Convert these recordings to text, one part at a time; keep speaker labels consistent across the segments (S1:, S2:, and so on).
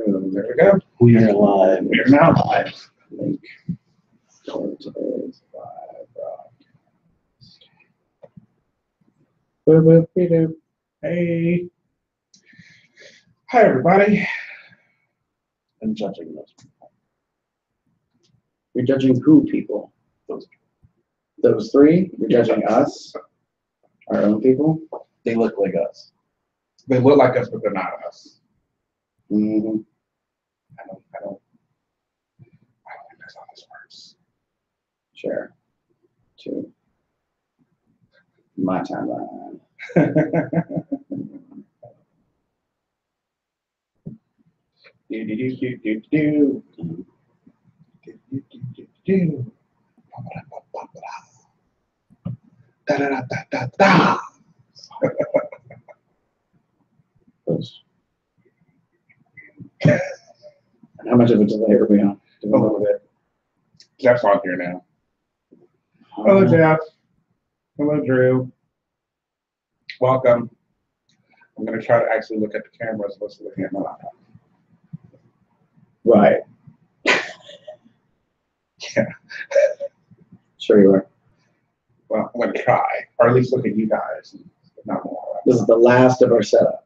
S1: There we go.
S2: We are live.
S1: We are now live.
S2: Link for today's live broadcast. Boop, boop, beep, boop.
S1: Hey. Hi, everybody.
S2: I'm judging those people. You're judging who people? Those three? You're judging us? Our own people?
S3: They look like us.
S1: They look like us, but they're not us.
S2: Mm-hmm.
S1: I don't think that's how this works.
S2: Share to my timeline.
S1: Do, do, do, do, do, do. Do, do, do, do, do. Da, da, da, da, da, da.
S2: Close. How much of a delay are we on? Do we know that?
S1: Jeff's on here now. Hello, Jeff. Hello, Drew. Welcome. I'm going to try to actually look at the camera as opposed to looking at my laptop.
S2: Right.
S1: Yeah.
S2: Sure you are.
S1: Well, I'm going to try, or at least look at you guys. Not more.
S2: This is the last of our setup.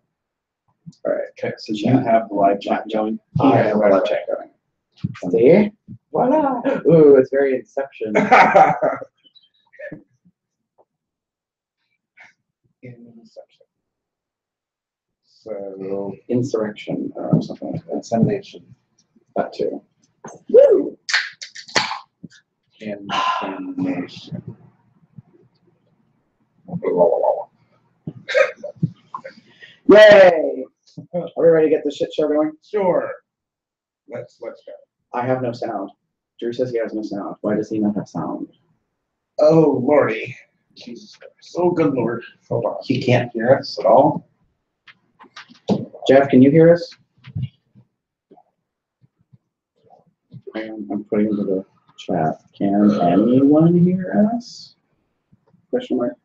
S2: All right.
S3: Okay, so you have the live chat going.
S2: I have a live chat going. See? Voila! Ooh, it's very Inception.
S1: Inception. So,
S2: Insurrection or something like that.
S3: Insemination.
S2: That too. Woo!
S3: Insemination.
S2: Yay! Are we ready to get this shit show going?
S1: sure. Let's go.
S2: I have no sound. Drew says he has no sound. Why does he not have sound?
S1: Oh, Lordy. Jesus Christ. Oh, good Lord. Hold on.
S3: He can't hear us at all.
S2: Jeff, can you hear us? I'm putting into the chat. Can anyone hear us? Question mark.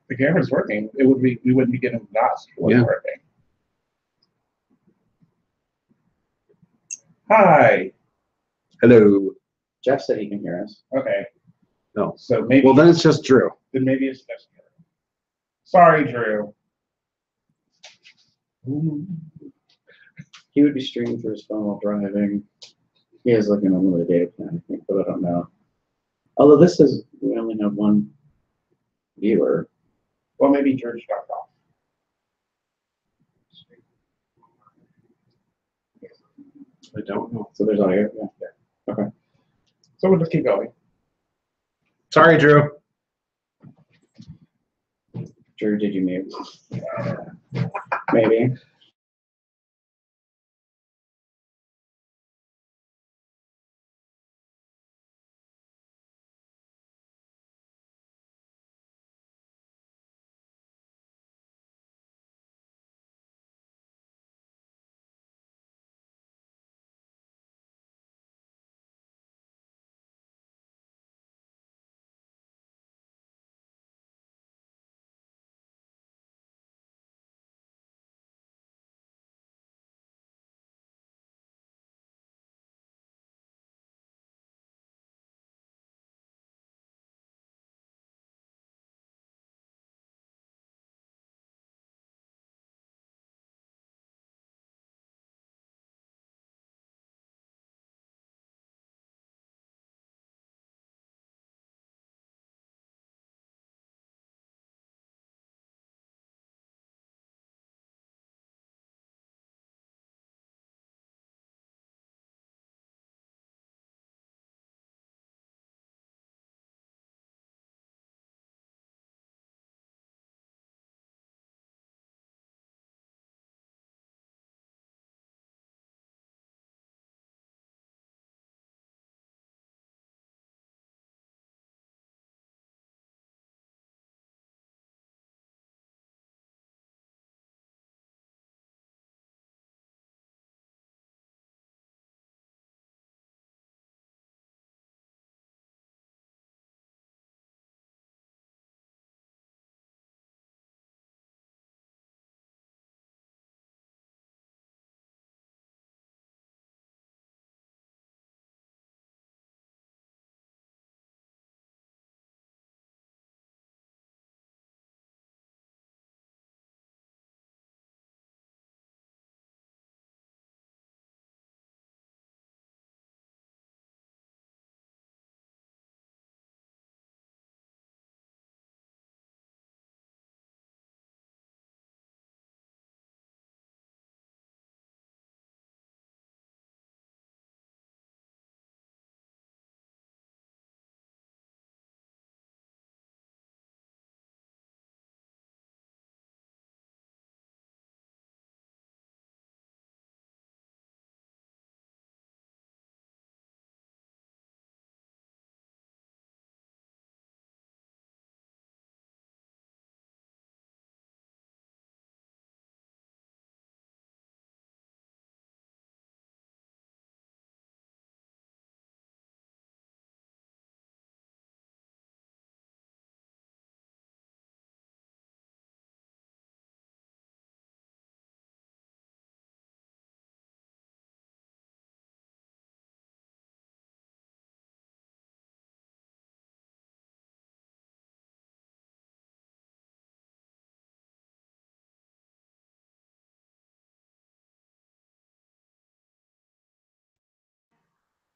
S1: The camera's working. We wouldn't be getting dots if it wasn't working. Hi.
S3: Hello.
S2: Jeff said he can hear us.
S1: Okay.
S3: No.
S1: So maybe
S3: Well, then it's just Drew.
S1: then maybe it's just Drew. Sorry, Drew.
S2: He would be streaming through his phone while driving. He is looking on the data plan, I think, but I don't know. Although this is, we only have one viewer.
S1: Well, maybe Drew dropped off.
S3: I don't know.
S2: So there's audio. Yeah. Okay.
S1: So we'll just keep going.
S3: Sorry, Drew.
S2: Drew, did you mute? Maybe.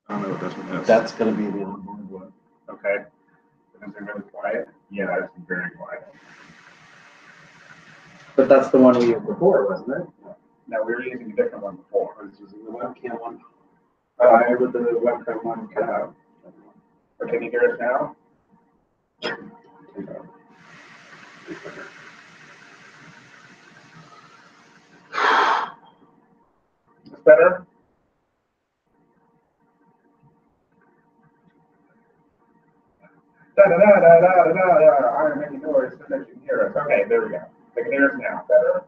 S3: I don't know what this one is.
S2: That's gonna be the onboard one.
S1: Okay. Is it really quiet? Yeah, it's very quiet.
S2: But that's the one we used before, wasn't it?
S1: No, we were using a different one before.
S2: I was using the webcam one.
S1: I with the webcam one cut out. Or can you hear us now? Is better? Da da da da da da da. I'm making noise so that you can hear us. Okay, there we go. They can hear us now. Better?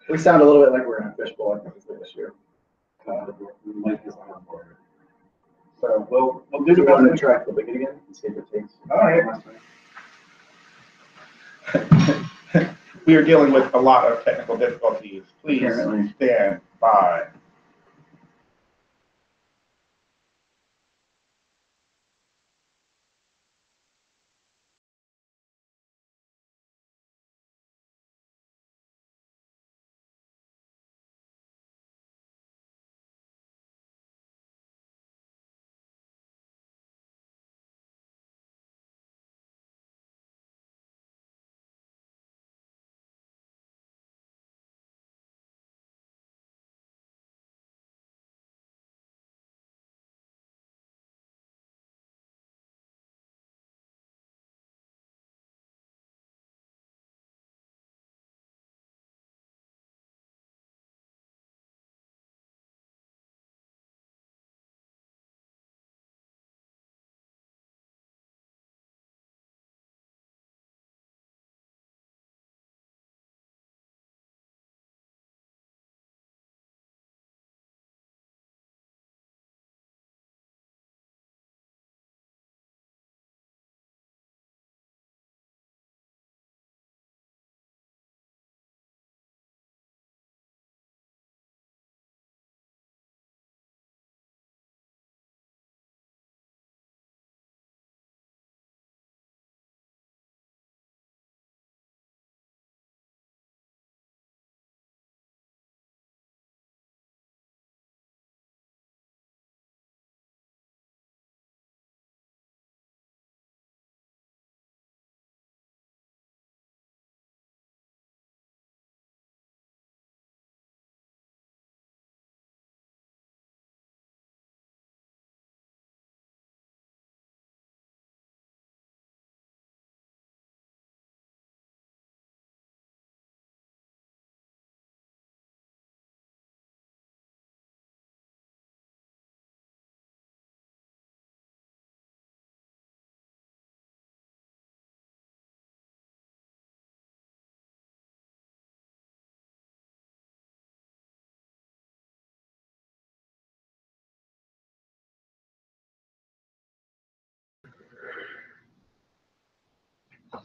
S2: We sound a little bit like we're in a fishbowl, I think is the issue.
S1: The mic is on board. So we'll do
S2: Do
S1: the
S2: we want to
S1: best.
S2: try flipping it again and see if it takes?
S1: All right. We are dealing with a lot of technical difficulties. Please
S2: Apparently.
S1: stand by.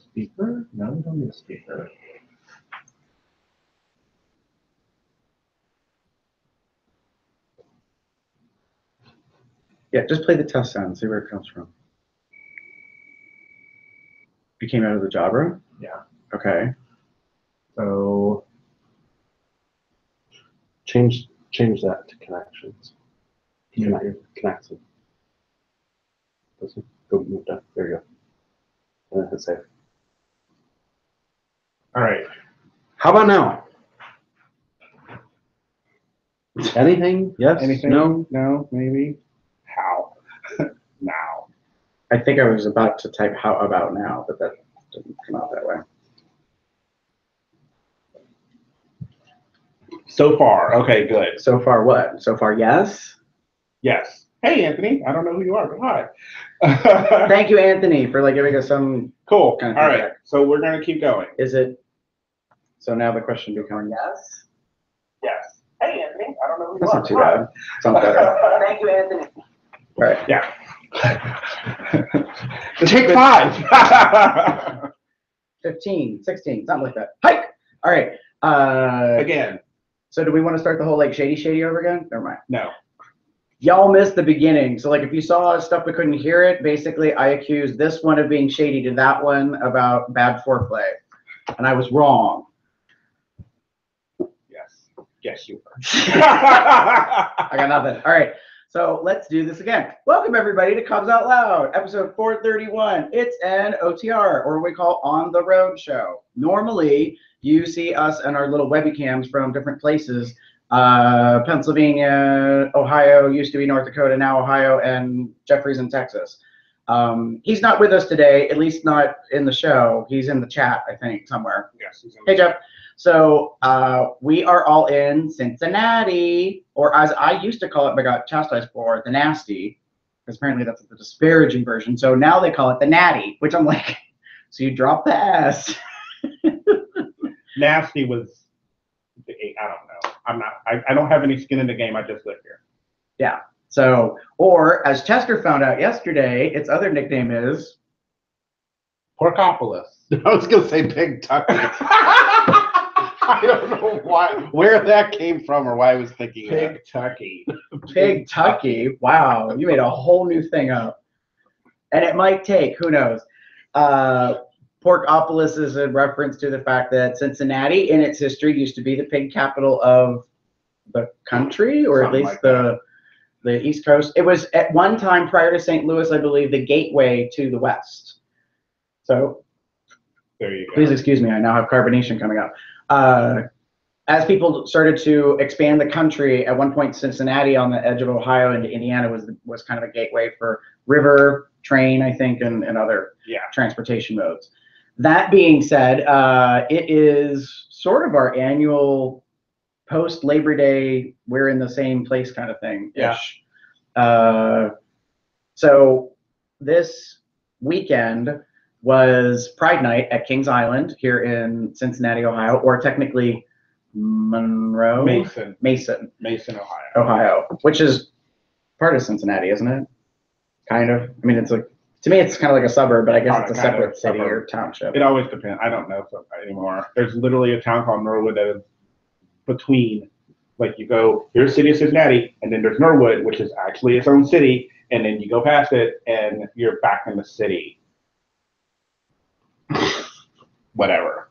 S3: Speaker? No, we don't need a speaker. Yeah, just play the test sound and see where it comes from. You came out of the Jabra?
S1: Yeah.
S3: Okay. So
S4: Change that to connections. Connects it. Doesn't go move that. There you go. And then hit save.
S1: All right.
S3: how about now?
S4: Anything? Yes?
S1: Anything?
S4: No?
S1: No? Maybe? How? Now.
S3: I think I was about to type how about now, but that didn't come out that way.
S1: So far. Okay, good.
S3: So far what? So far yes?
S1: Yes. Hey, Anthony. I don't know who you are, but hi.
S3: Thank you, Anthony, for like giving us some
S1: Cool.
S3: kind of
S1: All right.
S3: feedback.
S1: So we're going to keep going.
S3: Is it? So now the question becomes yes?
S1: Yes. Hey, Anthony. I don't know who you
S3: That's
S1: are.
S3: not too bad. Sounds better.
S1: Thank you, Anthony.
S3: All right.
S1: Yeah. Take 5.
S3: 15, 16, something like that. Hike! All right.
S1: Again.
S3: So do we want to start the whole like shady over again? Never mind.
S1: No.
S2: Y'all missed the beginning. So like if you saw stuff but couldn't hear it, basically I accused this one of being shady to that one about bad foreplay. And I was wrong.
S1: Yes, you were.
S2: I got nothing. All right. So let's do this again. Welcome everybody to Cubs Out Loud, episode 431. It's an OTR, or what we call On the Road show. Normally, you see us and our little webby cams from different places. Pennsylvania, Ohio, used to be North Dakota, now Ohio, and Jeffrey's in Texas. He's not with us today, at least not in the show. He's in the chat, I think, somewhere.
S1: Yes, he's in
S2: Hey, Jeff. So we are all in Cincinnati, or as I used to call it, but got chastised for, the Nasty, because apparently that's the disparaging version. So now they call it the Natty, which I'm like, so you drop the S.
S1: Nasty was, I don't know. I don't have any skin in the game. I just live here.
S2: Yeah. So, or as Chester found out yesterday, its other nickname is
S1: Porkopolis.
S4: I was gonna say Pig Tucky. I don't know why, where that came from, or why I was thinking of that.
S1: Pig Tucky.
S2: Pig Tucky. Wow, you made a whole new thing up. And it might take, who knows. Porkopolis is a reference to the fact that Cincinnati, in its history, used to be the pig capital of the country, or
S1: Something
S2: at least
S1: like
S2: the East Coast. It was at one time prior to St. Louis, I believe, the gateway to the West. So
S1: There you go.
S2: please excuse me, I now have carbonation coming up. As people started to expand the country, at one point Cincinnati on the edge of Ohio into Indiana was kind of a gateway for river, train, I think, and other transportation modes. That being said, it is sort of our annual post Labor Day, we're in the same place kind of thing.
S1: Yeah.
S2: So this weekend was Pride Night at Kings Island here in Cincinnati, Ohio, or technically Monroe?
S1: Mason,
S2: Ohio, which is part of Cincinnati, isn't it? Kind of. I mean, it's like, to me, it's kind of like a suburb, but I guess it's a separate city or township.
S1: It always depends. I don't know anymore. There's literally a town called Norwood that is between, like you go, here's the city of Cincinnati, and then there's Norwood, which is actually its own city, and then you go past it, and you're back in the city. Whatever.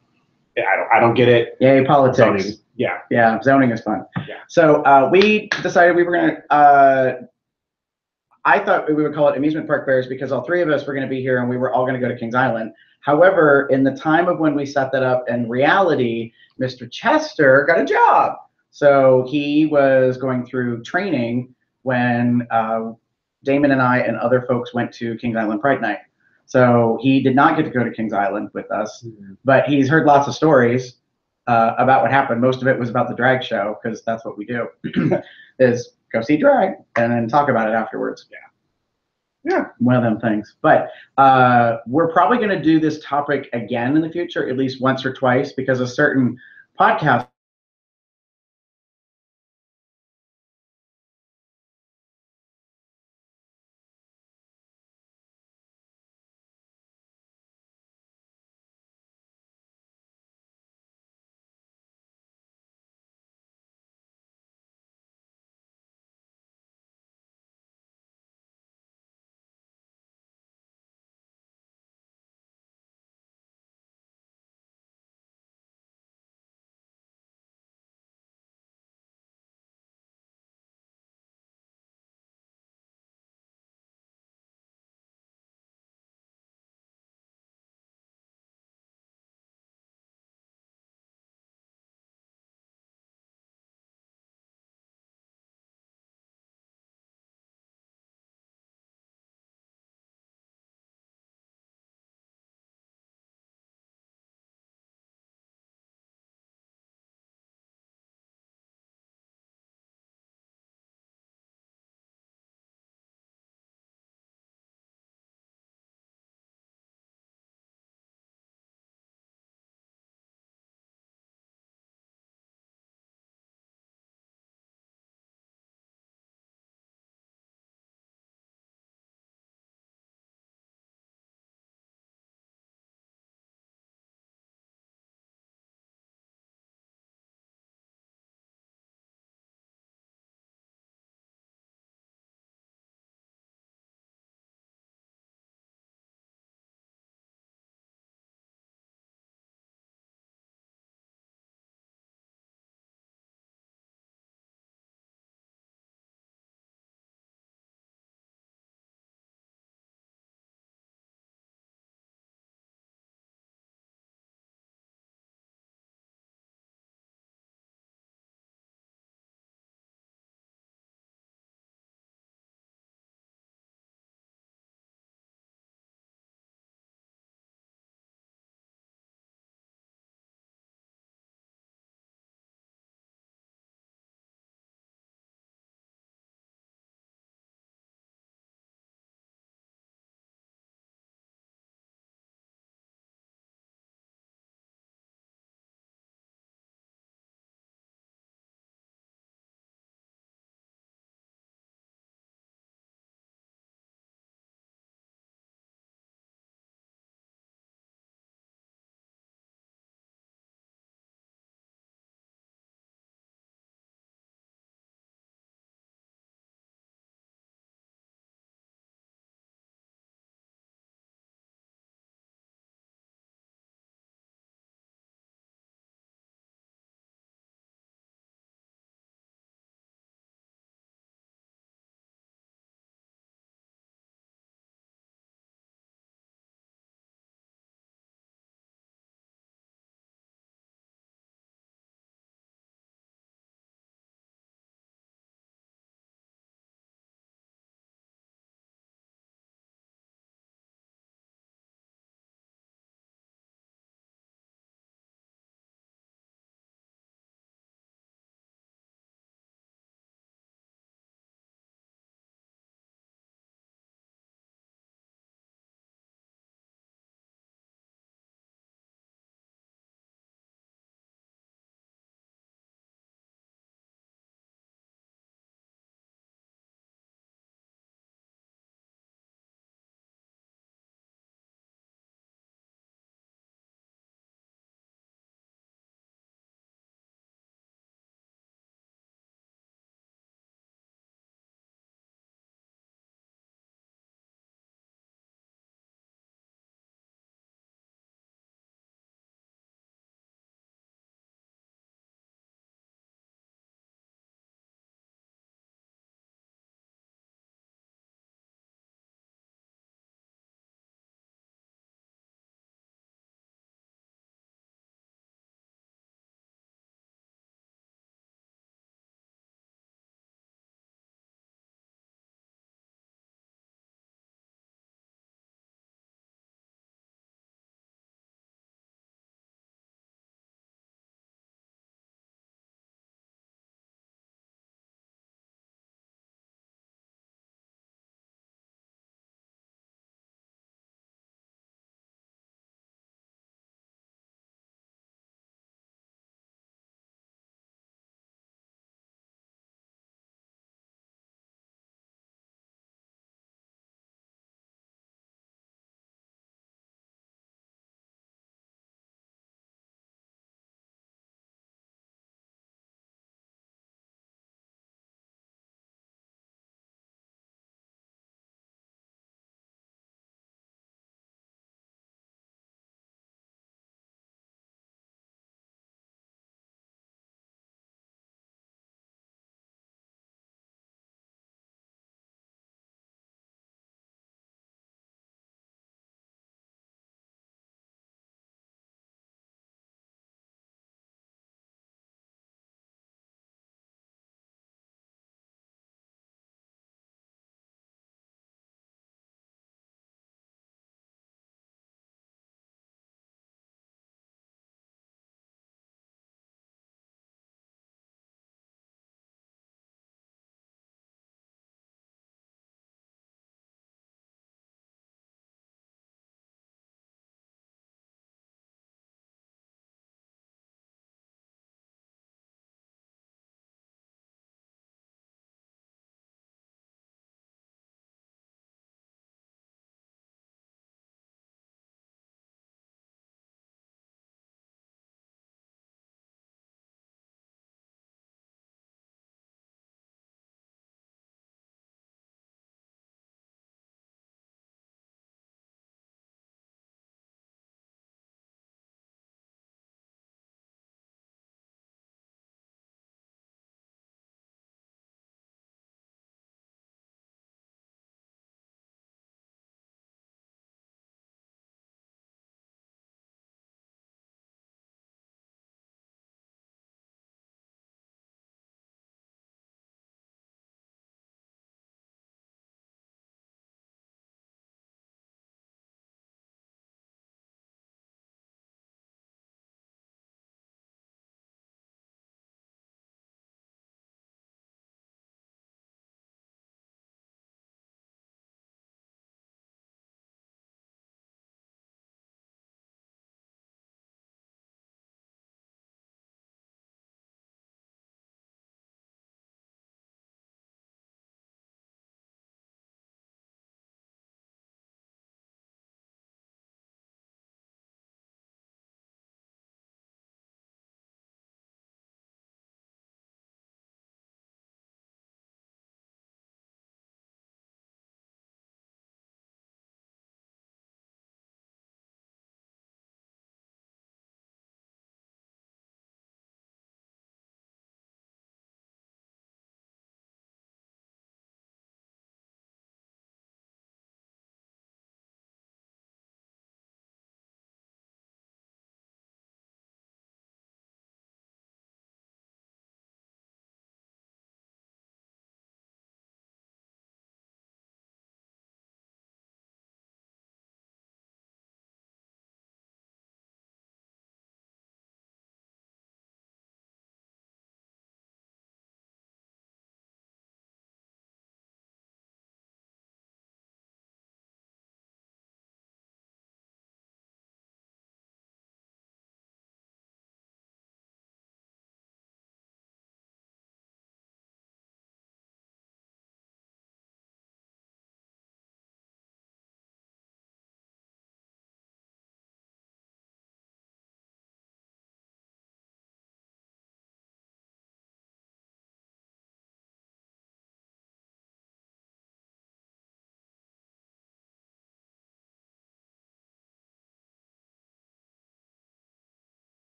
S1: I don't get it.
S2: Yay, politics.
S4: Zoning.
S1: Yeah.
S2: Yeah, zoning is fun.
S1: Yeah.
S2: So we decided we were going to, I thought we would call it Amusement Park Bears because all three of us were going to be here and we were all going to go to Kings Island. However, in the time of when we set that up, in reality, Mr. Chester got a job. So he was going through training when Damon and I and other folks went to Kings Island Pride Night. So he did not get to go to Kings Island with us, but he's heard lots of stories about what happened. Most of it was about the drag show, because that's what we do, is go see drag and then talk about it afterwards. Yeah, one of them things. But we're probably going to do this topic again in the future, at least once or twice, because a certain podcast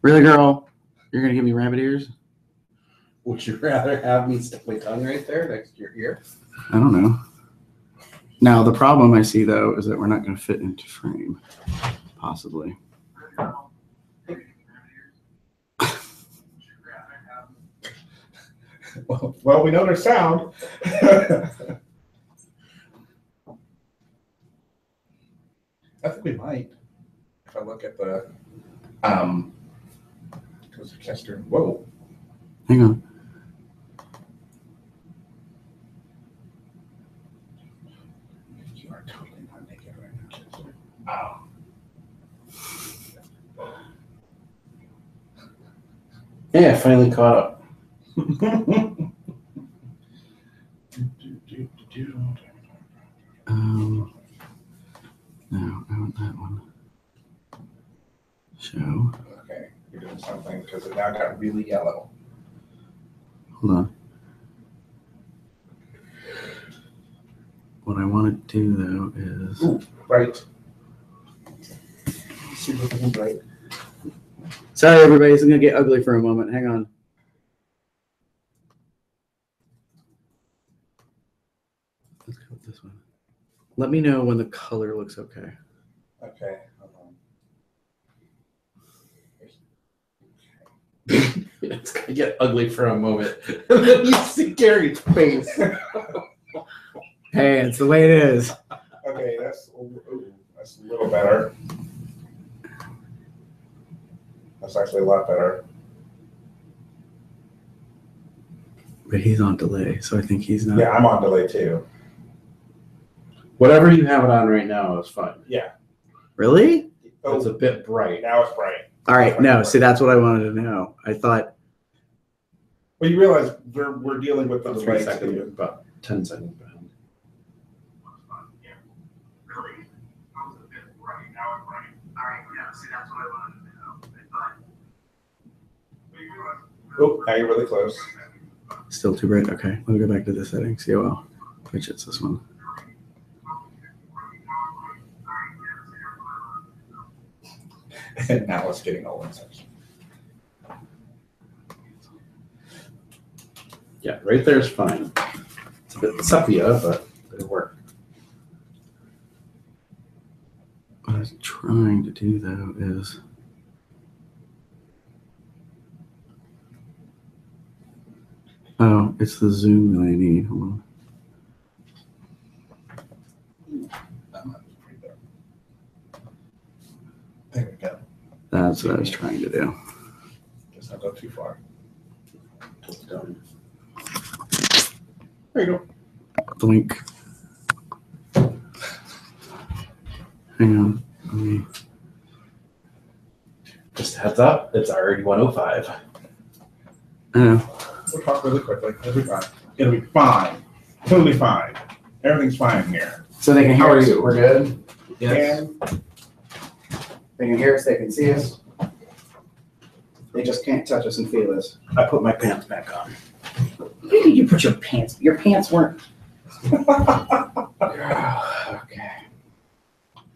S2: Really, girl? You're gonna give me rabbit ears?
S3: Would you rather have me stick my tongue right there next to your ear?
S2: I don't know. Now, the problem I see, though, is that we're not going to fit into frame, possibly.
S1: Well, we know there's sound. I think we might. If I look at the Chester. Whoa.
S2: Hang on.
S1: You are totally not naked right now, Chester. Oh.
S3: Yeah, finally caught up.
S2: No, I want that one. Show.
S1: Okay, you're doing something because it now got really yellow.
S2: Hold on. What I want to do, though, is...
S1: Ooh, right. Super bright.
S2: Sorry, everybody. It's going to get ugly for a moment. Hang on. Let's go with this one. Let me know when the color looks okay.
S1: Okay, hold on.
S3: It's gonna get ugly for a moment. And then you see Gary's face.
S2: Hey, it's the way it is.
S1: Okay, that's a little better. That's actually a lot better.
S2: But he's on delay, so I think he's not.
S1: Yeah, I'm on delay too.
S3: Whatever you have it on right now is fine.
S1: Yeah.
S2: Really?
S1: Oh,
S3: It's a bit bright.
S1: now it's bright.
S2: All right. No, see, that's what I wanted to know. I thought.
S1: Well, you realize we're dealing with the
S3: About
S1: delay
S3: 3 seconds,
S1: too.
S3: about 10 seconds behind.
S1: Oh, now you're really close.
S2: Still too bright. Okay, let me go back to the settings. COL, which it's this one.
S1: And now it's getting all in section.
S3: Yeah, right there is fine. It's a bit sepia, but it'll work.
S2: What I was trying to do, though, is... Oh, it's the zoom that I need. Hold on.
S1: There we go.
S2: That's what I was trying to do.
S1: Just not go too far.
S3: There you go.
S2: Blink. Hang on. Let me...
S3: Just a heads up, it's already 105.
S2: I know.
S1: We'll talk really quickly. It'll be fine. It'll be fine. Totally fine. Everything's fine here.
S2: So they can hear
S3: How are
S2: us.
S3: you?
S2: We're good.
S3: Yes.
S1: And
S2: They can hear us. They can see us. They just can't touch us and feel us.
S3: I put my pants back on.
S2: Where did you put your pants? Your pants weren't.
S3: Okay.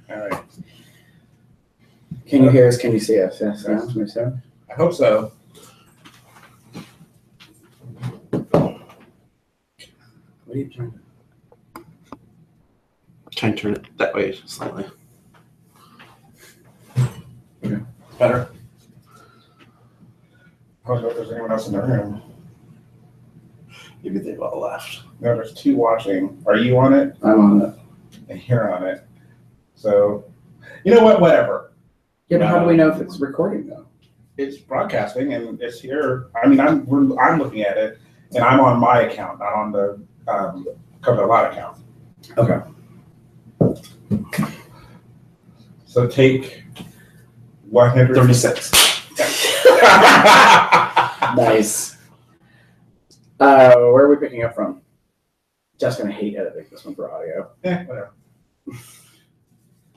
S1: all right.
S2: Can you hear us? Can you see us? Yes.
S1: Yes.
S2: Yes.
S1: I hope so.
S2: What are you trying to?
S3: Try and turn it that way slightly.
S1: Better. I don't know if there's anyone else in the room.
S3: Maybe they've all left.
S1: No, there's two watching. Are you on it?
S2: I'm on it.
S1: And you're on it. So, you know what? Whatever.
S2: Yeah, but how do we know if it's recording though?
S1: It's broadcasting and it's here. I mean, I'm looking at it, and I'm on my account, not on the Cover a Lot account.
S2: Okay.
S1: So take 136.
S2: Nice. Where are we picking up from? Just gonna hate editing this one for audio.
S1: Whatever.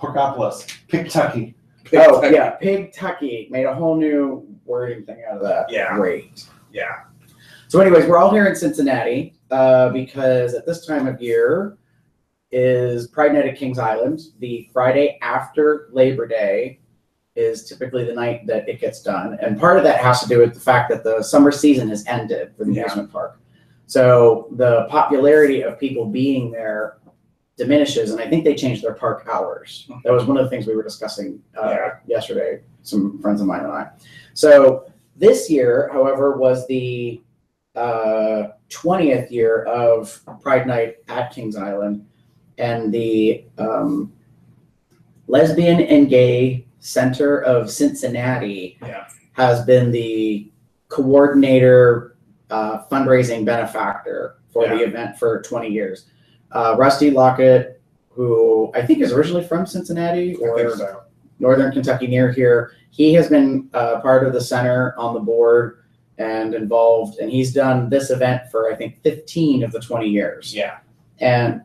S3: Porkopolis, Kentucky.
S2: Oh yeah, Pig Tucky made a whole new wording thing out of that.
S1: Yeah.
S2: Great.
S1: Yeah.
S2: So, anyways, we're all here in Cincinnati because at this time of year is Pride Night at Kings Island, the Friday after Labor Day, is typically the night that it gets done. And part of that has to do with the fact that the summer season has ended for the amusement park. So the popularity of people being there diminishes, and I think they changed their park hours. That was one of the things we were discussing yesterday, some friends of mine and I. So this year, however, was the 20th year of Pride Night at Kings Island, and the Lesbian and Gay Center of Cincinnati has been the coordinator, fundraising benefactor for the event for 20 years. Rusty Lockett, who I think is originally from Cincinnati or Northern Kentucky near here, he has been part of the center on the board and involved, and he's done this event for I think 15 of the 20 years. Yeah. And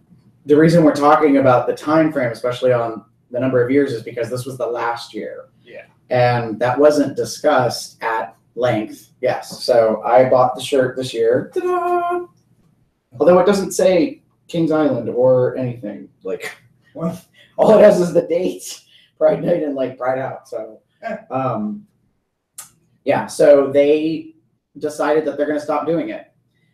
S2: the reason we're talking about the time frame, especially on the number of years, is because this was the last year. Yeah. And that wasn't discussed at length. Yes. So I bought the shirt this year. Ta-da! Although it doesn't say Kings Island or anything. Like, what? All it has is the dates, Pride Night and like Pride Out. So yeah, so they decided that they're going to stop doing it.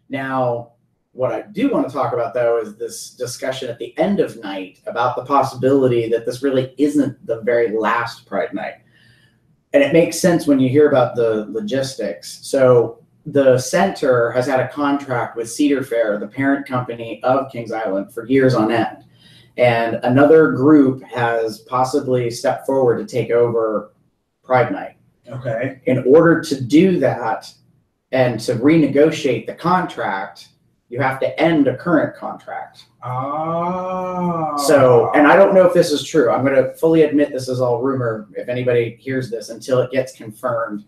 S2: Now, what I do want to talk about, though, is this discussion at the end of night about the possibility that this really isn't the very last Pride Night. And it makes sense when you hear about the logistics. So the center has had a contract with Cedar Fair, the parent company of Kings Island, for years on end. And another group has possibly stepped forward to take over Pride Night. Okay. In order to do that and to renegotiate the contract, you have to end a current contract. Oh. So, and I don't know if this is true. I'm going to fully admit this is all rumor if anybody hears this until it gets confirmed.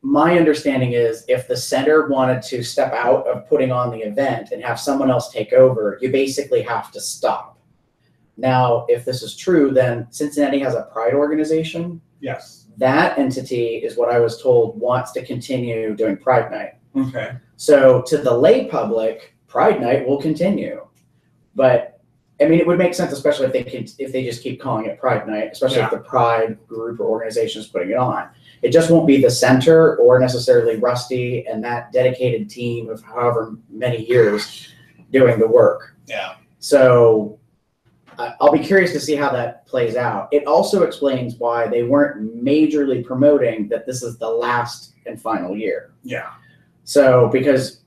S2: My understanding is if the center wanted to step out of putting on the event and have someone else take over, you basically have to stop. Now, if this is true, then Cincinnati has a pride organization. Yes. That entity is what I was told wants to continue doing Pride Night. Okay. So to the lay public, Pride Night will continue. But I mean, it would make sense, especially if they just keep calling it Pride Night, especially if the Pride group or organization is putting it on. It just won't be the center or necessarily Rusty and that dedicated team of however many years doing the work. Yeah. So I'll be curious to see how that plays out. It also explains why they weren't majorly promoting that this is the last and final year. Yeah. So because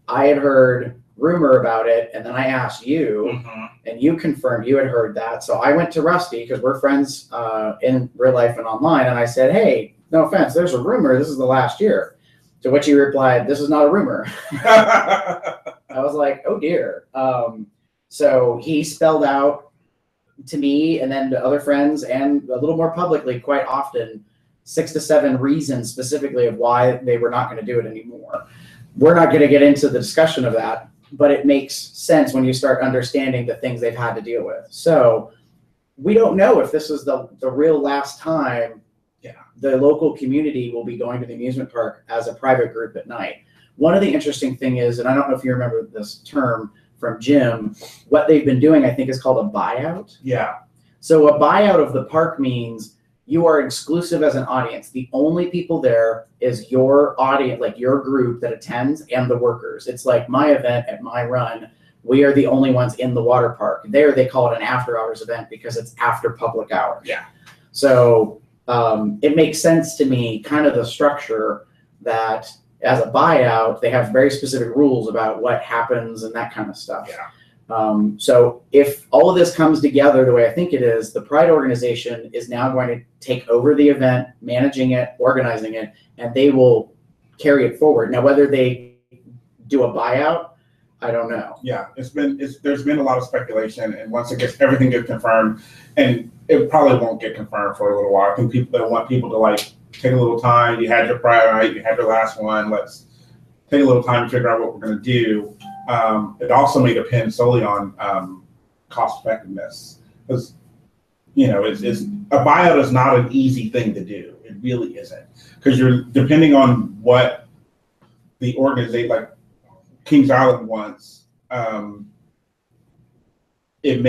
S2: I had heard rumor about it, and then I asked you, and you confirmed you had heard that. So I went to Rusty, because we're friends in real life and online, and I said, hey, no offense, there's a rumor this is the last year. To which he replied, this is not a rumor. I was like, oh dear. So he spelled out to me and then to other friends and a little more publicly quite often 6 to 7 reasons specifically of why they were not going to do it anymore. We're not going to get into the discussion of that, but it makes sense when you start understanding the things they've had to deal with. So we don't know if this is the real last time the local community will be going to the amusement park as a private group at night. One of the interesting thing is, and I don't know if you remember this term from Jim, what they've been doing, I think, is called a buyout. Yeah. So a buyout of the park means you are exclusive as an audience. The only people there is your audience, like your group that attends and the workers. It's like my event at my run. We are the only ones in the water park. There they call it an after hours event because it's after public hours. Yeah. So it makes sense to me, kind of the structure that as a buyout, they have very specific rules about what happens and that kind of stuff. Yeah. So if all of this comes together the way I think it is, the Pride organization is now going to take over the event, managing it, organizing it, and they will carry it forward. Now, whether they do a buyout, I don't know. Yeah, there's been a lot of speculation, and once everything gets confirmed, and it probably won't get confirmed for a little while. I think they want people to like take a little time. You had your Pride Night, you had your last one. Let's take a little time to figure out what we're going to do. It also may depend solely on cost effectiveness, because it's a buyout is not an easy thing to do. It really isn't, because you're depending on what the organization like Kings Island wants. It'll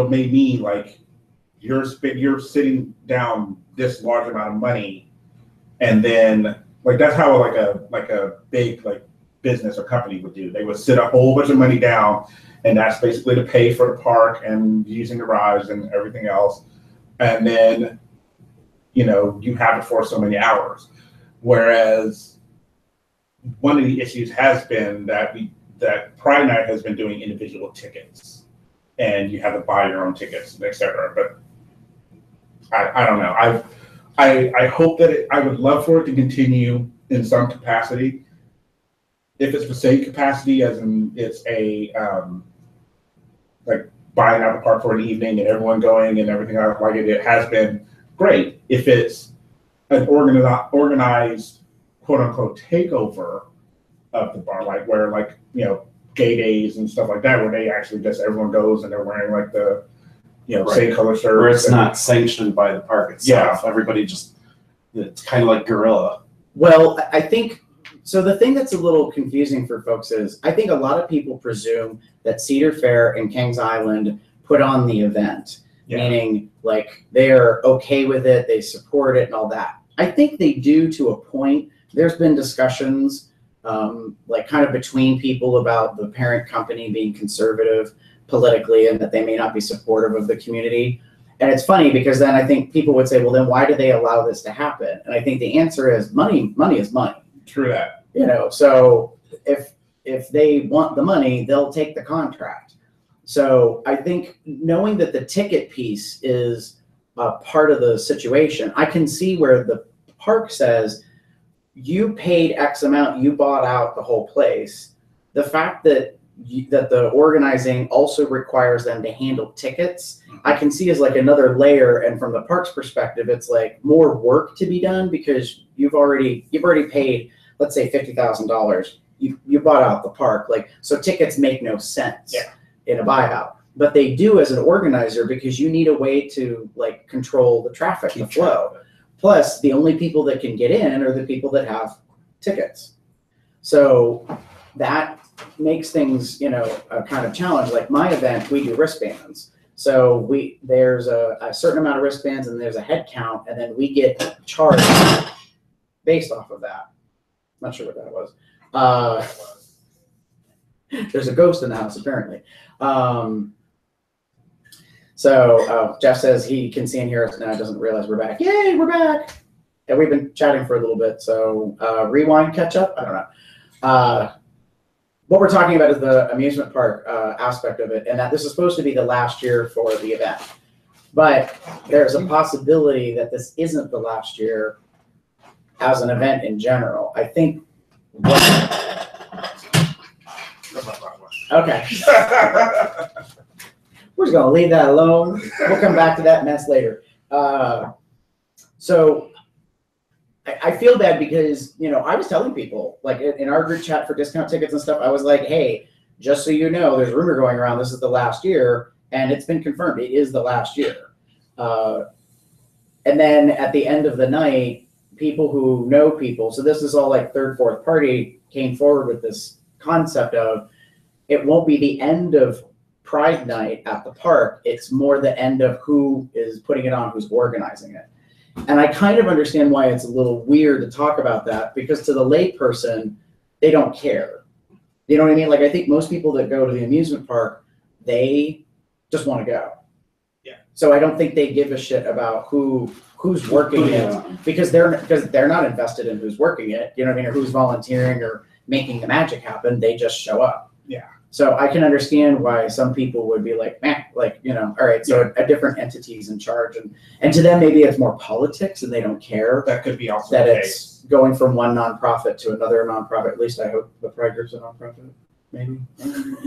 S2: may mean like
S1: you're sitting down this large amount of money, and then like that's how like a big like business or company would do. They would sit a whole bunch of money down, and that's basically to pay for the park and using the rides and everything else, and then you have it for so many hours. Whereas one of the issues has been that Pride Night has been doing individual tickets, and you have to buy your own tickets, etc. But I don't know. I hope that I would love for it to continue in some capacity. If it's the same capacity as in it's a like buying out the park for an evening and everyone going and everything else like it has been, great. If it's an organized quote unquote takeover of the bar, like where like gay days and stuff like that, where they actually just everyone goes and they're wearing like the same color shirts,
S4: where it's not sanctioned by the park itself.
S1: Yeah.
S4: Everybody it's kind of like guerrilla.
S2: Well, I think so. The thing that's a little confusing for folks is I think a lot of people presume that Cedar Fair and Kings Island put on the event, meaning like they're okay with it, they support it and all that. I think they do to a point. There's been discussions like kind of between people about the parent company being conservative politically and that they may not be supportive of the community. And it's funny because then I think people would say, well, then why do they allow this to happen? And I think the answer is money is money.
S1: True that.
S2: So if they want the money, they'll take the contract. So I think knowing that the ticket piece is a part of the situation, I can see where the park says you paid X amount, you bought out the whole place. The fact that the organizing also requires them to handle tickets, I can see as like another layer. And from the park's perspective, it's like more work to be done because you've already paid, let's say $50,000. You bought out the park, like, so tickets make no sense in a buyout, but they do as an organizer because you need a way to like control the traffic, the flow. Plus, the only people that can get in are the people that have tickets. So that makes things, a kind of challenge. Like my event, we do wristbands. So there's a certain amount of wristbands and there's a head count, and then we get charged based off of that. Not sure what that was. There's a ghost in the house, apparently. So Jeff says he can see and hear us now, doesn't realize we're back. Yay, we're back. And we've been chatting for a little bit. So rewind, catch up, I don't know. What we're talking about is the amusement park aspect of it, and that this is supposed to be the last year for the event. But there's a possibility that this isn't the last year as an event in general. I think. Okay. We're just gonna leave that alone. We'll come back to that mess later. So I feel bad because, I was telling people, like in our group chat for discount tickets and stuff, I was like, hey, just so you know, there's a rumor going around, this is the last year, and it's been confirmed, it is the last year. And then at the end of the night, people who know people, so this is all like third, fourth party, came forward with this concept of, it won't be the end of Pride Night at the park, it's more the end of who is putting it on, who's organizing it. And I kind of understand why it's a little weird to talk about that, because to the lay person, they don't care. You know what I mean? Like, I think most people that go to the amusement park, they just want to go.
S1: Yeah.
S2: So I don't think they give a shit about who's working it, because they're not invested in who's working it, you know what I mean, or who's volunteering or making the magic happen. They just show up.
S1: Yeah.
S2: So I can understand why some people would be like, man, like, all right, so a different entity's in charge, and to them maybe it's more politics and they don't care.
S1: That could be also
S2: that
S1: the
S2: it's
S1: case.
S2: Going from one nonprofit to another nonprofit. At least I hope the Pride Group's a nonprofit, maybe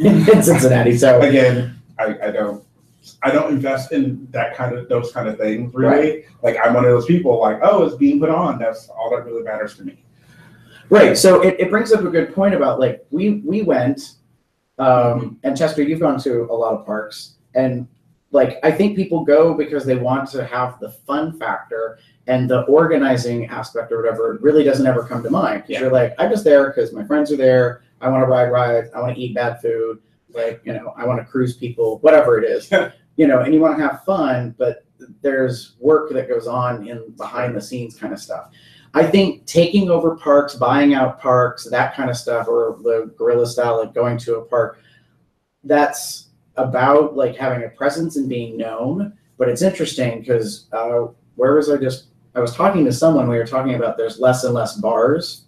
S2: in Cincinnati. So
S1: Again, I don't invest in those kind of things really. Right. Like I'm one of those people like, oh, it's being put on. That's all that really matters to me.
S2: Right. So it brings up a good point about like we went. And Chester, you've gone to a lot of parks, and like I think people go because they want to have the fun factor, and the organizing aspect or whatever really doesn't ever come to mind. Because you're like, I'm just there because my friends are there. I want to ride rides. I want to eat bad food. Like, I want to cruise people, whatever it is. And you want to have fun, but there's work that goes on in behind the scenes kind of stuff. I think taking over parks, buying out parks, that kind of stuff, or the guerrilla style, like going to a park, that's about like having a presence and being known. But it's interesting because I was talking to someone, we were talking about there's less and less bars.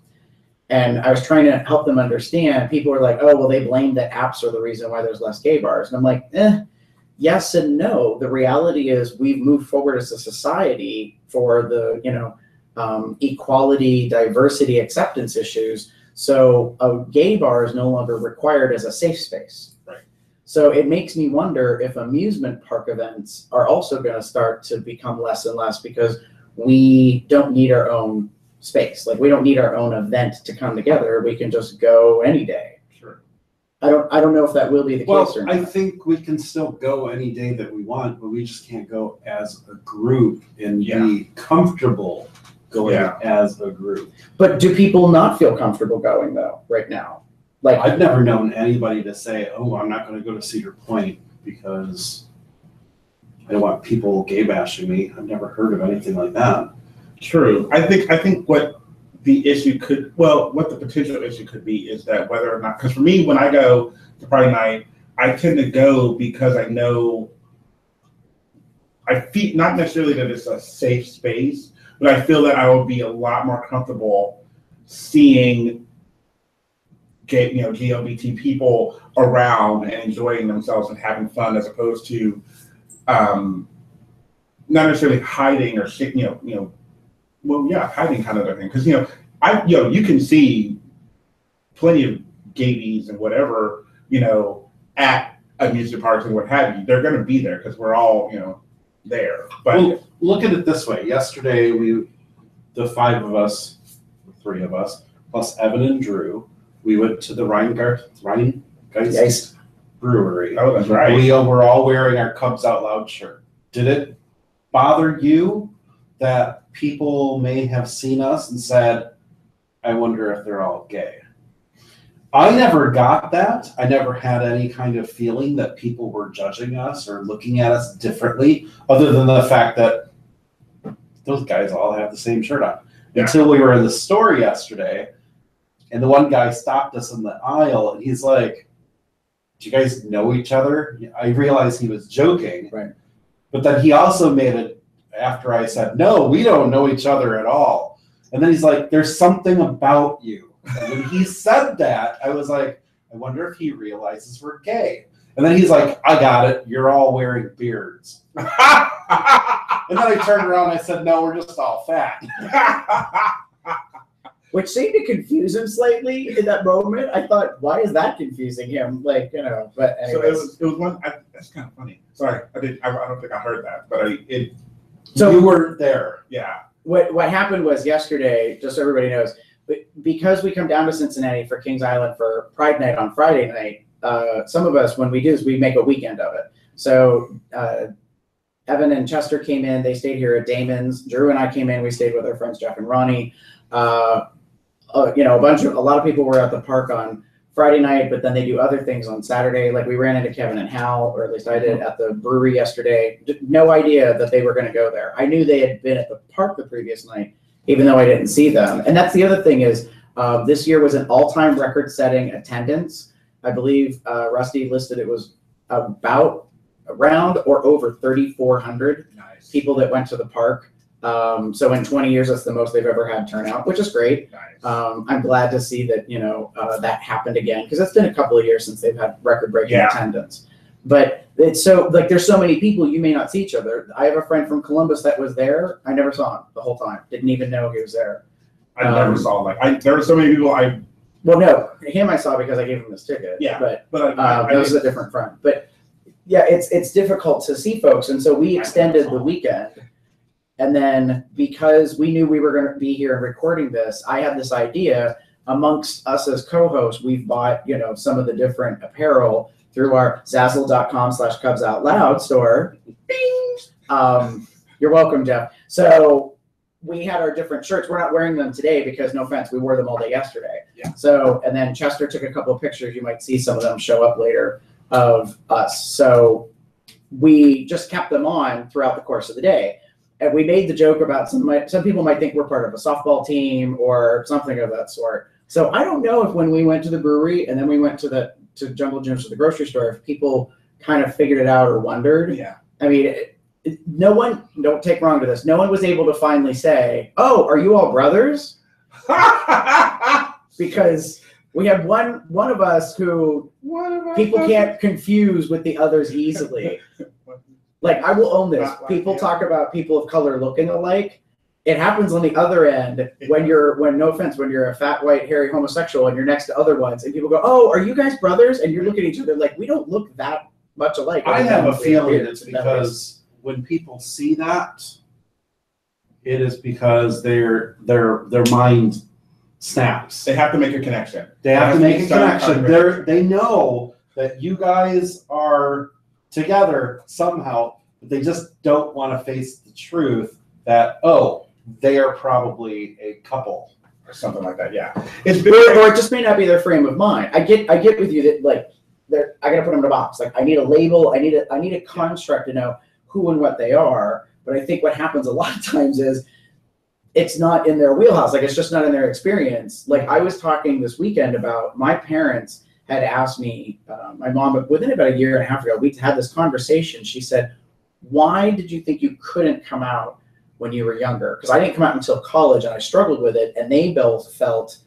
S2: And I was trying to help them understand. People were like, oh, well, they blame the apps are the reason why there's less gay bars. And I'm like, yes and no. The reality is we've moved forward as a society for the, equality, diversity, acceptance issues. So a gay bar is no longer required as a safe space.
S1: Right.
S2: So it makes me wonder if amusement park events are also going to start to become less and less because we don't need our own space. Like we don't need our own event to come together. We can just go any day.
S1: Sure.
S2: I don't know if that will be the case or not.
S5: I think we can still go any day that we want, but we just can't go as a group and be comfortable going as a group.
S2: But do people not feel comfortable going though right now? Like
S5: I've never known anybody to say, "Oh, I'm not going to go to Cedar Point because I don't want people gay bashing me." I've never heard of anything like that.
S1: True. I think what the issue what the potential issue could be is that whether or not, because for me, when I go to Friday night, I tend to go because I know I feel not necessarily that it's a safe space, but I feel that I will be a lot more comfortable seeing gay, LGBT people around and enjoying themselves and having fun, as opposed to not necessarily hiding or hiding kind of thing. Because you can see plenty of gays and whatever, at amusement parks and what have you. They're going to be there because we're all, there. But
S5: well, look at it this way. Yesterday, the three of us, plus Evan and Drew, we went to the Rheingeist Brewery.
S1: Oh, that's right.
S5: We were all wearing our Cubs Out Loud shirt. Did it bother you that people may have seen us and said, I wonder if they're all gay? I never got that. I never had any kind of feeling that people were judging us or looking at us differently, other than the fact that those guys all have the same shirt on. Yeah. Until we were in the store yesterday, and the one guy stopped us in the aisle, and he's like, do you guys know each other? I realized he was joking.
S2: Right.
S5: But then he also made it after I said, no, we don't know each other at all. And then he's like, there's something about you. And when he said that, I was like, I wonder if he realizes we're gay. And then he's like, I got it. You're all wearing beards. And then I turned around and I said, no, we're just all fat.
S2: Which seemed to confuse him slightly in that moment. I thought, why is that confusing him? But anyways.
S1: So it was one, that's kind of funny. Sorry, I don't think I heard that, but
S5: so you weren't there.
S1: Yeah.
S2: What happened was yesterday, just so everybody knows, because we come down to Cincinnati for Kings Island for Pride Night on Friday night, some of us, when we do is we make a weekend of it. So Evan and Chester came in, they stayed here at Damon's. Drew and I came in, we stayed with our friends Jeff and Ronnie. A lot of people were at the park on Friday night, but then they do other things on Saturday. Like we ran into Kevin and Hal, or at least I did, at the brewery yesterday. No idea that they were going to go there. I knew they had been at the park the previous night, even though I didn't see them. And that's the other thing is this year was an all-time record-setting attendance. I believe Rusty listed it was about around or over 3,400 people that went to the park. So in 20 years, that's the most they've ever had turnout, which is great.
S1: Nice.
S2: I'm glad to see that, that happened again, because it's been a couple of years since they've had record-breaking attendance. But it's so, like, there's so many people, you may not see each other. I have a friend from Columbus that was there. I never saw him the whole time. Didn't even know he was there.
S1: I never saw there were so many people
S2: well, no, him I saw because I gave him his ticket.
S1: Yeah,
S2: but
S1: that
S2: was a different friend. But yeah, it's difficult to see folks, and so we extended the weekend. And then because we knew we were going to be here and recording this, I had this idea amongst us as co-hosts. We've bought, some of the different apparel through our Zazzle.com/CubsOutLoud store. Bing! You're welcome, Jeff. So we had our different shirts. We're not wearing them today because, no offense, we wore them all day yesterday.
S1: Yeah.
S2: So, and then Chester took a couple of pictures. You might see some of them show up later of us. So we just kept them on throughout the course of the day. And we made the joke about some people might think we're part of a softball team or something of that sort. So I don't know if when we went to the brewery and then we went to Jungle Jim's to the grocery store, if people kind of figured it out or wondered.
S1: Yeah.
S2: I mean, no one, don't take wrong to this, no one was able to finally say, oh, are you all brothers? Because we have one of us who people can't confuse with the others easily. Like, I will own this. People talk about people of color looking alike. It happens on the other end when no offense, when you're a fat, white, hairy homosexual and you're next to other ones and people go, oh, are you guys brothers? And you're looking at each other like, we don't look that much alike.
S5: I have a feeling it's because when people see that, it is because their mind snaps.
S1: They have to make a connection.
S5: They have to make a connection. They know that you guys are together somehow, but they just don't want to face the truth that, oh, they are probably a couple
S1: or something like that. Yeah.
S2: or it just may not be their frame of mind. I get with you that, like, I got to put them in a box. Like, I need a label. I need a construct to know who and what they are. But I think what happens a lot of times is it's not in their wheelhouse. Like, it's just not in their experience. Like, I was talking this weekend about my parents had asked me, my mom, within about a year and a half ago, we had this conversation. She said, why did you think you couldn't come out when you were younger? Because I didn't come out until college and I struggled with it. And they both felt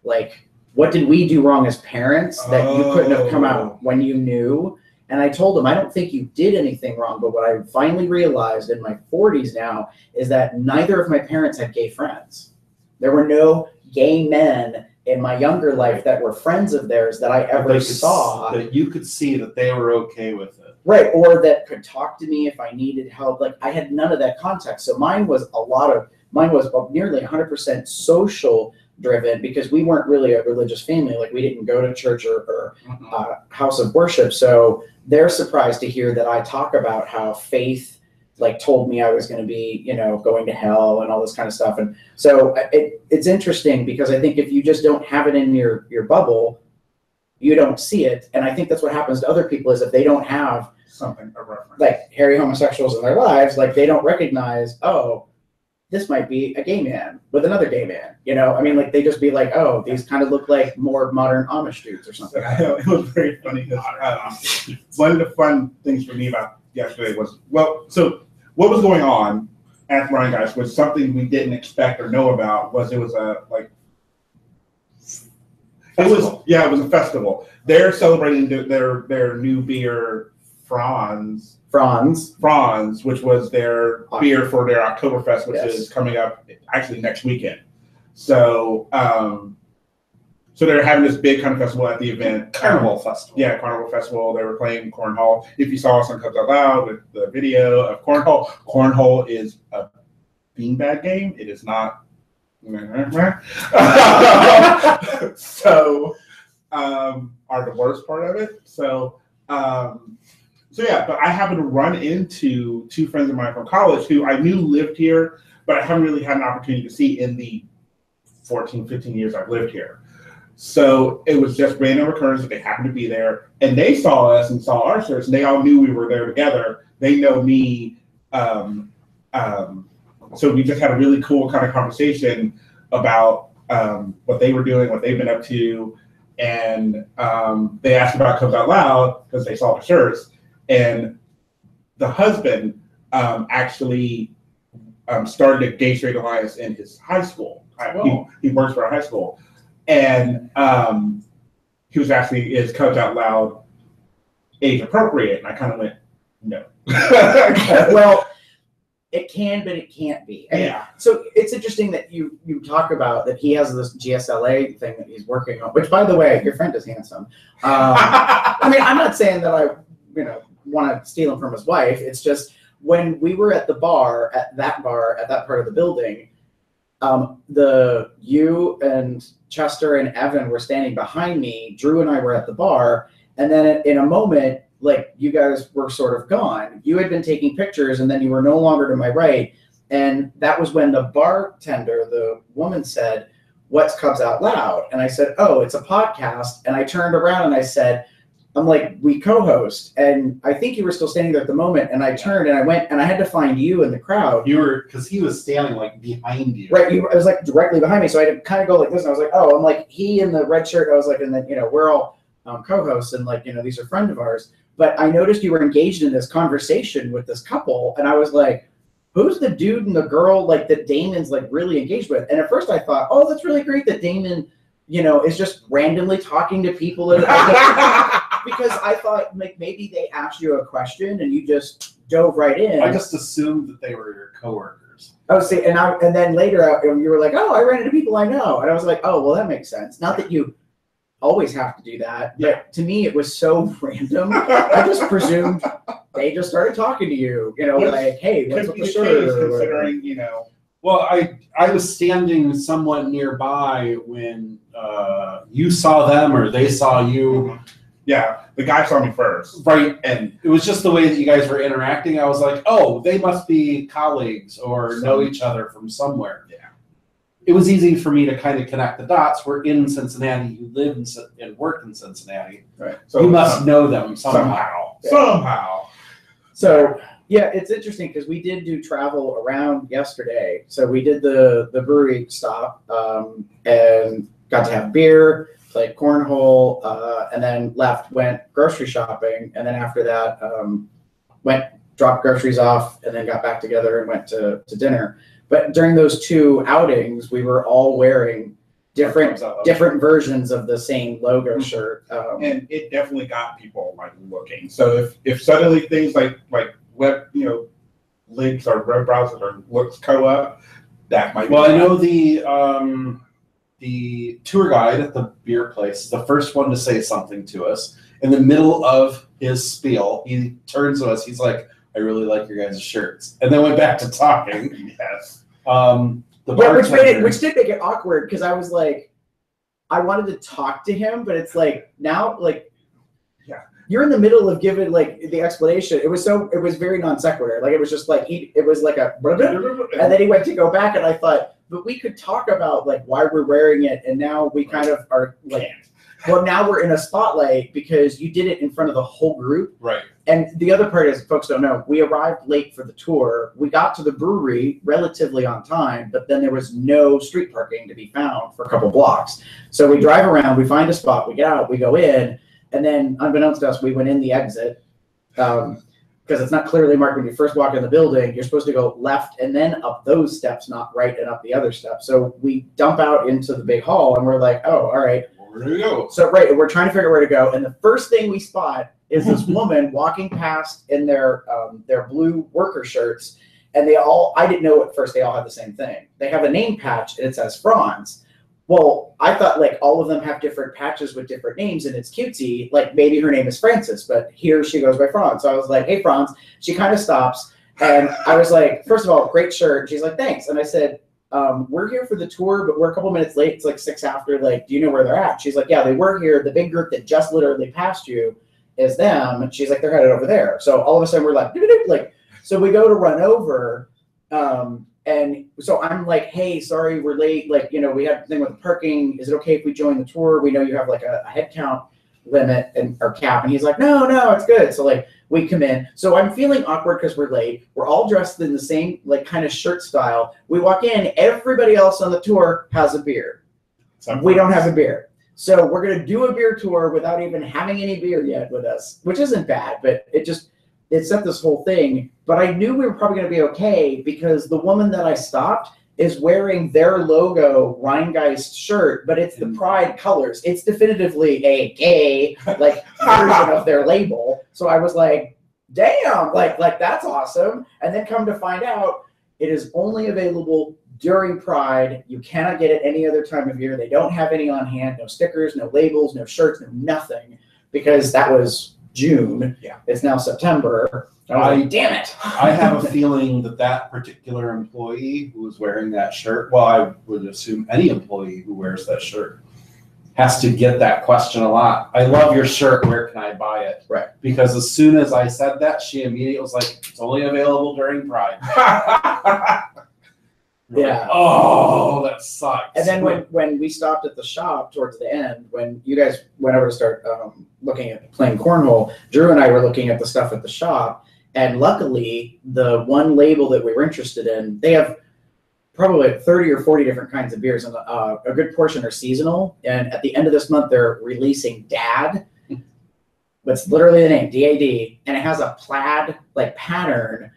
S2: like, what did we do wrong as parents that you couldn't have come out when you knew? And I told them, I don't think you did anything wrong. But what I finally realized in my 40s now is that neither of my parents had gay friends. There were no gay men in my younger life that were friends of theirs that I ever saw.
S5: That you could see that they were okay with it.
S2: Right, or that could talk to me if I needed help. Like, I had none of that context. So mine was nearly 100% social driven because we weren't really a religious family. Like, we didn't go to church or house of worship. So they're surprised to hear that I talk about how faith like told me I was going to be, going to hell and all this kind of stuff. And so it's interesting because I think if you just don't have it in your bubble, you don't see it. And I think that's what happens to other people is if they don't have
S1: something, a reference,
S2: like hairy homosexuals in their lives, like they don't recognize, oh, this might be a gay man with another gay man. I mean, like they just be like, oh, these kind of look like more modern Amish dudes or something.
S1: It was very funny because one of the fun things for me about yesterday was, so what was going on at Ryan Guys was something we didn't expect or know about. It was it was a festival. They're celebrating their new beer, Franz, which was their beer for their Oktoberfest, which is coming up actually next weekend. So so they're having this big kind of festival at the event.
S5: Carnival Festival.
S1: Yeah, Carnival Festival. They were playing Cornhole. If you saw us on Comes Out Loud with the video of Cornhole, Cornhole is a beanbag game. It is not. So, are the worst part of it. So yeah, but I happened to run into two friends of mine from college who I knew lived here, but I haven't really had an opportunity to see in the 14, 15 years I've lived here. So it was just random occurrence that they happened to be there, and they saw us and saw our shirts, and they all knew we were there together. They know me. So we just had a really cool kind of conversation about what they were doing, what they've been up to, and they asked about Comes Out Loud because they saw the shirts, and the husband actually started a gay straight alliance in his high school. He works for a high school. And he was asking, is Comes Out Loud age appropriate? And I kind of went, no.
S2: Well, it can, but it can't be.
S1: Yeah.
S2: So it's interesting that you talk about that he has this GSLA thing that he's working on, which, by the way, your friend is handsome. I mean, I'm not saying that I, want to steal him from his wife. It's just when we were at the bar, at that part of the building, you and Chester and Evan were standing behind me. Drew and I were at the bar, and then in a moment, like you guys were sort of gone. You had been taking pictures, and then you were no longer to my right. And that was when the bartender, the woman, said, "What Comes Out Loud?" And I said, "Oh, it's a podcast." And I turned around and I said, I'm like, we co-host, and I think you were still standing there at the moment, and I turned and I went and I had to find you in the crowd.
S5: You were, because he was standing like behind you.
S2: Right, I was like directly behind me, so I had to kind of go like this, and I was like, oh, I'm like, he in the red shirt, I was like, and then, we're all co-hosts, and like, these are friends of ours, but I noticed you were engaged in this conversation with this couple, and I was like, who's the dude and the girl, like, that Damon's like really engaged with? And at first I thought, oh, that's really great that Damon, is just randomly talking to people. Because I thought like maybe they asked you a question and you just dove right in.
S5: I just assumed that they were your coworkers.
S2: I was saying, and then later you were like, oh, I ran into people I know, and I was like, oh, well, that makes sense. Not that you always have to do that, but to me it was so random. I just presumed they just started talking to you, like, hey, what's up the shirt?
S1: Considering,
S5: Well, I was standing somewhat nearby when you saw them or they saw you.
S1: Yeah, the guy saw me first.
S5: Right, and it was just the way that you guys were interacting. I was like, oh, they must be colleagues or know each other from somewhere.
S1: Yeah.
S5: It was easy for me to kind of connect the dots. We're in Cincinnati. You live and work in Cincinnati.
S1: Right.
S5: So you must know them somehow.
S1: Somehow.
S2: So yeah, it's interesting because we did do travel around yesterday. So we did the brewery stop and got to have beer, played cornhole, and then went grocery shopping, and then after that dropped groceries off, and then got back together and went to dinner. But during those two outings, we were all wearing different versions of the same logo shirt,
S1: and it definitely got people like looking. So if suddenly things like web links or web browsers or looks go up, that might.
S5: Well, I know the tour guide at the beer place is the first one to say something to us. In the middle of his spiel, he turns to us. He's like, "I really like your guys' shirts," and then went back to talking.
S1: Yes.
S2: Which did make it awkward because I was like, I wanted to talk to him, but it's like now, like,
S1: yeah,
S2: you're in the middle of giving like the explanation. It was very non sequitur. Like it was just like it was like a, and then he went to go back, and I thought, but we could talk about like why we're wearing it, and now we kind of are like, well, now we're in a spotlight because you did it in front of the whole group.
S5: Right.
S2: And the other part is, folks don't know, we arrived late for the tour. We got to the brewery relatively on time, but then there was no street parking to be found for a couple blocks. So we drive around, we find a spot, we get out, we go in, and then unbeknownst to us, we went in the exit because it's not clearly marked when you first walk in the building. You're supposed to go left and then up those steps, not right and up the other steps. So we dump out into the big hall, and we're like, oh, all right.
S5: Where do we go?
S2: So we're trying to figure out where to go, and the first thing we spot is this woman walking past in their blue worker shirts, and I didn't know at first they all had the same thing. They have a name patch and it says Franz. Well, I thought like all of them have different patches with different names and it's cutesy, like maybe her name is Frances, but here she goes by Franz. So I was like, hey Franz. She kind of stops, and I was like, first of all, great shirt. And she's like, thanks. And I said, we're here for the tour, but we're a couple minutes late. It's like 6 after. Like, do you know where they're at? She's like, yeah, they were here. The big group that just literally passed you is them. And she's like, they're headed over there. So all of a sudden we're like, so we go to run over. And so I'm like, hey, sorry, we're late. Like, we had a thing with the parking. Is it okay if we join the tour? We know you have like a head count limit or cap. And he's like, no, it's good. So like we come in. So I'm feeling awkward because we're late. We're all dressed in the same like kind of shirt style. We walk in, everybody else on the tour has a beer. We don't have a beer. So we're going to do a beer tour without even having any beer yet with us, which isn't bad, but it set this whole thing. But I knew we were probably going to be okay because the woman that I stopped is wearing their logo Rheingeist shirt, but it's the Pride colors. It's definitively a gay like version of their label. So I was like, damn, like that's awesome. And then come to find out, it is only available during Pride. You cannot get it any other time of year. They don't have any on hand. No stickers, no labels, no shirts, no nothing, because that was June.
S1: Yeah.
S2: It's now September. Like, damn it.
S5: I have a feeling that particular employee who was wearing that shirt, well, I would assume any employee who wears that shirt has to get that question a lot. I love your shirt. Where can I buy it?
S2: Right.
S5: Because as soon as I said that, she immediately was like, it's only available during Pride. You're
S2: Yeah.
S5: like, oh, that sucks.
S2: And then when we stopped at the shop towards the end, when you guys went over to start looking at playing cornhole, Drew and I were looking at the stuff at the shop, and luckily the one label that we were interested in, they have probably 30 or 40 different kinds of beers, and a good portion are seasonal. And at the end of this month, they're releasing Dad. That's literally the name, DAD, and it has a plaid like pattern,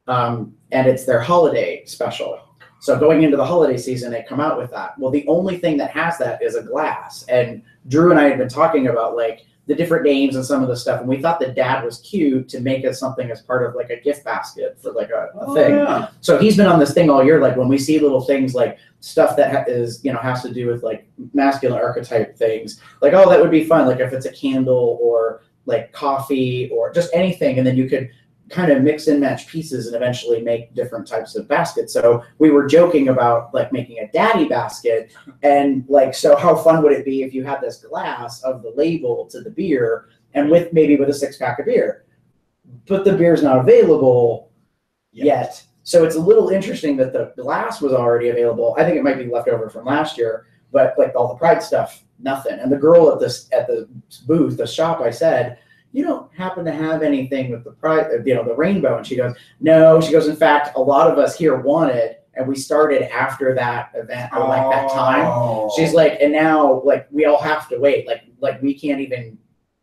S2: and it's their holiday special. So going into the holiday season, they come out with that. Well, the only thing that has that is a glass. And Drew and I had been talking about like the different names and some of the stuff, and we thought that Dad was cute to make us something as part of like a gift basket for like a thing.
S5: Yeah.
S2: So he's been on this thing all year. Like when we see little things like stuff that is, you know, has to do with like masculine archetype things, like, oh, that would be fun. Like if it's a candle or like coffee or just anything. And then you could kind of mix and match pieces and eventually make different types of baskets. So we were joking about like making a daddy basket, and like, so how fun would it be if you had this glass of the label to the beer and with a 6-pack of beer, but the beer's not available yet. So it's a little interesting that the glass was already available. I think it might be left over from last year, but like all the Pride stuff, nothing. And the girl at the booth, the shop, I said, you don't happen to have anything with the Pride, you know, the rainbow? And she goes, no. She goes, in fact, a lot of us here wanted, and we started after that event or like that time. She's like, and now like we all have to wait. Like we can't even,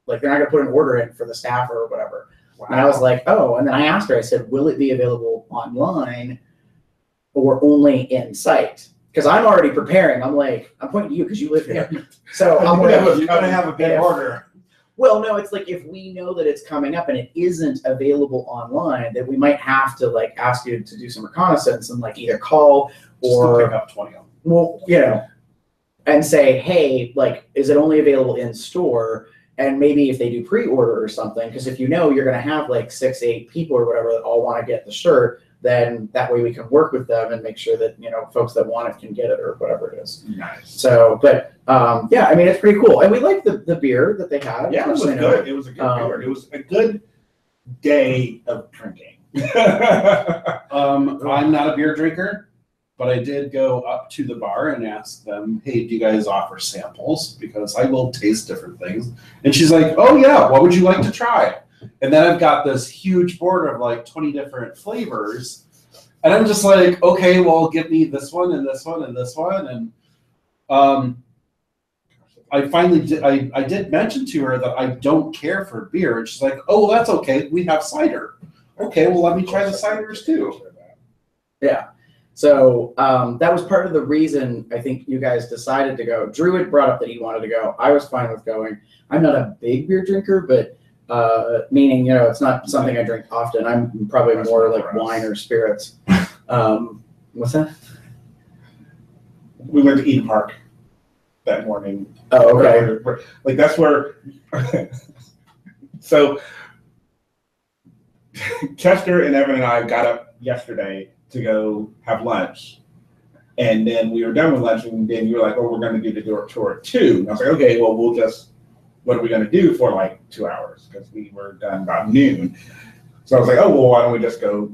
S2: like they're not gonna put an order in for the staff or whatever. Wow. And I was like, oh. And then I asked her, I said, will it be available online or only in site? Because I'm already preparing. I'm like, I'm pointing to you because you live here. So I'm like,
S5: you're gonna have a big order.
S2: Well, no, it's like if we know that it's coming up and it isn't available online, then we might have to like ask you to do some reconnaissance and like either call or
S5: pick up 20 of them.
S2: Well, you know, and say, hey, like, is it only available in store? And maybe if they do pre-order or something, because if you know you're going to have like 6-8 people or whatever that all want to get the shirt, then that way we can work with them and make sure that, you know, folks that want it can get it or whatever it is.
S5: Nice.
S2: So, but yeah, I mean, it's pretty cool. And we like the beer that they had.
S1: Yeah, it was good. It was a good beer. It was a good day of drinking.
S5: I'm not a beer drinker, but I did go up to the bar and ask them, hey, do you guys offer samples? Because I will taste different things. And she's like, oh yeah, what would you like to try? And then I've got this huge board of like 20 different flavors. And I'm just like, okay, well, give me this one and this one and this one. And I finally did, I did mention to her that I don't care for beer. And she's like, oh, well, that's okay. We have cider. Okay, well, let me try the ciders too.
S2: Yeah. So that was part of the reason I think you guys decided to go. Drew had brought up that he wanted to go. I was fine with going. I'm not a big beer drinker, but meaning, you know, it's not something I drink often. I'm probably more like wine or spirits. What's that?
S1: We went to Eden Park that morning.
S2: Oh, okay.
S1: Like that's where. So Chester and Evan and I got up yesterday to go have lunch, and then we were done with lunch, and then you were like, "Oh, we're going to do the door tour at 2." And I was like, "Okay, well, we'll just. What are we going to do for like 2 hours?" Because we were done about noon. So I was like, "Oh, well, why don't we just go?"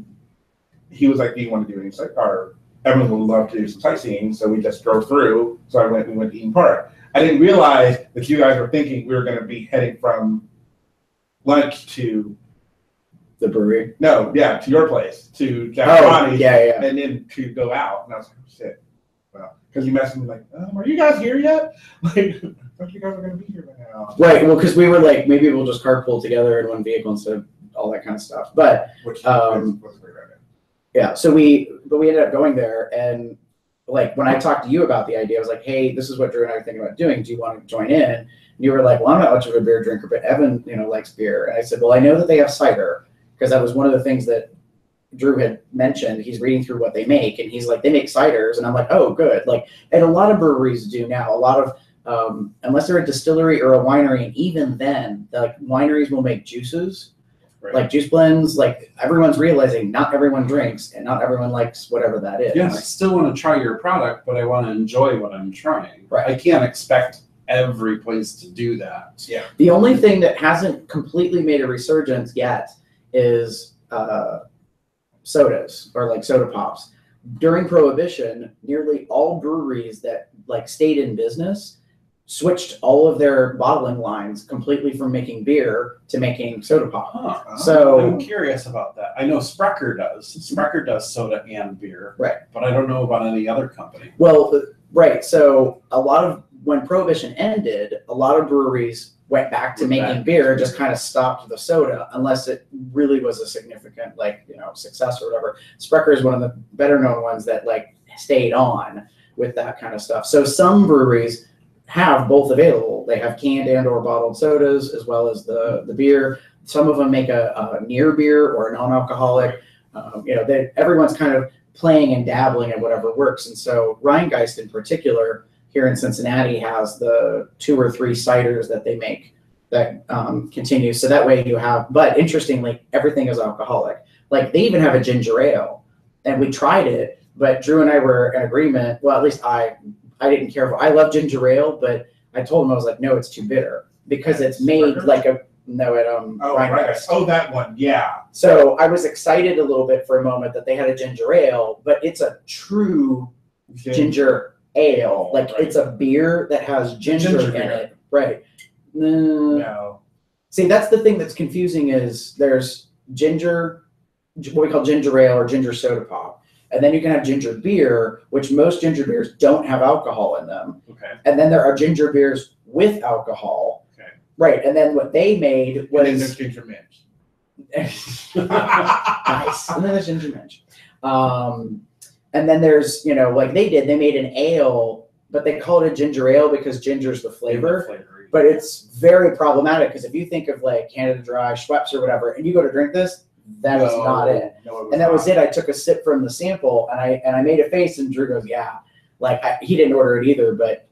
S1: He was like, "Do you want to do any sight?" Or Evan would love to do some sightseeing, so we just drove through. So we went to Eden Park. I didn't realize that you guys were thinking we were going to be heading from lunch to
S2: the brewery.
S1: No, yeah, to your place, to Jack Ronnie's,
S2: yeah,
S1: and then to go out. And I was like, oh, shit. Well, because you messaged me like, are you guys here yet? Like, I thought you guys were going to be here by now.
S2: Right. Well, because we were like, maybe we'll just carpool together in one vehicle instead of all that kind of stuff. But
S1: which was a great idea.
S2: Yeah. So we ended up going there, and like when I talked to you about the idea, I was like, hey, this is what Drew and I are thinking about doing. Do you want to join in? And you were like, well, I'm not much of a beer drinker, but Evan, you know, likes beer. And I said, well, I know that they have cider. Because that was one of the things that Drew had mentioned. He's reading through what they make, and he's like, they make ciders, and I'm like, oh, good. Like, and a lot of breweries do now. A lot of, unless they're a distillery or a winery, and even then, like wineries will make juices, right. Like juice blends. Like everyone's realizing not everyone drinks, and not everyone likes whatever that is.
S5: Yes, I still want to try your product, but I want to enjoy what I'm trying.
S2: Right.
S5: I can't expect every place to do that.
S1: Yeah.
S2: The only thing that hasn't completely made a resurgence yet is sodas or like soda pops.
S6: during Prohibition, nearly all breweries that like stayed in business switched all of their bottling lines completely from making beer to making soda pop.
S5: Huh.
S6: So
S5: I'm curious about that. I know Sprecher does. Sprecher does soda and beer.
S6: Right.
S5: But I don't know about any other company.
S6: well, right. So a lot of when Prohibition ended, a lot of breweries went back to making beer, just kind of stopped the soda unless it really was a significant success or whatever. Sprecher is one of the better known ones that like stayed on with that kind of stuff. So some breweries have both available. They have canned and or bottled sodas as well as the beer. Some of them make a near beer or a non-alcoholic. Everyone's kind of playing and dabbling at whatever works. And so Rheingeist in particular here in Cincinnati has the 2 or 3 ciders that they make that continue. So that way you have, but interestingly, everything is alcoholic. Like they even have a ginger ale, and we tried it, but Drew and I were in agreement. Well, at least I didn't care for. I love ginger ale, but I told him I was like, no, it's too bitter because it's made like a Rheingeist.
S1: Oh, that one, yeah.
S6: So I was excited a little bit for a moment that they had a ginger ale, but it's a true ginger ale. Like it's a beer that has ginger in it, right?
S1: No.
S6: See, that's the thing that's confusing is there's ginger, what we call ginger ale or ginger soda pop. And then you can have ginger beer, which most ginger beers don't have alcohol in them.
S5: Okay.
S6: And then there are ginger beers with alcohol.
S5: Okay.
S6: Right. And then what they made was.
S1: And then there's ginger minge.
S6: Nice. And then there's ginger minge. And then there's, like they made an ale, but they call it a ginger ale because ginger's the flavor. But it's very problematic because if you think of like Canada Dry, Schweppes or whatever, and you go to drink this, that is not it.
S1: No,
S6: and that was it. I took a sip from the sample and I made a face and Drew goes, yeah. Like he didn't order it either, but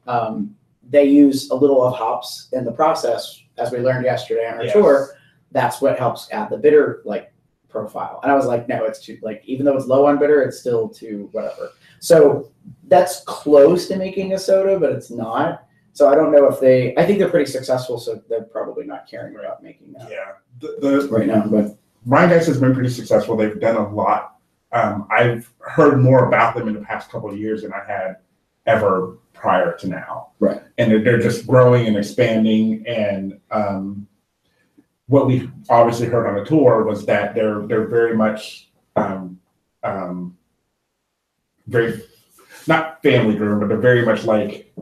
S6: they use a little of hops in the process, as we learned yesterday on our tour. That's what helps add the bitter like profile. And I was like, no, it's too like even though it's low on bitter, it's still too whatever. So that's close to making a soda, but it's not. So I don't know if I think they're pretty successful, so they're probably not caring about making that.
S1: Yeah.
S6: Right now, but
S1: Rheingeist has been pretty successful. They've done a lot. I've heard more about them in the past couple of years than I had ever prior to now.
S6: Right.
S1: And they're just growing and expanding. And what we obviously heard on the tour was that they're very much very not family driven, but they're very much like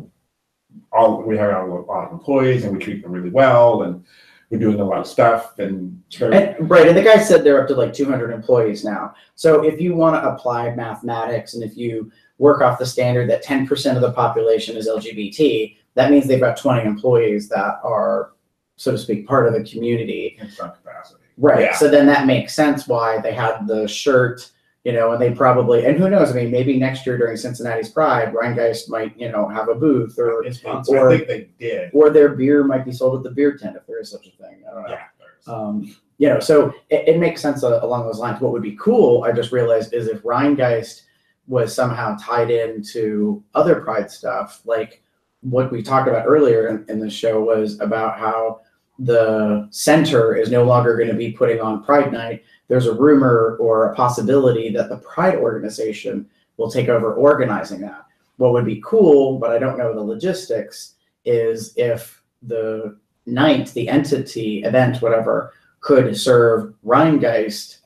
S1: we have a lot of employees and we treat them really well and we're doing a lot of stuff and
S6: right. And the guy said they're up to like 200 employees now. So if you want to apply mathematics and if you work off the standard that 10% of the population is LGBT, that means they've got 20 employees that are, so to speak, part of the community.
S1: In some capacity.
S6: Right.
S1: Yeah.
S6: So then that makes sense why they had the shirt, and they probably, and who knows, I mean, maybe next year during Cincinnati's Pride, Rheingeist might, have a booth or
S1: I think they did.
S6: Or their beer might be sold at the beer tent if there is such a thing. I don't know.
S1: Yeah.
S6: So it makes sense along those lines. What would be cool, I just realized, is if Rheingeist was somehow tied into other Pride stuff, like what we talked about earlier in the show was about how the center is no longer going to be putting on Pride Night. There's a rumor or a possibility that the Pride organization will take over organizing that. What would be cool, but I don't know the logistics, is if the night, the entity, event, whatever, could serve Rheingeist,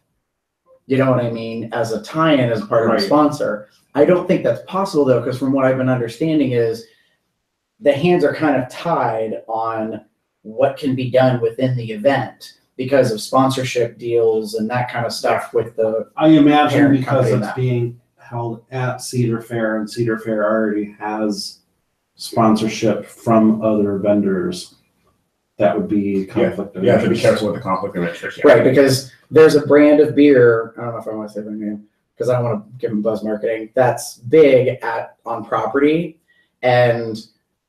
S6: you know what I mean, as a tie-in, as part of a sponsor. I don't think that's possible, though, because from what I've been understanding is the hands are kind of tied on what can be done within the event because of sponsorship deals and that kind of stuff with the
S5: I imagine
S6: parent
S5: because
S6: company and
S5: it's
S6: that.
S5: being held at Cedar Fair and Cedar Fair already has sponsorship from other vendors. That would be conflict of
S1: You have to be
S5: interest.
S1: careful with the conflict of interest.
S6: Right, because there's a brand of beer, I don't know if I want to say their name, because I don't want to give them buzz marketing, that's big on property. And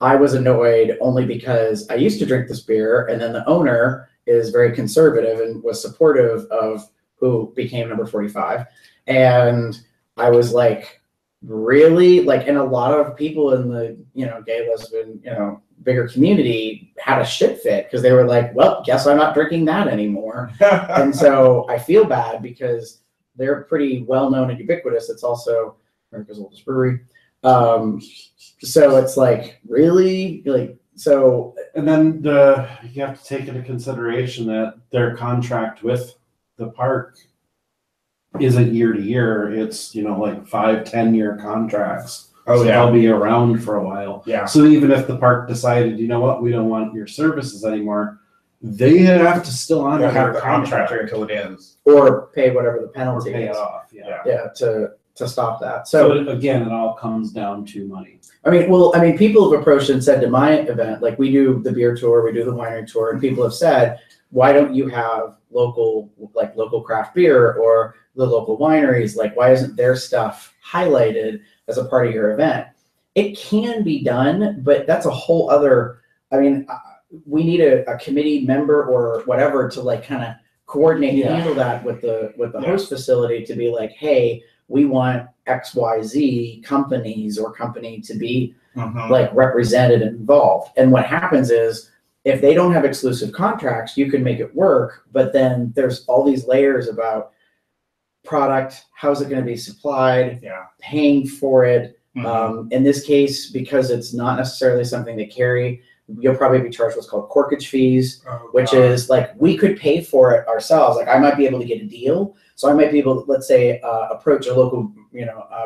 S6: I was annoyed only because I used to drink this beer, and then the owner is very conservative and was supportive of who became number 45. And I was like, really? Like, and a lot of people in the, gay, lesbian, bigger community had a shit fit because they were like, well, guess I'm not drinking that anymore. And so I feel bad because they're pretty well known and ubiquitous. It's also America's oldest brewery. So it's like, really? Like, so.
S5: And then you have to take into consideration that their contract with the park isn't year to year. It's, like 5-10 year contracts.
S1: Oh,
S5: So
S1: yeah.
S5: they'll be around for a while.
S1: Yeah.
S5: So even if the park decided, you know what, we don't want your services anymore, they have to still honor
S1: They'll
S5: their
S1: have the contract
S5: contract
S1: until it ends.
S6: Or pay whatever the
S5: or
S6: penalty
S5: pay it
S6: is.
S5: off. Yeah.
S6: Yeah, to stop that.
S5: So again, it all comes down to money.
S6: I mean, people have approached and said to my event, like we do the beer tour, we do the winery tour, and people have said, why don't you have local craft beer or the local wineries? Like, why isn't their stuff highlighted as a part of your event? It can be done, but that's a whole other, we need a committee member or whatever to like kind of coordinate and handle that with the host facility to be like, hey, we want XYZ companies or company to be like represented and involved. And what happens is if they don't have exclusive contracts, you can make it work, but then there's all these layers about product, how's it going to be supplied, paying for it. In this case, because it's not necessarily something they carry, you'll probably be charged what's called corkage fees, which is like we could pay for it ourselves. Like I might be able to get a deal. So I might be able to, let's say, approach a local,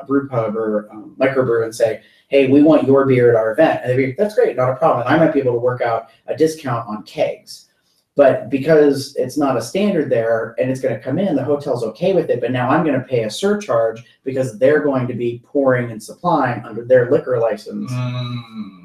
S6: brew pub or microbrew and say, hey, we want your beer at our event. And they'd be, that's great, not a problem. And I might be able to work out a discount on kegs. But because it's not a standard there and it's going to come in, the hotel's okay with it. But now I'm going to pay a surcharge because they're going to be pouring and supplying under their liquor license.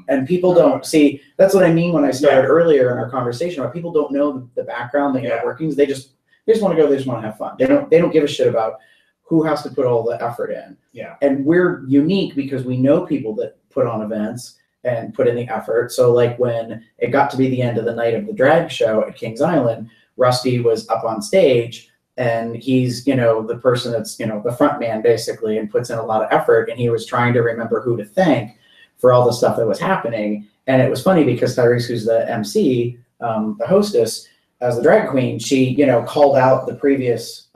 S6: And people don't see, that's what I mean when I started earlier in our conversation about people don't know the background, the inner workings. They just want to go, they just want to have fun. They don't give a shit about who has to put all the effort in. Yeah. And we're unique because we know people that put on events and put in the effort. So like when it got to be the end of the night of the drag show at Kings Island, Rusty was up on stage and he's, the person that's, the front man basically, and puts in a lot of effort. And he was trying to remember who to thank for all the stuff that was happening. And it was funny because Tyrese, who's the MC, the hostess, as the drag queen, she, called out the previous,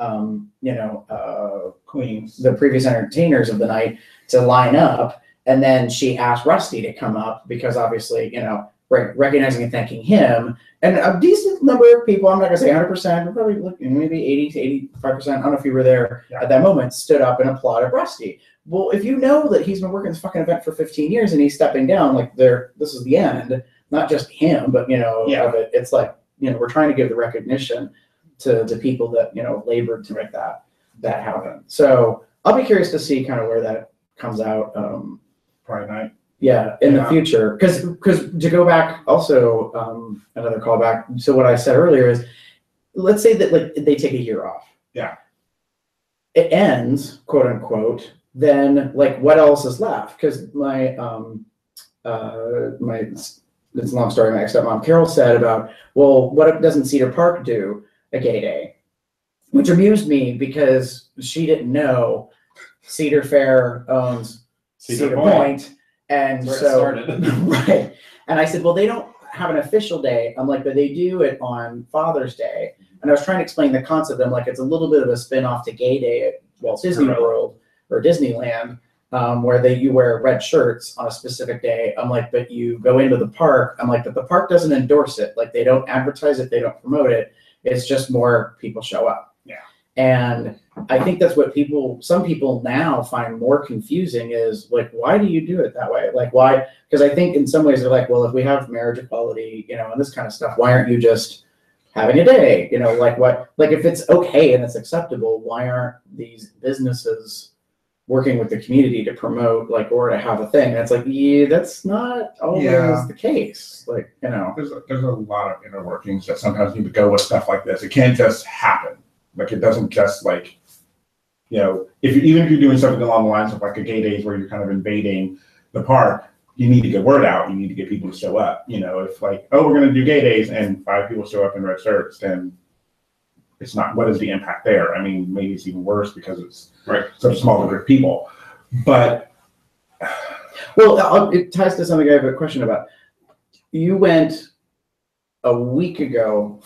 S6: queens, the previous entertainers of the night to line up. And then she asked Rusty to come up because obviously, recognizing and thanking him. And a decent number of people, I'm not going to say 100%, but probably maybe 80 to 85%, I don't know if you were there at that moment, stood up and applauded Rusty. Well, if you know that he's been working this fucking event for 15 years and he's stepping down, like this is the end, not just him, but, of it, it's like, we're trying to give the recognition to the people that, labored to make that happen. So I'll be curious to see kind of where that comes out.
S1: Friday night.
S6: Yeah, in the future. Because to go back also, another callback to what I said earlier is, let's say that like they take a year off. Yeah. It ends, quote unquote, then like what else is left? Because my it's a long story, my stepmom Carol said about, well, what doesn't Cedar Park do a gay day? Which amused me because she didn't know Cedar Fair owns Cedar Point. And so, right. And I said, well, they don't have an official day. I'm like, but they do it on Father's Day. And I was trying to explain the concept. I'm like, it's a little bit of a spin-off to Gay Day at Walt Disney World or Disneyland, where you wear red shirts on a specific day. I'm like, but you go into the park. I'm like, but the park doesn't endorse it. Like they don't advertise it. They don't promote it. It's just more people show up. Yeah. And I think that's what some people now find more confusing is like, why do you do it that way? Like, why? Because I think in some ways they're like, well, if we have marriage equality, and this kind of stuff, why aren't you just having a day? Like what? Like if it's okay and it's acceptable, why aren't these businesses working with the community to promote or to have a thing? And it's like, yeah, that's not always the case. Like,
S1: there's a lot of inner workings that sometimes need to go with stuff like this. It can't just happen. Like it doesn't just even if you're doing something along the lines of like a gay days where you're kind of invading the park, you need to get word out. You need to get people to show up. If like, oh, we're going to do gay days and 5 people show up in red shirts, then it's not, what is the impact there? I mean, maybe it's even worse because it's such a small group of people. But
S6: well, it ties to something I have a question about. You went a week ago,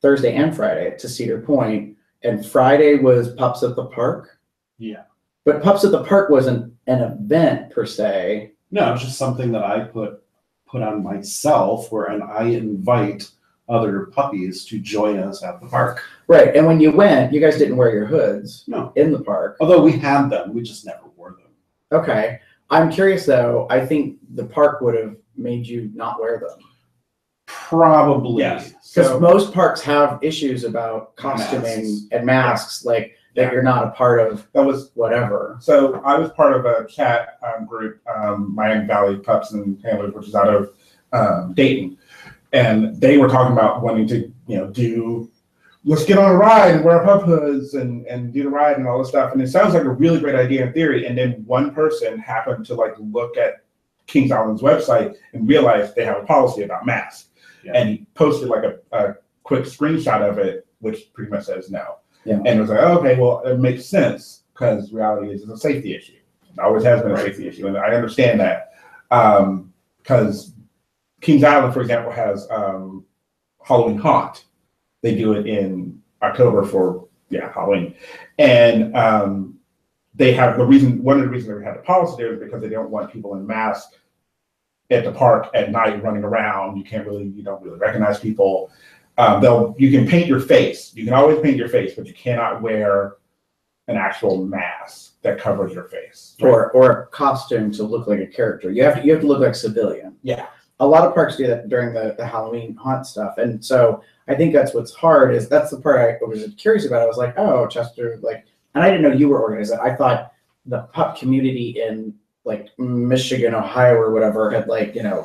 S6: Thursday and Friday to Cedar Point, and Friday was Pups at the Park.
S5: Yeah.
S6: But Pups at the Park wasn't an event per se.
S5: No, it's just something that I put on myself, and I invite other puppies to join us at the park.
S6: Right, and when you went, you guys didn't wear your hoods
S5: No.
S6: in the park.
S5: Although we had them, we just never wore them.
S6: Okay. I'm curious though, I think the park would have made you not wear them.
S5: Probably.
S1: Yes.
S6: Because
S1: So
S6: most parks have issues about costuming
S5: Masks.
S6: and masks, like that
S1: Yeah.
S6: you're not a part of
S1: that was
S6: whatever.
S1: So I was part of a chat group, Miami Valley Pups and Handlers, which is out of Dayton, and they were talking about wanting to, let's get on a ride and wear pup hoods and do the ride and all this stuff. And it sounds like a really great idea in theory. And then one person happened to look at Kings Island's website and realized they have a policy about masks.
S5: Yeah.
S1: And he posted a quick screenshot of it, which pretty much says no.
S6: Yeah.
S1: And it was like, oh, okay, well, it makes sense because reality is it's a safety issue. It always has been a safety issue. And I understand that because Kings Island, for example, has Halloween Haunt. They do it in October for Halloween. And they have one of the reasons they had the policy there is because they don't want people in masks at the park at night running around. You don't really recognize people. You can paint your face. You can always paint your face, but you cannot wear an actual mask that covers your face.
S6: Or a costume to look like a character. You have to look like a civilian.
S1: Yeah.
S6: A lot of parks do that during the Halloween haunt stuff. And so I think that's what's hard that's the part I was curious about. I was like, oh, Chester, and I didn't know you were organized. I thought the pup community in Michigan, Ohio, or whatever had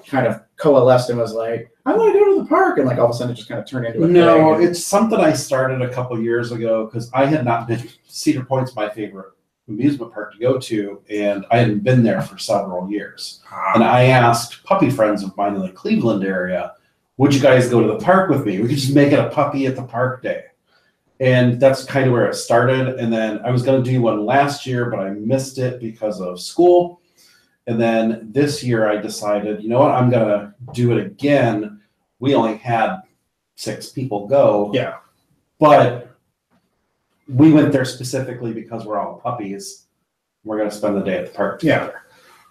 S6: kind of coalesced and was like, I want to go to the park, and all of a sudden it just kind of turned into a
S5: No,
S6: thing.
S5: it's something I started a couple years ago because I had not been. Cedar Point's my favorite amusement park to go to, and I hadn't been there for several years. And I asked puppy friends of mine in the Cleveland area, would you guys go to the park with me? We could just make it a puppy at the park day. And that's kind of where it started. And then I was going to do one last year, but I missed it because of school. And then this year I decided, you know what, I'm going to do it again. We only had 6 people go.
S1: Yeah.
S5: But we went there specifically because we're all puppies. We're going to spend the day at the park together.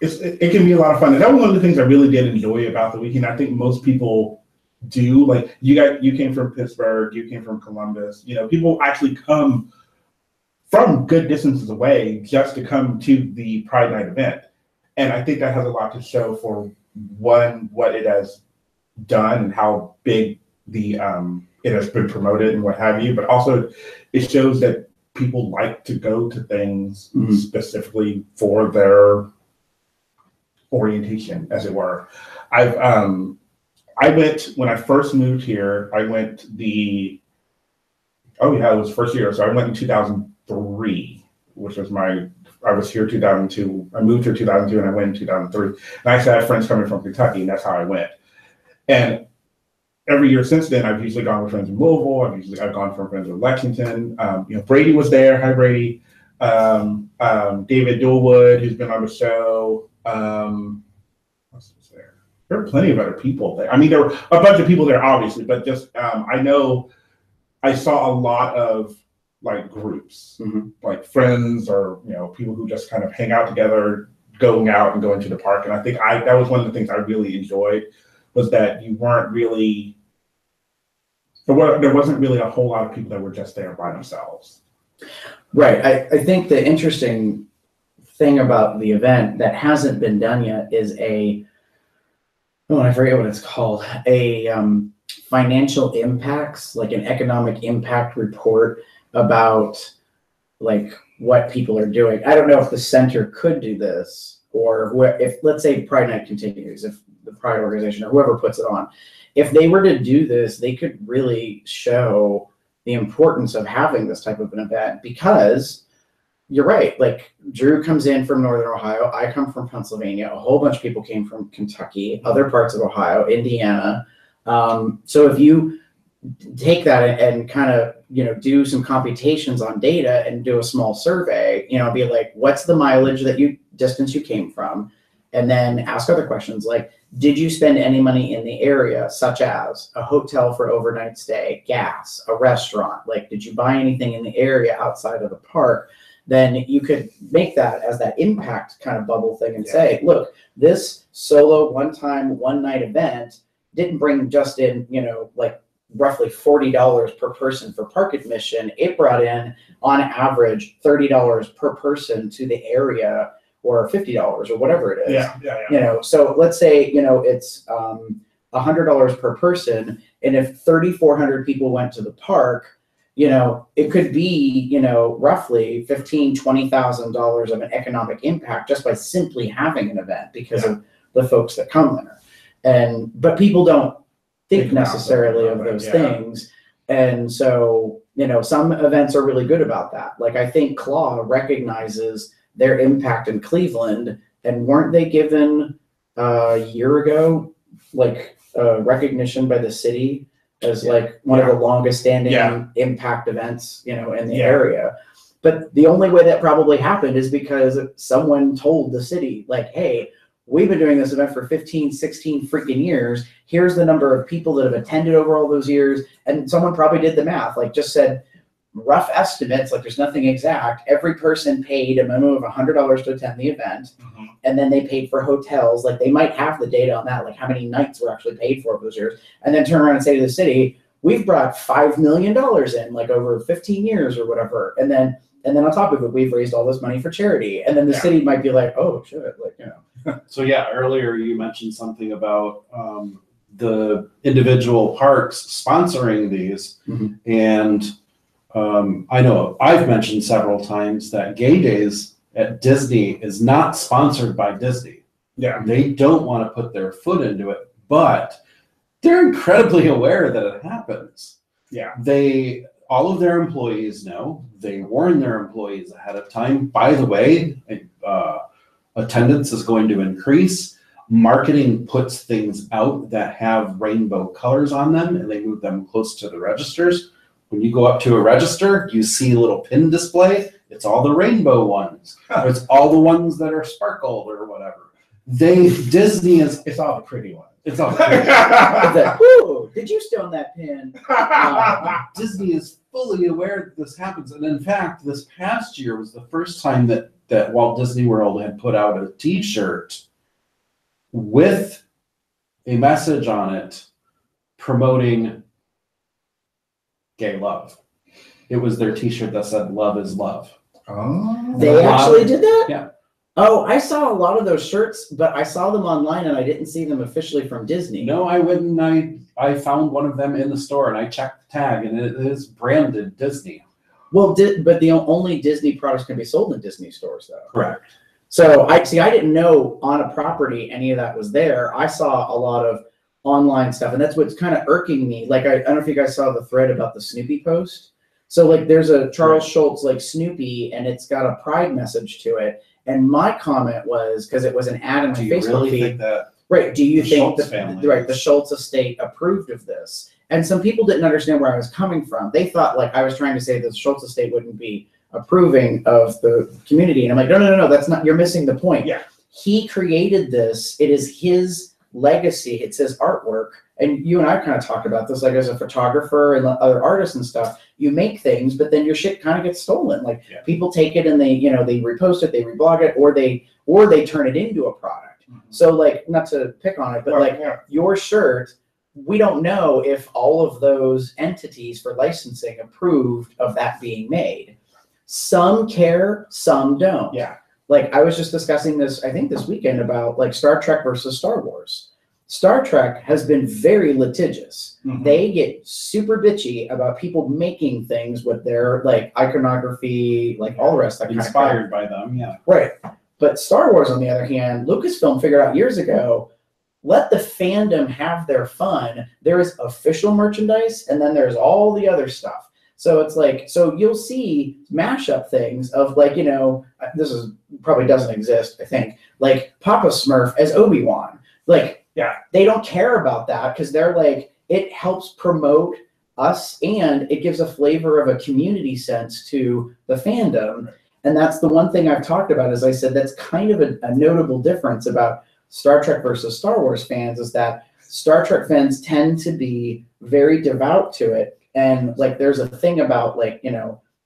S1: It can be a lot of fun. And that was one of the things I really did enjoy about the weekend. I think most people do. You came from Pittsburgh, you came from Columbus. People actually come from good distances away just to come to the Pride Night event. And I think that has a lot to show for what it has done and how big it has been promoted and what have you. But also it shows that people like to go to things specifically for their orientation, as it were. I went when I first moved here. I went it was first year. So I went in 2003, which was I was here 2002. I moved here 2002 and I went in 2003. And I actually had friends coming from Kentucky, and that's how I went. And every year since then, I've usually gone with friends in Louisville. I've gone from friends with Lexington. Brady was there. Hi, Brady. David Dulwood, who's been on the show. What's there? There are plenty of other people there. I mean, there were a bunch of people there, obviously, but just I know I saw a lot of groups, like friends or people who just kind of hang out together, going out and going to the park. And I think that was one of the things I really enjoyed was that you weren't really there wasn't really a whole lot of people that were just there by themselves.
S6: Right. I think the interesting thing about the event that hasn't been done yet is I forget what it's called, a financial impacts, an economic impact report about what people are doing. I don't know if the center could do this, or if, let's say, Pride Night continues, if the Pride organization or whoever puts it on, if they were to do this, they could really show the importance of having this type of an event, because you're right. Drew comes in from Northern Ohio. I come from Pennsylvania. A whole bunch of people came from Kentucky, other parts of Ohio, Indiana. So if you take that and kind of, do some computations on data and do a small survey, be like, what's the mileage distance you came from? And then ask other questions like, did you spend any money in the area, such as a hotel for overnight stay, gas, a restaurant? Did you buy anything in the area outside of the park then you could make that as that impact kind of bubble thing and say, look, this solo one-time, one-night event didn't bring just in, you know, like roughly $40 per person for park admission. It brought in, on average, $30 per person to the area, or $50 or whatever it is. You know, so let's say, you know, it's $100 per person, and if 3,400 people went to the park, you know, it could be, you know, roughly $15,000-$20,000 of an economic impact just by simply having an event because of the folks that come there. But people don't think necessarily of those things. And so, you know, some events are really good about that. Like, I think Claw recognizes their impact in Cleveland, and weren't they given a year ago, like, recognition by the city as like one of the longest standing impact events, you know, in the area. But the only way that probably happened is because someone told the city, like, hey, we've been doing this event for 15, 16 freaking years. Here's the number of people that have attended over all those years. And someone probably did the math, like just said, rough estimates, like there's nothing exact. Every person paid a minimum of $100 to attend the event. And then they paid for hotels. Like, they might have the data on that, like how many nights were actually paid for those years. And then turn around and say to the city, we've brought $5 million in, like, over 15 years or whatever. And then on top of it, we've raised all this money for charity. And then the city might be like, oh shit, like, you know.
S5: So earlier you mentioned something about the individual parks sponsoring these. And I know I've mentioned several times that Gay Days at Disney is not sponsored by Disney. They don't want to put their foot into it, but they're incredibly aware that it happens. All of their employees know. They warn their employees ahead of time. By the way, attendance is going to increase. Marketing puts things out that have rainbow colors on them, and they move them close to the registers. When you go up to a register, you see a little pin display. It's all the rainbow ones. It's all the ones that are sparkled or whatever. Disney is.
S1: It's all the pretty ones.
S5: It's all the pretty
S6: Like, ooh, did you stone that pin?
S5: Disney is fully aware that this happens. And in fact, this past year was the first time that Walt Disney World had put out a T-shirt with a message on it promoting gay love. It was their T-shirt that said "Love is love."
S1: Oh,
S6: they actually did that?
S5: Yeah.
S6: Oh, I saw a lot of those shirts, but I saw them online and I didn't see them officially from Disney.
S5: No, I wouldn't. I found one of them in the store and I checked the tag, and it is branded Disney.
S6: Well, but the only Disney products can be sold in Disney stores, though.
S5: Correct.
S6: So I didn't know on a property any of that was there. I saw a lot of online stuff, and that's what's kind of irking me. Like, I don't know if you guys saw the thread about the Snoopy post. So like, there's a Charles Schultz like Snoopy, and it's got a pride message to it. And my comment was, because it was an ad in my Facebook feed. Do you think that the Schultz estate approved of this? And some people didn't understand where I was coming from. They thought like I was trying to say that the Schultz estate wouldn't be approving of the community. And I'm like, no, that's not, you're missing the point. He created this. It is his legacy. It's his artwork. And you and I kind of talked about this, like as a photographer and other artists and stuff, you make things, but then your shit kind of gets stolen. Like people take it and they repost it, they reblog it, or they turn it into a product. So like, not to pick on it, but your shirt, we don't know if all of those entities for licensing approved of that being made. Some care, some don't. Like, I was just discussing this, I think this weekend, about like Star Trek versus Star Wars. Star Trek has been very litigious. They get super bitchy about people making things with their like iconography, like all the rest of that
S5: inspired by them,
S6: Right. But Star Wars, on the other hand, Lucasfilm figured out years ago, let the fandom have their fun. There is official merchandise, and then there's all the other stuff. So it's like, so you'll see mashup things of like, this is probably doesn't exist, I think, like Papa Smurf as Obi-Wan. Like, they don't care about that because they're like, it helps promote us and it gives a flavor of a community sense to the fandom. And that's the one thing I've talked about, as I said, that's kind of a notable difference about Star Trek versus Star Wars fans, is that Star Trek fans tend to be very devout to it. And like, there's a thing about like,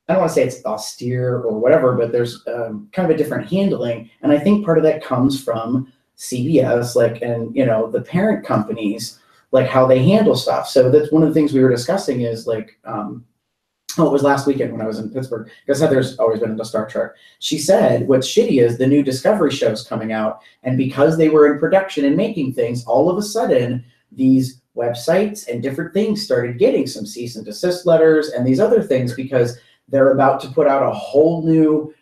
S6: I don't want to say it's austere or whatever, but there's kind of a different handling. And I think part of that comes from CBS, like, and, you know, the parent companies, like how they handle stuff. So that's one of the things we were discussing is like, it was last weekend when I was in Pittsburgh, because Heather's always been into Star Trek. She said, what's shitty is the new Discovery show's coming out, and because they were in production and making things, all of a sudden, these websites and different things started getting some cease and desist letters and these other things because they're about to put out a whole new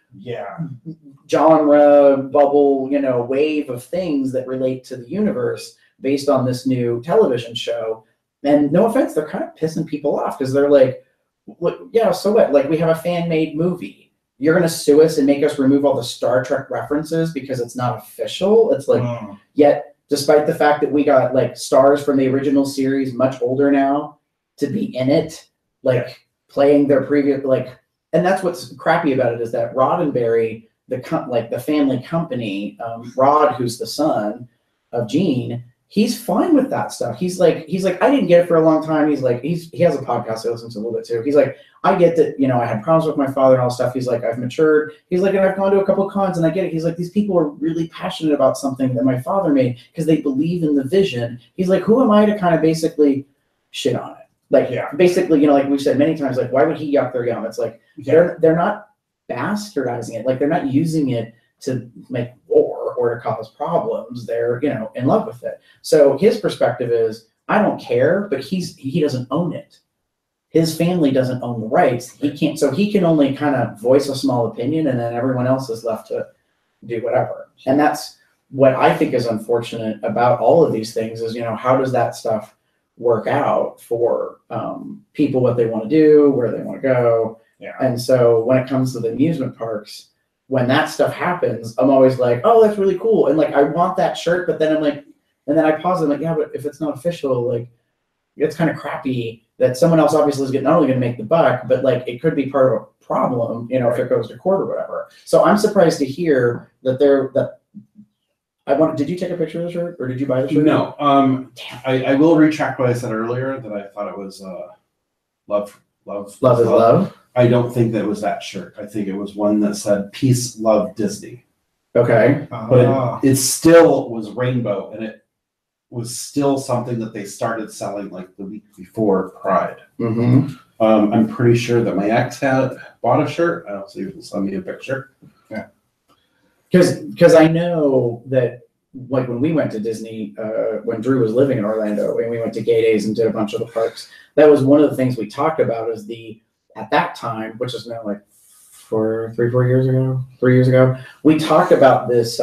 S6: genre bubble, you know, wave of things that relate to the universe based on this new television show. And no offense, they're kind of pissing people off because they're like, yeah, so what? Like, we have a fan-made movie. You're going to sue us and make us remove all the Star Trek references because it's not official? It's like, yet, despite the fact that we got, like, stars from the original series, much older now, to be in it, like, playing their previous, like, and that's what's crappy about it is that Roddenberry, the family company, Rod, who's the son of Gene, he's fine with that stuff. He's like, I didn't get it for a long time. He's like, he has a podcast I listen to a little bit too. He's like, I get that, you know, I had problems with my father and all stuff. He's like, I've matured. He's like, and I've gone to a couple of cons and I get it. He's like, these people are really passionate about something that my father made because they believe in the vision. He's like, who am I to kind of basically shit on it? Like, basically, you know, like we've said many times, like, why would he yuck their yum? It's like, they're not bastardizing it. Like, they're not using it to make war or to cause problems. They're, you know, in love with it. So his perspective is, I don't care, but he doesn't own it. His family doesn't own the rights. He can't, so he can only kind of voice a small opinion, and then everyone else is left to do whatever. And that's what I think is unfortunate about all of these things is, you know, how does that stuff work out for people, what they want to do, where they want to go.
S1: Yeah.
S6: And so when it comes to the amusement parks, when that stuff happens, I'm always like, oh, that's really cool. And like, I want that shirt, but then I'm like, and then I pause and I'm like, yeah, but if it's not official, like, it's kind of crappy that someone else obviously is not only going to make the buck, but like, it could be part of a problem, you know, if it goes to court or whatever. So I'm surprised to hear that did you take a picture of the shirt or did you buy the shirt?
S5: No. I will retract what I said earlier that I thought it was love is love. I don't think that it was that shirt. I think it was one that said peace, love, Disney.
S6: Okay.
S5: But it still was rainbow, and it was still something that they started selling like the week before Pride.
S6: Mm-hmm.
S5: I'm pretty sure that my ex had bought a shirt. I don't see if he'll send me a picture.
S1: Yeah.
S6: Because I know that, like, when we went to Disney, when Drew was living in Orlando, and we went to Gay Days and did a bunch of the parks, that was one of the things we talked about is at that time, which is now like 3 years ago, we talked about this,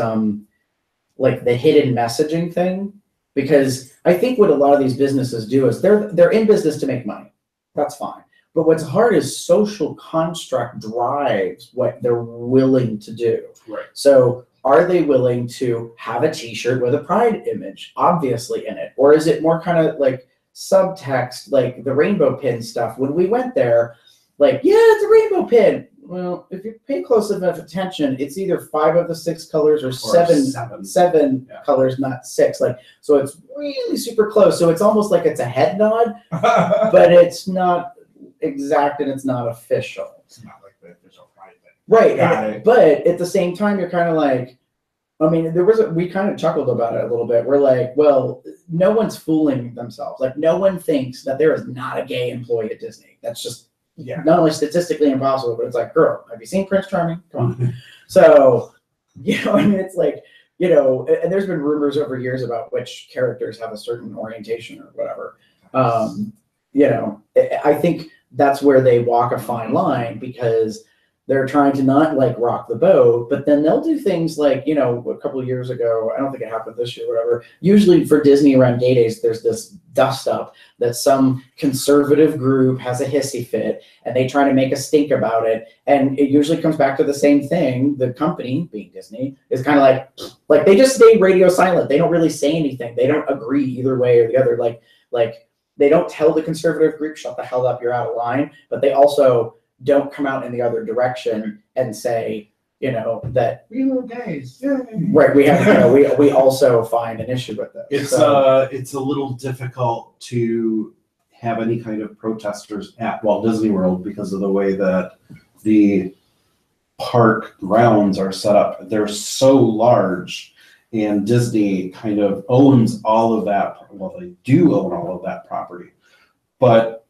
S6: like the hidden messaging thing, because I think what a lot of these businesses do is they're in business to make money. That's fine. But what's hard is social construct drives what they're willing to do.
S5: Right.
S6: So are they willing to have a t-shirt with a Pride image obviously in it? Or is it more kind of like subtext, like the rainbow pin stuff? When we went there, like, yeah, it's a rainbow pin. Well, if you pay close enough attention, it's either 5 of the 6 colors or seven colors, not 6. Like, so it's really super close. So it's almost like it's a head nod, but it's not exact and it's not official.
S1: It's not like the official Pride thing.
S6: Right. But at the same time, you're kind of like, I mean, we kind of chuckled about it a little bit. We're like, well, no one's fooling themselves. Like, no one thinks that there is not a gay employee at Disney. That's just not only statistically impossible, but it's like, girl, have you seen Prince Charming? Come on. So, you know, I mean, it's like, you know, and there's been rumors over years about which characters have a certain orientation or whatever. You know, I think that's where they walk a fine line because they're trying to not like rock the boat, but then they'll do things like, you know, a couple of years ago, I don't think it happened this year, whatever. Usually for Disney around Gay Days, there's this dust up that some conservative group has a hissy fit and they try to make a stink about it. And it usually comes back to the same thing. The company, being Disney, is kind of like they just stay radio silent. They don't really say anything. They don't agree either way or the other. Like they don't tell the conservative group, shut the hell up, you're out of line. But they also don't come out in the other direction and say, you know, that
S1: we were gays. Yay.
S6: Right. We have, you know, we also find an issue with this.
S5: It's a little difficult to have any kind of protesters at Walt Disney World because of the way that the park grounds are set up. They're so large, and Disney kind of owns all of that. Well, they do own all of that property, but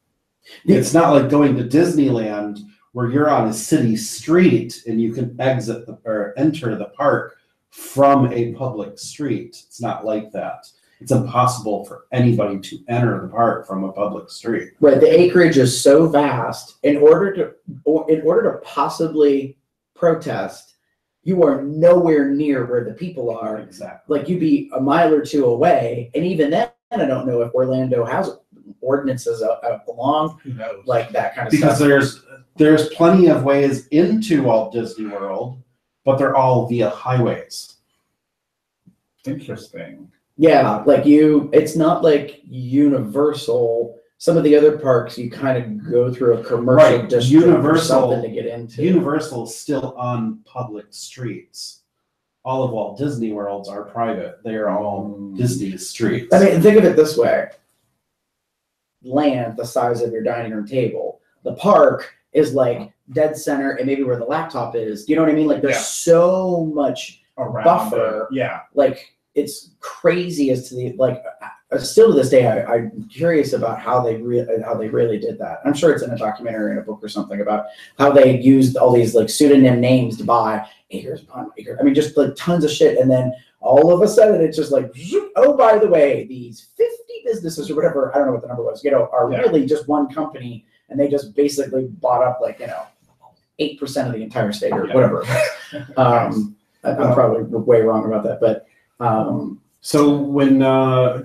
S5: it's not like going to Disneyland where you're on a city street and you can exit or enter the park from a public street. It's not like that. It's impossible for anybody to enter the park from a public street.
S6: Right, the acreage is so vast. In order to possibly protest, you are nowhere near where the people are.
S5: Exactly.
S6: Like you'd be a mile or two away, and even then, I don't know if Orlando has ordinances along
S1: Who knows?
S6: like that kind of
S5: Because
S6: stuff.
S5: there's plenty of ways into Walt Disney World, but they're all via highways.
S1: Interesting.
S6: Yeah, like it's not like Universal. Some of the other parks, you kind of go through a commercial
S5: Right,
S6: district or
S5: Universal-
S6: something to get into.
S5: Universal is still on public streets. All of Walt Disney Worlds are private. They are all Disney streets.
S6: I mean, think of it this way. Land the size of your dining room table. The park is like dead center and maybe where the laptop is. Do you know what I mean? Like there's
S1: Yeah.
S6: so much
S1: Around
S6: buffer.
S1: it. Yeah.
S6: Like it's crazy as to the like still to this day I'm curious about how they really did that. I'm sure it's in a documentary or in a book or something about how they used all these like pseudonym names to buy acres upon acres. I mean just like tons of shit, and then all of a sudden it's just like, oh, by the way, these 50 businesses or whatever, I don't know what the number was, are really just one company, and they just basically bought up 8% of the entire state or whatever. I'm probably way wrong about that, but
S5: So when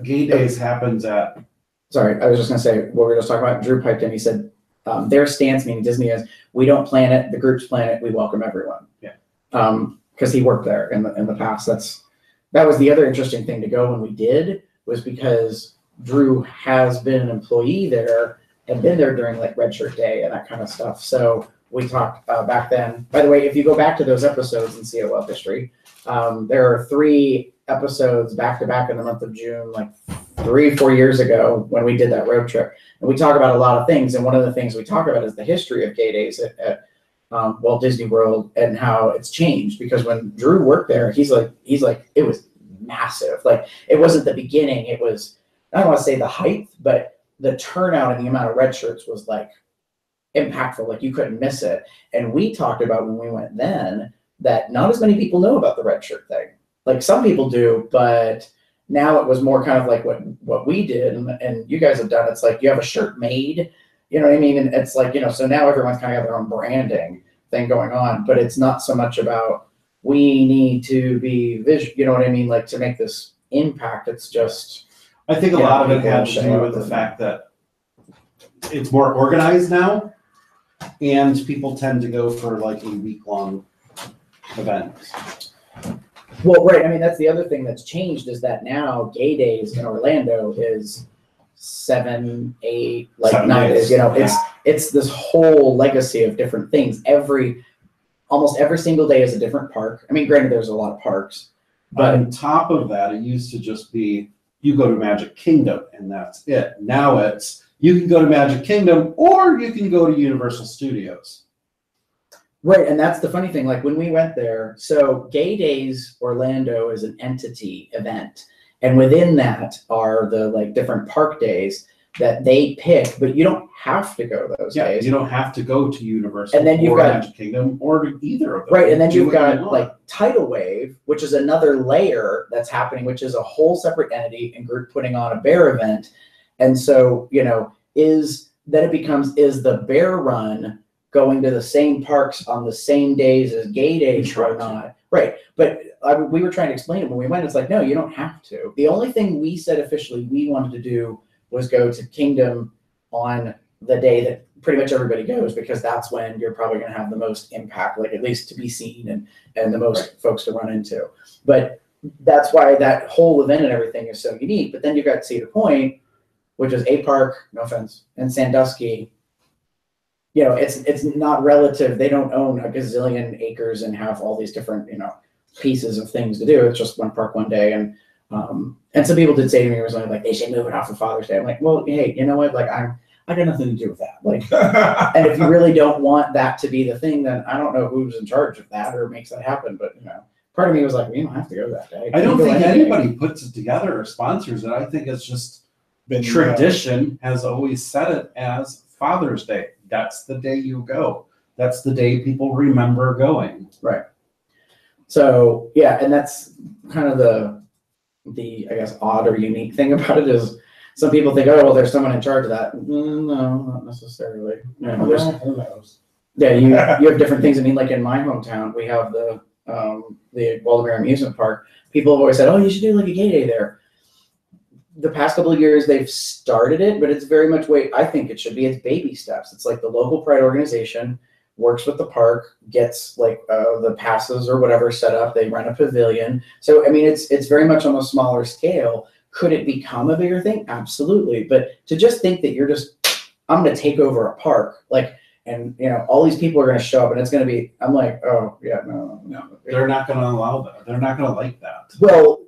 S5: Gay Days happens at
S6: sorry, I was just gonna say what we were just talking about. Drew piped in. He said their stance, meaning Disney, is we don't plan it. The groups plan it. We welcome everyone.
S5: Yeah.
S6: Because he worked there in the past. That was the other interesting thing to go when we did, was because Drew has been an employee there and been there during like Red Shirt Day and that kind of stuff. So we talked back then. By the way, if you go back to those episodes in COL history, there are 3 episodes back to back in the month of June, like 3-4 years ago when we did that road trip. And we talk about a lot of things. And one of the things we talk about is the history of Gay Days at Walt Disney World and how it's changed. Because when Drew worked there, he's like, it was massive. Like it wasn't the beginning. It was, I don't want to say the height, but the turnout and the amount of red shirts was like impactful. Like you couldn't miss it. And we talked about when we went then that not as many people know about the red shirt thing. Like some people do, but now it was more kind of like what we did and you guys have done. It's like you have a shirt made, you know what I mean? And it's like, so now everyone's kind of got their own branding thing going on, but it's not so much about we need to be visual, you know what I mean? Like to make this impact, it's just.
S5: I think a lot of it had to do with the fact that it's more organized now, and people tend to go for like a week-long event.
S6: Well, right. I mean, that's the other thing that's changed is that now Gay Days in Orlando is 7, 8, like
S5: 7
S6: 9 days.
S5: days.
S6: It's this whole legacy of different things. Almost every single day is a different park. I mean, granted, there's a lot of parks,
S5: But on top of that, it used to just be you go to Magic Kingdom and that's it. Now it's you can go to Magic Kingdom or you can go to Universal Studios.
S6: right. And that's the funny thing. Like when we went there, so Gay Days Orlando is an entity event. And within that are the like different park days that they pick, but you don't have to go those days.
S5: You don't have to go to Universal
S6: And then you've
S5: or
S6: got-
S5: Magic Kingdom or to either of them.
S6: Right, and then
S5: Do
S6: you've
S5: what you
S6: got
S5: want.
S6: like Tidal Wave, which is another layer that's happening, which is a whole separate entity and group putting on a bear event. And so, is the bear run going to the same parks on the same days as Gay Days
S5: try
S6: or
S5: to.
S6: not? Right, but we were trying to explain it when we went. It's like, no, you don't have to. The only thing we said officially we wanted to do was go to Kingdom on the day that pretty much everybody goes, because that's when you're probably going to have the most impact, like at least to be seen and the most folks to run into. But that's why that whole event and everything is so unique. But then you've got Cedar Point, which is a park, no offense, and Sandusky. It's not relative. They don't own a gazillion acres and have all these different, pieces of things to do. It's just one park one day. And some people did say to me recently, like, they should move it off of Father's Day. I'm like, well, hey, you know what? Like, I got nothing to do with that. Like, and if you really don't want that to be the thing, then I don't know who's in charge of that or makes that happen. But part of me was like, we don't have to go that day.
S5: I don't
S6: You
S5: think
S6: go any day.
S5: anybody puts it together or sponsors it. I think it's just
S1: Been,
S5: tradition has always set it as Father's Day. That's the day you go. That's the day people remember going.
S6: Right. So yeah, and that's kind of the I guess odd or unique thing about it is some people think, oh well, there's someone in charge of that. No, not necessarily.
S1: Who knows?
S6: Yeah, you have different things. I mean, like in my hometown, we have the Waldemeyer Amusement Park. People have always said, oh, you should do like a gay day there. The past couple of years, they've started it, but it's very much I think it should be. It's baby steps. It's like the local pride organization works with the park, gets like the passes or whatever set up. They rent a pavilion. So I mean, it's very much on a smaller scale. Could it become a bigger thing? Absolutely. But to just think that I'm going to take over a park, like, and all these people are going to show up, and it's going to be. I'm like, oh yeah, no.
S5: They're not going to allow that. They're not going to like that.
S6: Well,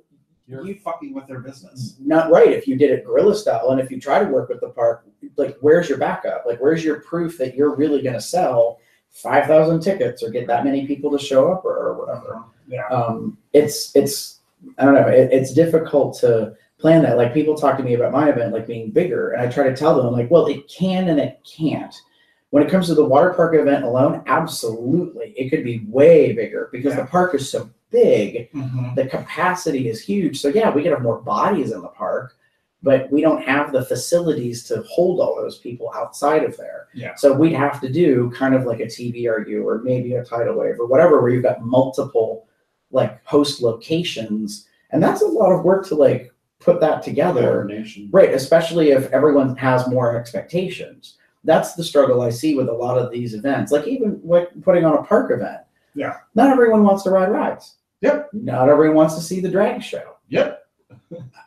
S5: You're fucking with their business.
S6: not right. If you did it guerrilla style, and if you try to work with the park, like, where's your backup? Like, where's your proof that you're really going to sell 5,000 tickets or get that many people to show up or whatever?
S1: Yeah.
S6: It's I don't know. It's difficult to plan that. Like, people talk to me about my event like being bigger, and I try to tell them, like, well, it can and it can't. When it comes to the water park event alone, absolutely, it could be way bigger because the park is so big.
S1: Mm-hmm.
S6: The capacity is huge. So yeah, we could have more bodies in the park, but we don't have the facilities to hold all those people outside of there.
S1: Yeah.
S6: So we'd have to do kind of like a TVRU or maybe a tidal wave or whatever, where you've got multiple like host locations. And that's a lot of work to like put that together.
S5: Coordination.
S6: Right. Especially if everyone has more expectations. That's the struggle I see with a lot of these events. Like even like putting on a park event.
S1: Yeah.
S6: Not everyone wants to ride rides.
S1: Yep.
S6: Not everyone wants to see the drag show.
S1: Yep.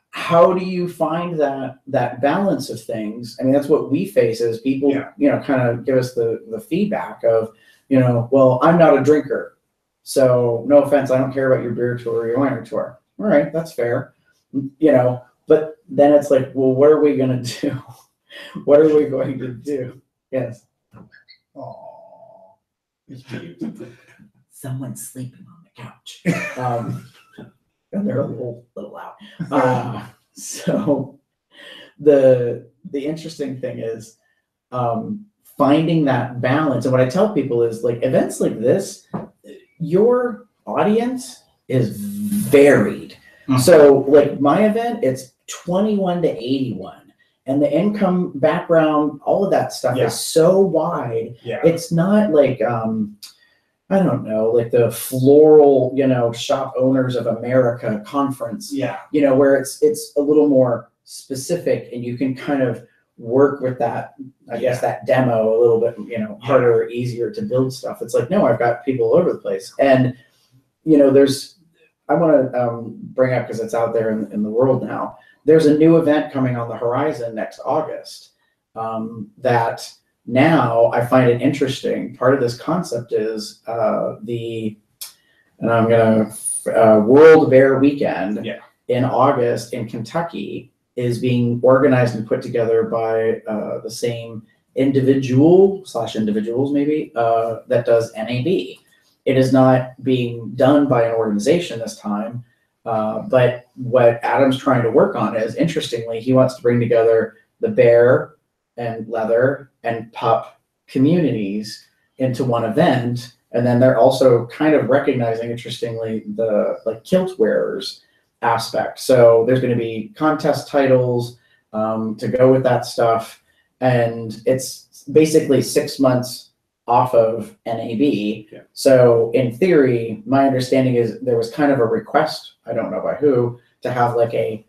S6: How do you find that balance of things? I mean, that's what we face as people, kind of give us the feedback of, well, I'm not a drinker. So no offense, I don't care about your beer tour or your wine tour. All right, that's fair. But then it's like, well, what are we going to do? What are we going to do? Yes.
S1: Oh, it's cute.
S6: Someone's sleeping on the couch. And they're a little loud. So the interesting thing is finding that balance. And what I tell people is like events like this, your audience is varied.
S1: Mm-hmm.
S6: So like my event, it's 21 to 81. And the income background, all of that stuff is so wide.
S1: Yeah.
S6: It's not like I don't know, like the floral, shop owners of America conference.
S1: Yeah.
S6: Where it's a little more specific and you can kind of work with that, I guess that demo a little bit, harder, easier to build stuff. It's like, no, I've got people all over the place. And, I want to bring up, because it's out there in the world now, there's a new event coming on the horizon next August that now I find it interesting. Part of this concept is World Bear Weekend in August in Kentucky is being organized and put together by the same individuals maybe that does NAB. It is not being done by an organization this time, but what Adam's trying to work on is, interestingly, he wants to bring together the bear and leather and pup communities into one event. And then they're also kind of recognizing, interestingly, the like kilt wearers aspect. So there's going to be contest titles to go with that stuff. And it's basically 6 months off of NAB.
S5: Yeah.
S6: So in theory, my understanding is there was kind of a request, I don't know by who, to have like a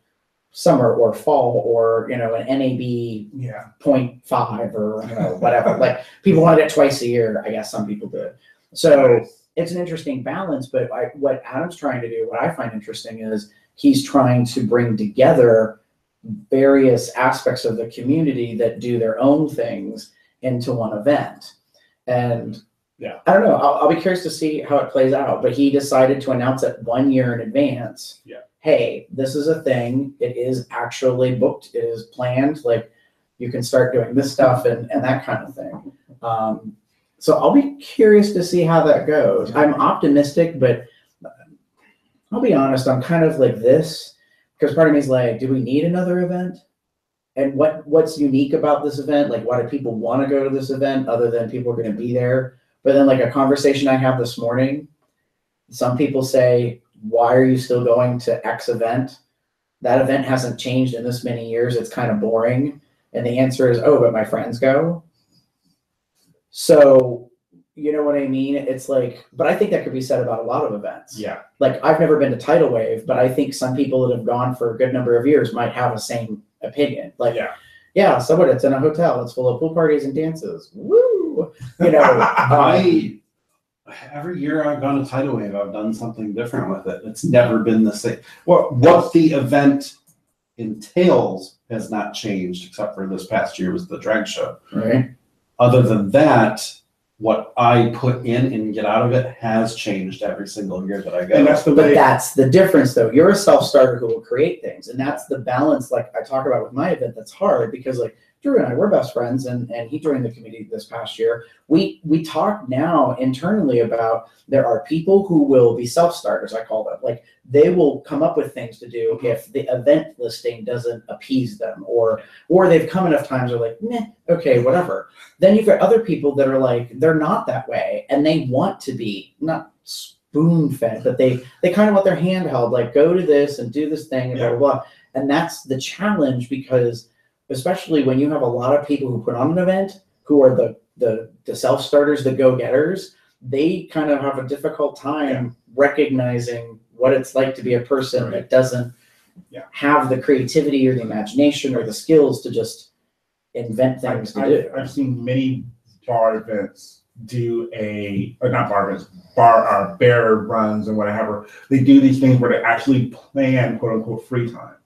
S6: summer or fall or, an NAB 0.5 or whatever. Like people wanted it twice a year. I guess some people did. So it's an interesting balance, but what Adam's trying to do, what I find interesting is he's trying to bring together various aspects of the community that do their own things into one event. And I don't know, I'll be curious to see how it plays out, but he decided to announce it 1 year in advance.
S5: Yeah.
S6: Hey, this is a thing. It is actually booked. It is planned. Like, you can start doing this stuff and that kind of thing. So I'll be curious to see how that goes. I'm optimistic, but I'll be honest, I'm kind of like this, because part of me is like, do we need another event? And what's unique about this event? Like, why do people want to go to this event other than people are going to be there? But then like a conversation I have this morning, some people say, why are you still going to X event? That event hasn't changed in this many years. It's kind of boring. And the answer is, oh, but my friends go. So, you know what I mean? It's like, but I think that could be said about a lot of events.
S1: Yeah.
S6: Like, I've never been to Tidal Wave, but I think some people that have gone for a good number of years might have the same opinion. Like, yeah, so what? It's in a hotel. It's full of pool parties and dances. Woo! You know,
S5: every year I've gone to Tidal Wave, I've done something different with it. It's never been the same. What the event entails has not changed, except for this past year was the drag show.
S6: right?
S5: Other than that, what I put in and get out of it has changed every single year that I go.
S1: And that's the
S6: But
S1: way.
S6: that's the difference, though. You're a self-starter who will create things, and that's the balance. Like I talk about with my event, that's hard because like Drew and I, we're best friends, and he joined the committee this past year. We talk now internally about there are people who will be self-starters, I call them. Like they will come up with things to do if the event listing doesn't appease them, or they've come enough times they're like, meh, okay, whatever. Then you've got other people that are like, they're not that way, and they want to be not spoon-fed, but they kind of want their hand held, like go to this and do this thing and blah, blah, blah. And that's the challenge, because especially when you have a lot of people who put on an event who are the self-starters, the go-getters, they kind of have a difficult time recognizing what it's like to be a person that doesn't have the creativity or the imagination or the skills to just invent things to do.
S1: I've seen many bar events do bear runs and whatever. They do these things where they actually plan quote unquote free time.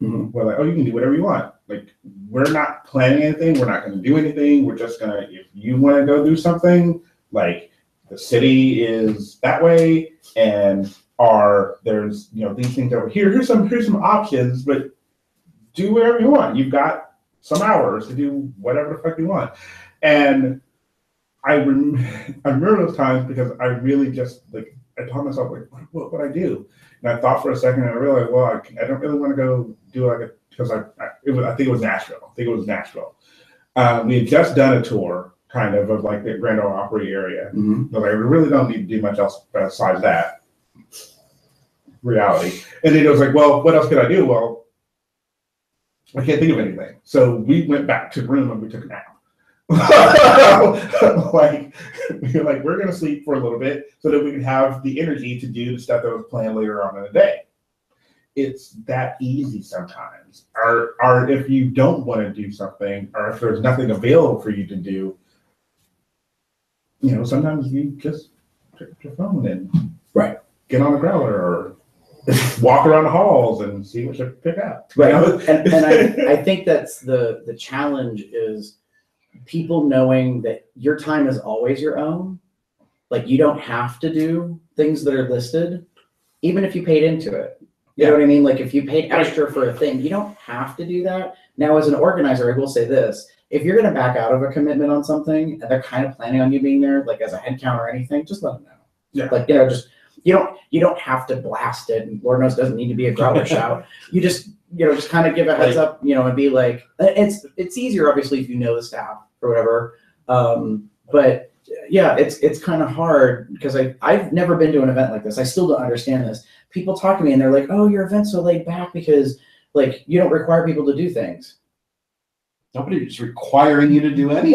S6: Mhm.
S1: We're like, oh, you can do whatever you want. Like, we're not planning anything. We're not going to do anything. We're just going to, if you want to go do something, like the city is that way, and there's, you know, these things over here. Here's some options, but do whatever you want. You've got some hours to do whatever the fuck you want. And I remember those times because I really just like, I told myself like, what would I do? And I thought for a second, and I realized, well, I don't really want to go do like a, because I think it was Nashville. We had just done a tour, kind of like the Grand Ole Opry area. But like, we really don't need to do much else besides that. Reality. And then it was like, well, what else could I do? Well, I can't think of anything. So we went back to the room and we took a nap. Like we're gonna sleep for a little bit so that we can have the energy to do the stuff that was planned later on in the day. It's that easy sometimes. Or if you don't want to do something, or if there's nothing available for you to do, you know, sometimes you just pick up your phone and get on a growler or walk around the halls and see what you pick up.
S6: Right.
S1: You know?
S6: And I think that's the challenge is people knowing that your time is always your own. Like you don't have to do things that are listed, even if you paid into it. You know what I mean? Like if you paid extra for a thing, you don't have to do that. Now, as an organizer, I will say this. If you're going to back out of a commitment on something and they're kind of planning on you being there, like as a head count or anything, just let them know.
S1: Yeah.
S6: Like, you know, just, you don't have to blast it. And Lord knows it doesn't need to be a growler shout. You just, you know, just kind of give a heads up, you know, and be like, it's easier, obviously, if you know the staff or whatever. But yeah, it's kind of hard because I've never been to an event like this. I still don't understand this. People talk to me and they're like, oh, your event's so laid back because like you don't require people to do things.
S5: Nobody's requiring you to do anything.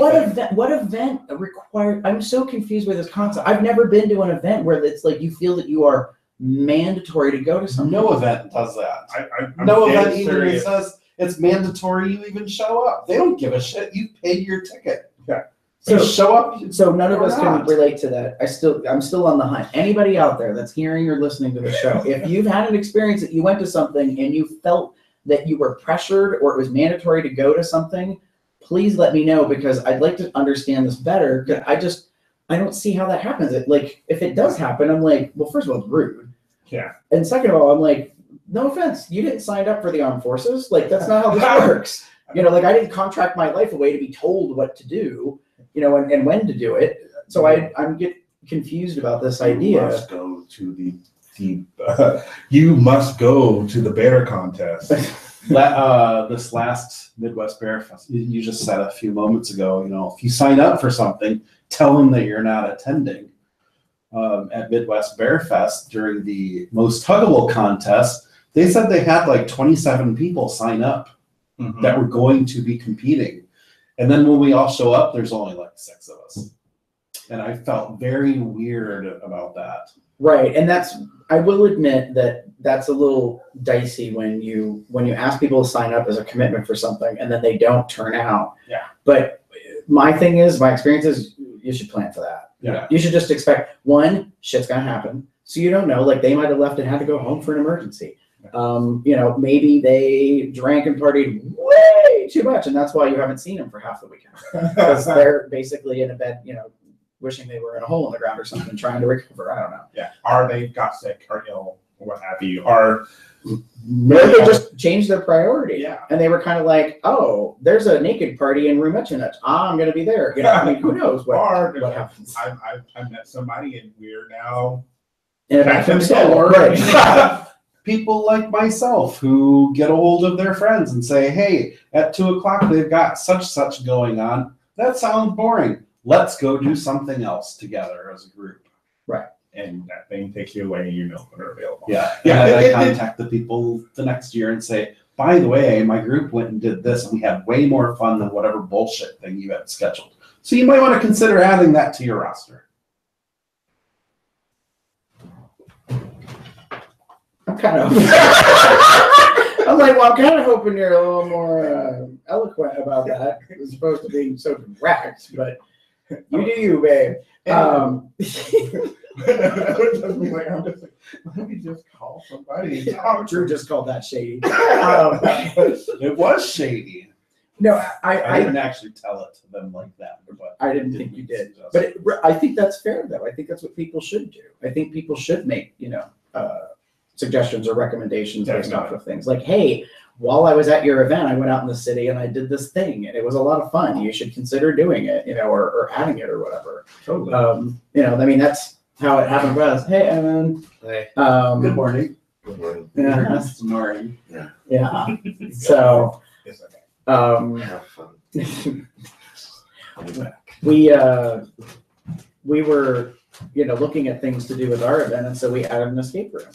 S6: What event required? I'm so confused with this concept. I've never been to an event where it's like you feel that you are mandatory to go to something.
S5: No event does that.
S1: I'm
S5: no
S1: dead
S5: event even
S1: serious.
S5: says it's mandatory you even show up. They don't give a shit. You pay your ticket.
S1: Yeah.
S5: So show up.
S6: So none of
S5: or
S6: us can
S5: not.
S6: relate to that. I'm still on the hunt. Anybody out there that's hearing or listening to the show, if you've had an experience that you went to something and you felt that you were pressured or it was mandatory to go to something, please let me know because I'd like to understand this better. Because I don't see how that happens. Like if it does happen, I'm like, well, first of all, it's rude.
S1: Yeah.
S6: And second of all, I'm like, no offense, you didn't sign up for the armed forces. Like that's not how this works. You know, like I didn't contract my life away to be told what to do, you know, and when to do it. So I'm get confused about this idea.
S1: You must go to you must go to the bear contest.
S5: This last Midwest Bear Fest, you just said a few moments ago, you know, if you sign up for something, tell them that you're not attending. At Midwest Bear Fest during the most huggable contest, they said they had like 27 people sign up that were going to be competing. And then when we all show up, there's only like 6 of us. And I felt very weird about that.
S6: Right, and I will admit that's a little dicey when you ask people to sign up as a commitment for something and then they don't turn out.
S1: Yeah.
S6: But my experience is you should plan for that.
S1: Yeah.
S6: You should just expect, one, shit's gonna happen. So you don't know, like they might have left and had to go home for an emergency. You know, maybe they drank and partied way too much and that's why you haven't seen them for half the weekend. Because they're basically in a bed, you know, wishing they were in a hole in the ground or something, trying to recover. I don't know.
S1: Yeah. Or they got sick or ill or what have you. Or
S6: maybe they just changed their priority.
S1: Yeah.
S6: And they were kind of like, oh, there's a naked party in room I'm going to be there. You know, I mean, who knows what happens.
S1: I met somebody and we're now
S6: in a bathroom stall. Right.
S5: People like myself who get a hold of their friends and say, hey, at 2 o'clock, they've got such going on. That sounds boring. Let's go do something else together as a group.
S6: Right.
S1: And that thing takes you away and you know when they're available.
S5: Yeah. And I contact the people the next year and say, by the way, my group went and did this and we had way more fun than whatever bullshit thing you had scheduled. So you might want to consider adding that to your roster.
S6: I'm kind of I'm like, well, I'm kind of hoping you're a little more eloquent about that as opposed to being so direct, but you do you, babe.
S1: Let me just call somebody.
S6: Drew just called that shady.
S5: It was shady.
S6: No,
S5: I didn't actually tell it to them like that. But
S6: I didn't think you did. But I think that's fair, though. I think that's what people should do. I think people should make, you know, suggestions or recommendations based off of things. Like, hey, while I was at your event, I went out in the city and I did this thing, and it was a lot of fun. You should consider doing it, you know, or adding it or whatever.
S1: Totally.
S6: You know, I mean, that's how it happened for us. Hey, Evan.
S3: Hey.
S5: Good morning.
S3: Good morning.
S6: Yeah.
S5: That's snoring.
S6: Yeah. So,
S1: It's okay.
S3: Have fun.
S1: I'll be back.
S6: we were, you know, looking at things to do with our event, and so we added an escape room.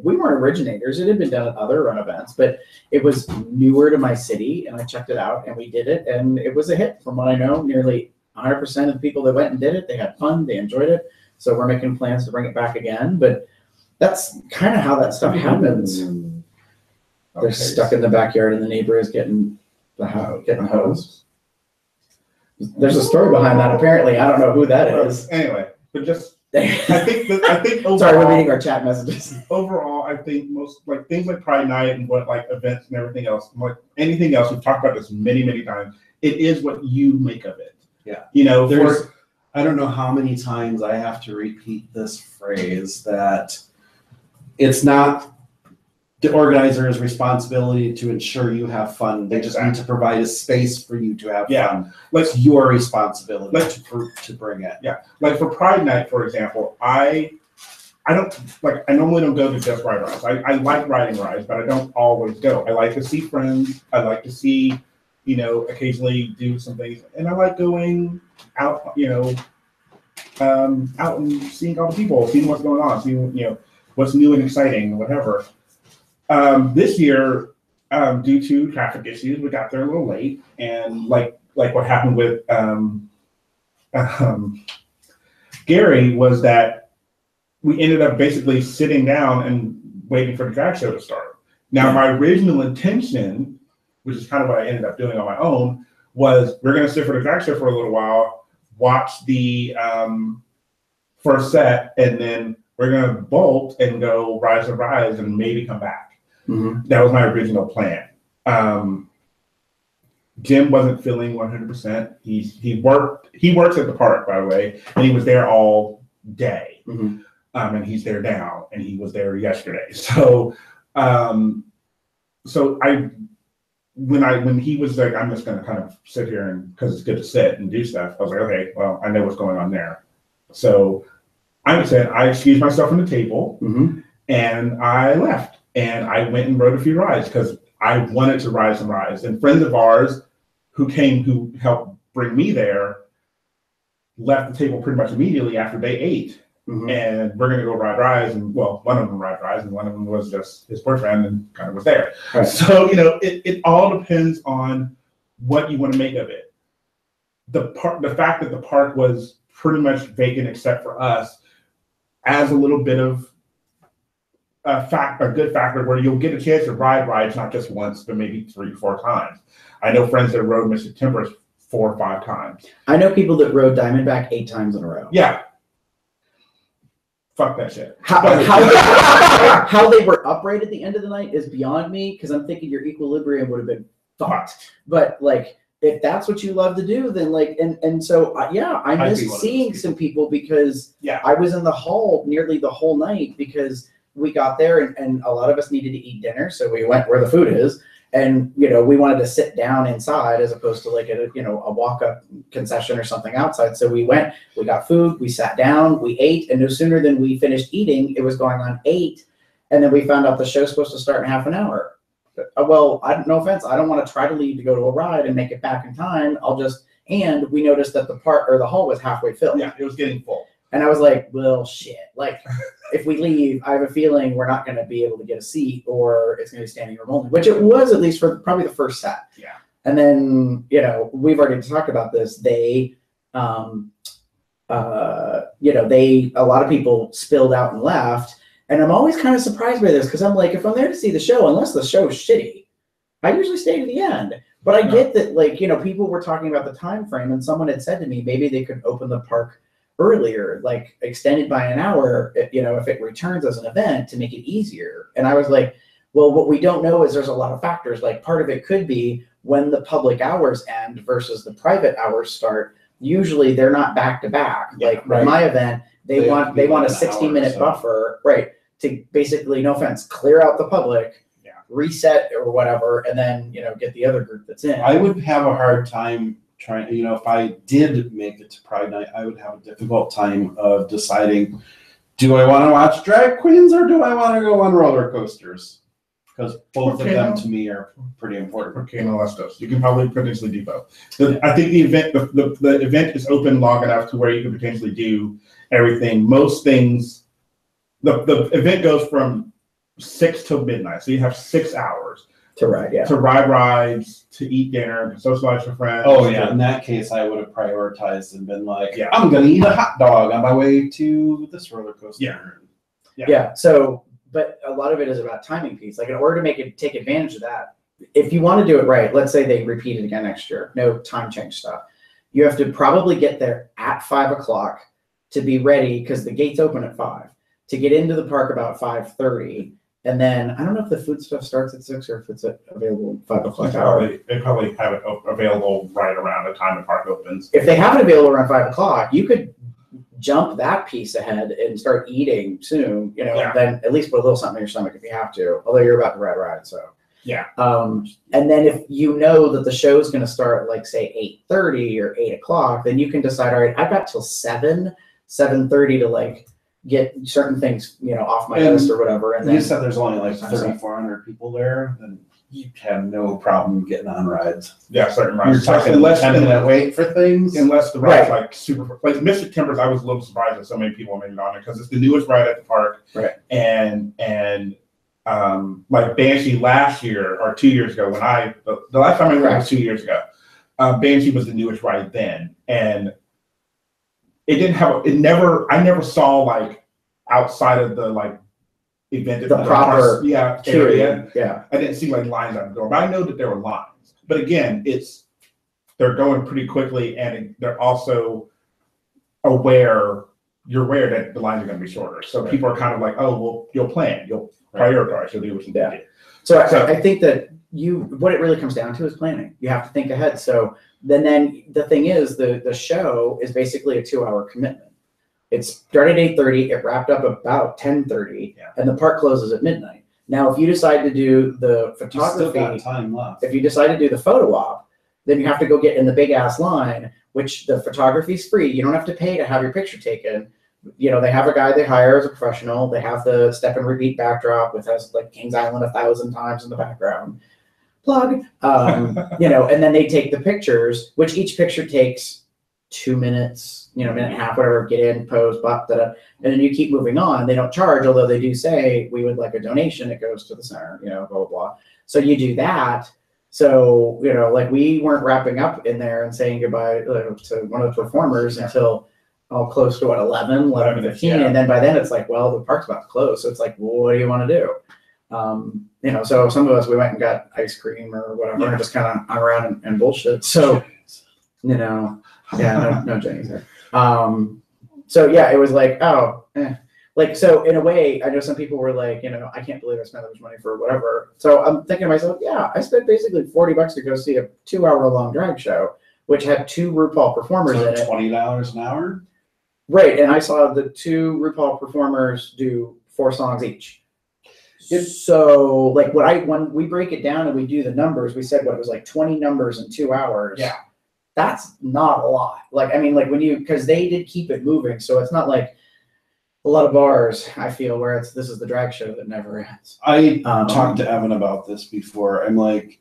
S6: We weren't originators. It had been done at other run events, but it was newer to my city, and I checked it out, and we did it, and it was a hit. From what I know, nearly 100% of the people that went and did it, they had fun, they enjoyed it. So we're making plans to bring it back again, but that's kind of how that stuff happens. They're stuck in the backyard, and the neighbor is getting the hose. There's a story behind that. Apparently, I don't know who that is.
S1: Anyway, but just
S6: I
S1: think overall,
S6: sorry, we're reading our chat messages.
S1: overall, I think most like things like Pride Night and what like events and everything else, like anything else, we've talked about this many times. It is what you make of it.
S5: Yeah.
S1: You know,
S5: I don't know how many times I have to repeat this phrase that it's not the organizer's responsibility to ensure you have fun. They just need to provide a space for you to have fun. It's your responsibility to bring it.
S1: Yeah. Like for Pride Night, for example, I normally don't go to just ride rides. I like riding rides, but I don't always go. I like to see friends. I like to see, you know, occasionally do some things. And I like going out, you know, out and seeing all the people, seeing what's going on, seeing, you know, what's new and exciting, whatever. This year, due to traffic issues, we got there a little late, and like what happened with Gary was that we ended up basically sitting down and waiting for the drag show to start. Now, my original intention, which is kind of what I ended up doing on my own, was we're going to sit for the drag show for a little while, watch the first set, and then we're going to bolt and go Rise of Rise and maybe come back.
S6: Mm-hmm.
S1: That was my original plan. Jim wasn't feeling 100%. He works at the park, by the way, and he was there all day.
S6: Mm-hmm.
S1: And he's there now, and he was there yesterday. So I when he was like, I'm just gonna kind of sit here and because it's good to sit and do stuff, I was like, okay, well, I know what's going on there. So I excused myself from the table and I left and I went and rode a few rides because I wanted to ride some rides. And friends of ours who helped bring me there left the table pretty much immediately after they ate. And we're gonna go ride rides, and well, one of them ride rides, and one of them was just his boyfriend, and kind of was there. Right. So it all depends on what you want to make of it. The fact that the park was pretty much vacant except for us, adds a little bit of a good factor where you'll get a chance to ride rides not just once, but maybe 3-4 times. I know friends that rode Mystic Timbers 4 or 5 times.
S6: I know people that rode Diamondback 8 times in a row.
S1: Yeah. Fuck that shit.
S6: How they were upright at the end of the night is beyond me because I'm thinking your equilibrium would have been fucked. But like, if that's what you love to do, then like, and so yeah, I missed seeing some people because I was in the hall nearly the whole night because we got there and a lot of us needed to eat dinner, so we went where the food is. And, we wanted to sit down inside as opposed to like a walk-up concession or something outside. So we went, we got food, we sat down, we ate, and no sooner than we finished eating, it was going on 8. And then we found out the show's supposed to start in half an hour. Well, no offense, I don't want to try to leave to go to a ride and make it back in time. And we noticed that the hall was halfway filled.
S1: Yeah, it was getting full.
S6: And I was like, well, shit. Like, if we leave, I have a feeling we're not going to be able to get a seat or it's going to be standing room only, which it was at least for probably the first set.
S1: Yeah.
S6: And then, we've already talked about this. They, a lot of people spilled out and left. And I'm always kind of surprised by this because I'm like, if I'm there to see the show, unless the show's shitty, I usually stay to the end. But I get that, like, people were talking about the time frame and someone had said to me, maybe they could open the park earlier, like extended by an hour, if it returns as an event to make it easier. And I was like, well, what we don't know is there's a lot of factors. Like part of it could be when the public hours end versus the private hours start. Usually they're not back to back. Like my event, they want a 60-minute buffer, right? To basically, no offense, clear out the public, reset or whatever, and then, get the other group that's in.
S5: I would have a hard time trying, if I did make it to Pride Night, I would have a difficult time of deciding, do I want to watch drag queens or do I want to go on roller coasters? Because both of them to me are pretty important.
S1: Okay, no, let's go. You can probably potentially do both. I think the event is open long enough to where you can potentially do everything. Most things, the event goes from 6 till midnight, so you have 6 hours.
S6: To ride, yeah.
S1: To ride rides, to eat dinner, to socialize with friends.
S5: Oh yeah, in that case, I would have prioritized and been like, I'm gonna eat a hot dog on my way to this roller coaster.
S6: Yeah. So, but a lot of it is about timing piece. Like in order to take advantage of that, if you want to do it right, let's say they repeat it again next year, no time change stuff. You have to probably get there at 5 o'clock to be ready because the gates open at 5 to get into the park about 5:30. And then I don't know if the food stuff starts at 6 or if it's available at 5 o'clock hour.
S1: They probably have it available right around the time the park opens.
S6: If they have it available around 5 o'clock, you could jump that piece ahead and start eating soon, and then at least put a little something in your stomach if you have to, although you're about to ride, so.
S1: Yeah.
S6: And then if you know that the show's going to start at like say 8:30 or 8 o'clock, then you can decide, all right, I've got till 7:30 to like get certain things, off my list or whatever. And
S5: you
S6: then
S5: said there's only like 3,400 people there, then you have no problem getting on rides.
S1: Yeah, certain rides.
S5: You're talking less 10-minute wait for things.
S1: Unless the ride's like super, like Mystic Timbers, I was a little surprised that so many people made it on it because it's the newest ride at the park.
S6: Right.
S1: And like Banshee last year or 2 years ago when the last time I went was 2 years ago. Banshee was the newest ride then, and it didn't have I never saw like outside of the like event
S6: the proper
S1: area.
S6: Yeah.
S1: I didn't see like lines out the door, but I know that there were lines. But again, they're going pretty quickly, and they're also you're aware that the lines are going to be shorter. So people are kind of like, oh, well, you'll plan, you'll prioritize, you'll do what you do.
S6: So I think that what it really comes down to is planning. You have to think ahead. So then the thing is, the show is basically a 2-hour commitment. It started at 8:30, it wrapped up about 10:30, and the park closes at midnight. Now, if you decide to do the
S5: You still got
S6: photography,
S5: time left.
S6: if you decide to do the photo op, then you have to go get in the big ass line, which the photography is free. You don't have to pay to have your picture taken. You know, they have a guy they hire as a professional. They have the step and repeat backdrop with has like Kings Island 1,000 times in the background. Plug. You know, and then they take the pictures, which each picture takes 2 minutes, you know, minute and a half, whatever, get in, pose, blah, da, da, and then you keep moving on. They don't charge, although they do say we would like a donation. It goes to the center, you know, blah, blah, blah. So you do that. So, you know, like we weren't wrapping up in there and saying goodbye to one of the performers until close to what, 11:15.
S1: Yeah.
S6: And then by then it's like, well, the park's about to close. So it's like, well, what do you want to do? You know, so some of us, we went and got ice cream or whatever, and just kind of hung around and bullshit. So, you know, yeah, no Jenny's there. So yeah, it was like, oh, like, so in a way, I know some people were like, you know, I can't believe I spent that much money for whatever. So I'm thinking to myself, yeah, I spent basically $40 to go see a 2-hour-long drag show, which had 2 RuPaul performers in it.
S5: $20 an hour?
S6: Right, and I saw the 2 RuPaul performers do 4 songs each. So, like, when we break it down and we do the numbers, we said what it was like 20 numbers in 2 hours.
S1: Yeah.
S6: That's not a lot. Like, I mean, like because they did keep it moving, so it's not like a lot of bars, I feel, where this is the drag show that never ends.
S5: I talked to Evan about this before. I'm like,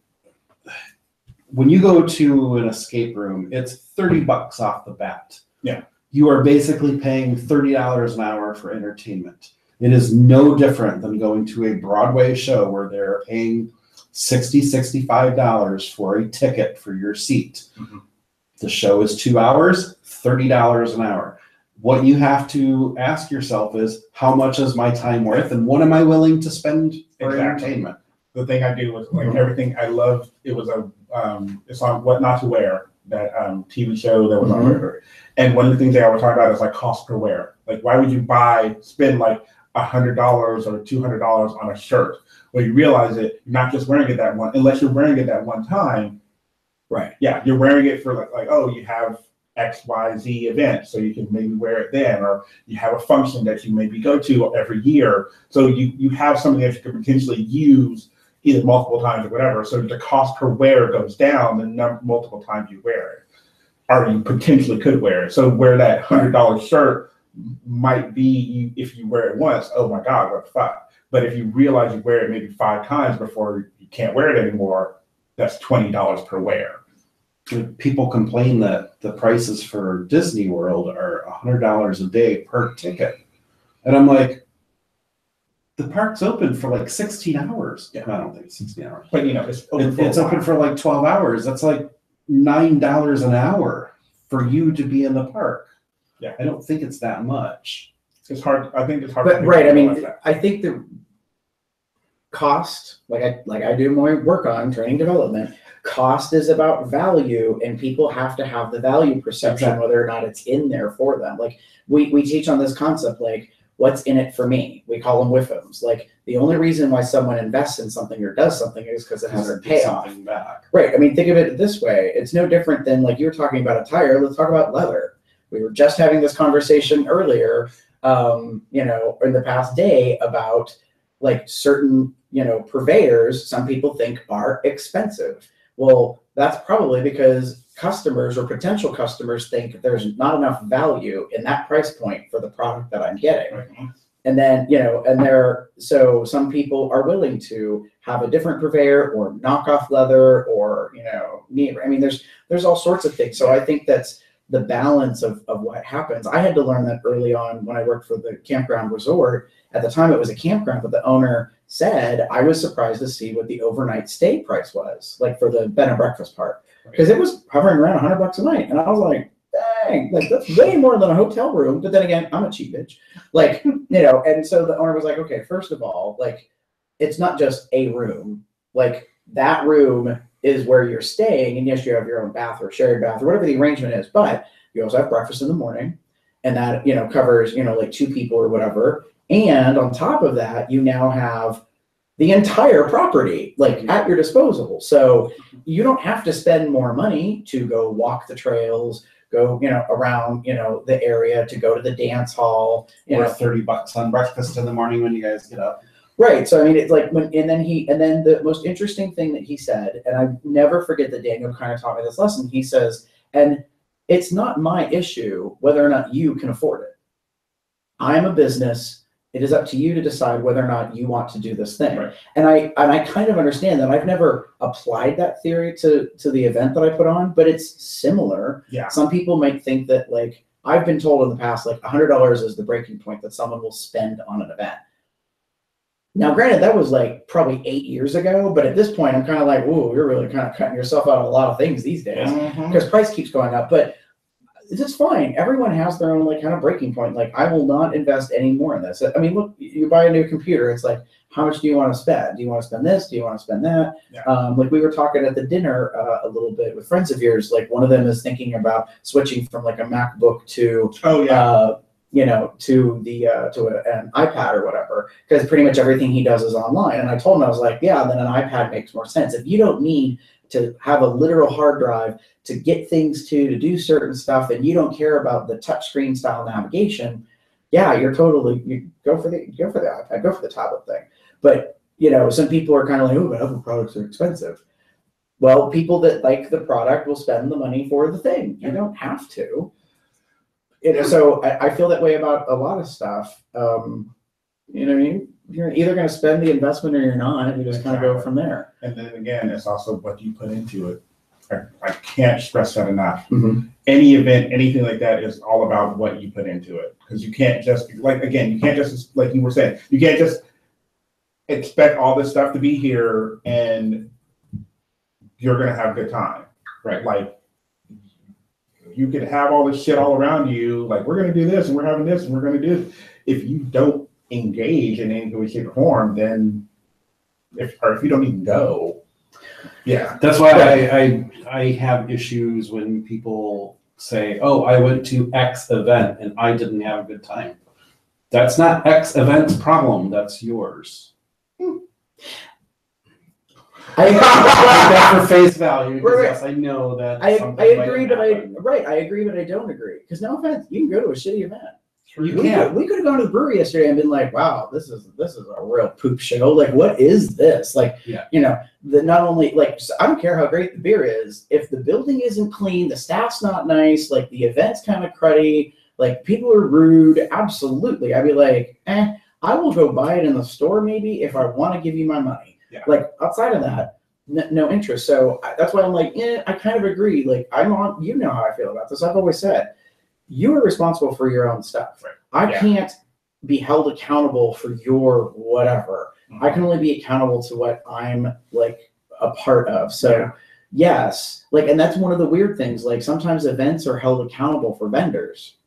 S5: when you go to an escape room, it's $30 off the bat.
S1: Yeah.
S5: You are basically paying $30 an hour for entertainment. It is no different than going to a Broadway show where they're paying $65 for a ticket for your seat.
S1: Mm-hmm.
S5: The show is 2 hours, $30 an hour. What you have to ask yourself is, how much is my time worth, and what am I willing to spend for entertainment?
S1: The thing I do was like everything I loved. It was it's on What Not to Wear, that TV show that was on there. And one of the things they always talk about is like cost per wear. Like, why would you spend like $100 or $200 on a shirt? Well, you realize that you're not just wearing it that one, unless you're wearing it that one time.
S6: Right.
S1: Yeah, you're wearing it for like oh, you have XYZ event, so you can maybe wear it then, or you have a function that you maybe go to every year. So you have something that you could potentially use either multiple times or whatever. So the cost per wear goes down the multiple times you wear it, or you potentially could wear it. So where that $100 shirt might be, if you wear it once, oh my God, what the fuck? But if you realize you wear it maybe 5 times before you can't wear it anymore, that's $20 per wear.
S5: People complain that the prices for Disney World are $100 a day per ticket. And I'm like, the park's open for like 16 hours. Yeah, I don't think it's 16 hours.
S1: But you know, it's
S5: open for like 12 hours. That's like $9 an hour for you to be in the park.
S1: Yeah.
S5: I don't think it's that much.
S1: It's hard. I think it's hard.
S6: But right, I mean, I think the cost, like I do my work on training development, cost is about value, and people have to have the value perception, whether or not it's in there for them. Like we teach on this concept, like what's in it for me? We call them WIFMs. Like the only reason why someone invests in something or does something is because it has a payoff.
S5: Back.
S6: Right. I mean, think of it this way. It's no different than like you were talking about a tire. Let's talk about leather. We were just having this conversation earlier, you know, in the past day about like certain, you know, purveyors, some people think are expensive. Well, that's probably because customers or potential customers think there's not enough value in that price point for the product that I'm getting.
S1: Right.
S6: And then, you know, so some people are willing to have a different purveyor or knock off leather or, you know, I mean, there's all sorts of things. So I think that's the balance of what happens. I had to learn that early on when I worked for the campground resort. At the time it was a campground, but the owner said, I was surprised to see what the overnight stay price was, like for the bed and breakfast part, because it was hovering around $100 a night. And I was like, dang, like that's way more than a hotel room. But then again, I'm a cheap bitch. Like, you know, and so the owner was like, okay, first of all, like, it's not just a room. Like that room is where you're staying. And yes, you have your own bath or shared bath or whatever the arrangement is, but you also have breakfast in the morning. And that, you know, covers, you know, like 2 people or whatever. And on top of that, you now have the entire property like at your disposal. So you don't have to spend more money to go walk the trails, go, you know, around, you know, the area, to go to the dance hall, you
S5: Or
S6: know,
S5: $30 on breakfast in the morning when you guys get up.
S6: Right. So I mean, it's like and then the most interesting thing that he said, and I never forget that Daniel kind of taught me this lesson. He says, and it's not my issue whether or not you can afford it. I'm a business. It is up to you to decide whether or not you want to do this thing.
S1: Right.
S6: And I kind of understand that. I've never applied that theory to the event that I put on, but it's similar.
S1: Yeah.
S6: Some people might think that, like, I've been told in the past, like $100 is the breaking point that someone will spend on an event. Now, granted, that was like probably 8 years ago, but at this point, I'm kind of like, whoa, you're really kind of cutting yourself out of a lot of things these days because price keeps going up. But it's fine. Everyone has their own like kind of breaking point. Like, I will not invest any more in this. I mean, look, you buy a new computer. It's like, how much do you want to spend? Do you want to spend this? Do you want to spend that?
S1: Yeah.
S6: Like we were talking at the dinner a little bit with friends of yours. Like one of them is thinking about switching from like a MacBook to you know, to the an iPad or whatever, because pretty much everything he does is online. And I told him, I was like, yeah, then an iPad makes more sense. If you don't need to have a literal hard drive to get things to do certain stuff, and you don't care about the touchscreen style navigation, yeah, you go for the iPad, go for the tablet thing. But you know, some people are kind of like, oh, but Apple products are expensive. Well, people that like the product will spend the money for the thing. You don't have to. You know, so I feel that way about a lot of stuff. You know what I mean? You're either going to spend the investment or you're not. You just kind of go from there.
S1: And then again, it's also what you put into it. I can't stress that enough.
S6: Mm-hmm.
S1: Any event, anything like that is all about what you put into it. Because you can't just, like, again, you can't just, like you were saying, you can't just expect all this stuff to be here and you're going to have a good time. Right? Like, you could have all this shit all around you, like, we're going to do this and we're having this and we're going to do this. If you don't engage in any way, shape, or form, then if you don't even go, yeah.
S5: That's why I have issues when people say, oh, I went to X event and I didn't have a good time. That's not X event's problem, that's yours.
S6: I
S5: Take that for face value, because
S6: Right.
S5: yes, I know that
S6: I agree, but
S5: happen.
S6: I agree, but I don't agree. Because no offense, you can go to a shitty event.
S5: You can.
S6: We could have gone to the brewery yesterday and been like, wow, this is a real poop show. Like, what is this? Like,
S5: Yeah.
S6: you know, not only like, I don't care how great the beer is. If the building isn't clean, the staff's not nice, like the event's kind of cruddy, like people are rude. Absolutely. I'd be like, I will go buy it in the store maybe if I want to give you my money.
S1: Yeah.
S6: Like outside of that, no interest. So that's why I'm like, I kind of agree. Like you know how I feel about this. I've always said, you are responsible for your own stuff.
S1: Right.
S6: I
S1: Yeah.
S6: can't be held accountable for your whatever.
S1: Mm-hmm.
S6: I can only be accountable to what I'm like a part of. So yes, like, and that's one of the weird things. Like sometimes events are held accountable for vendors.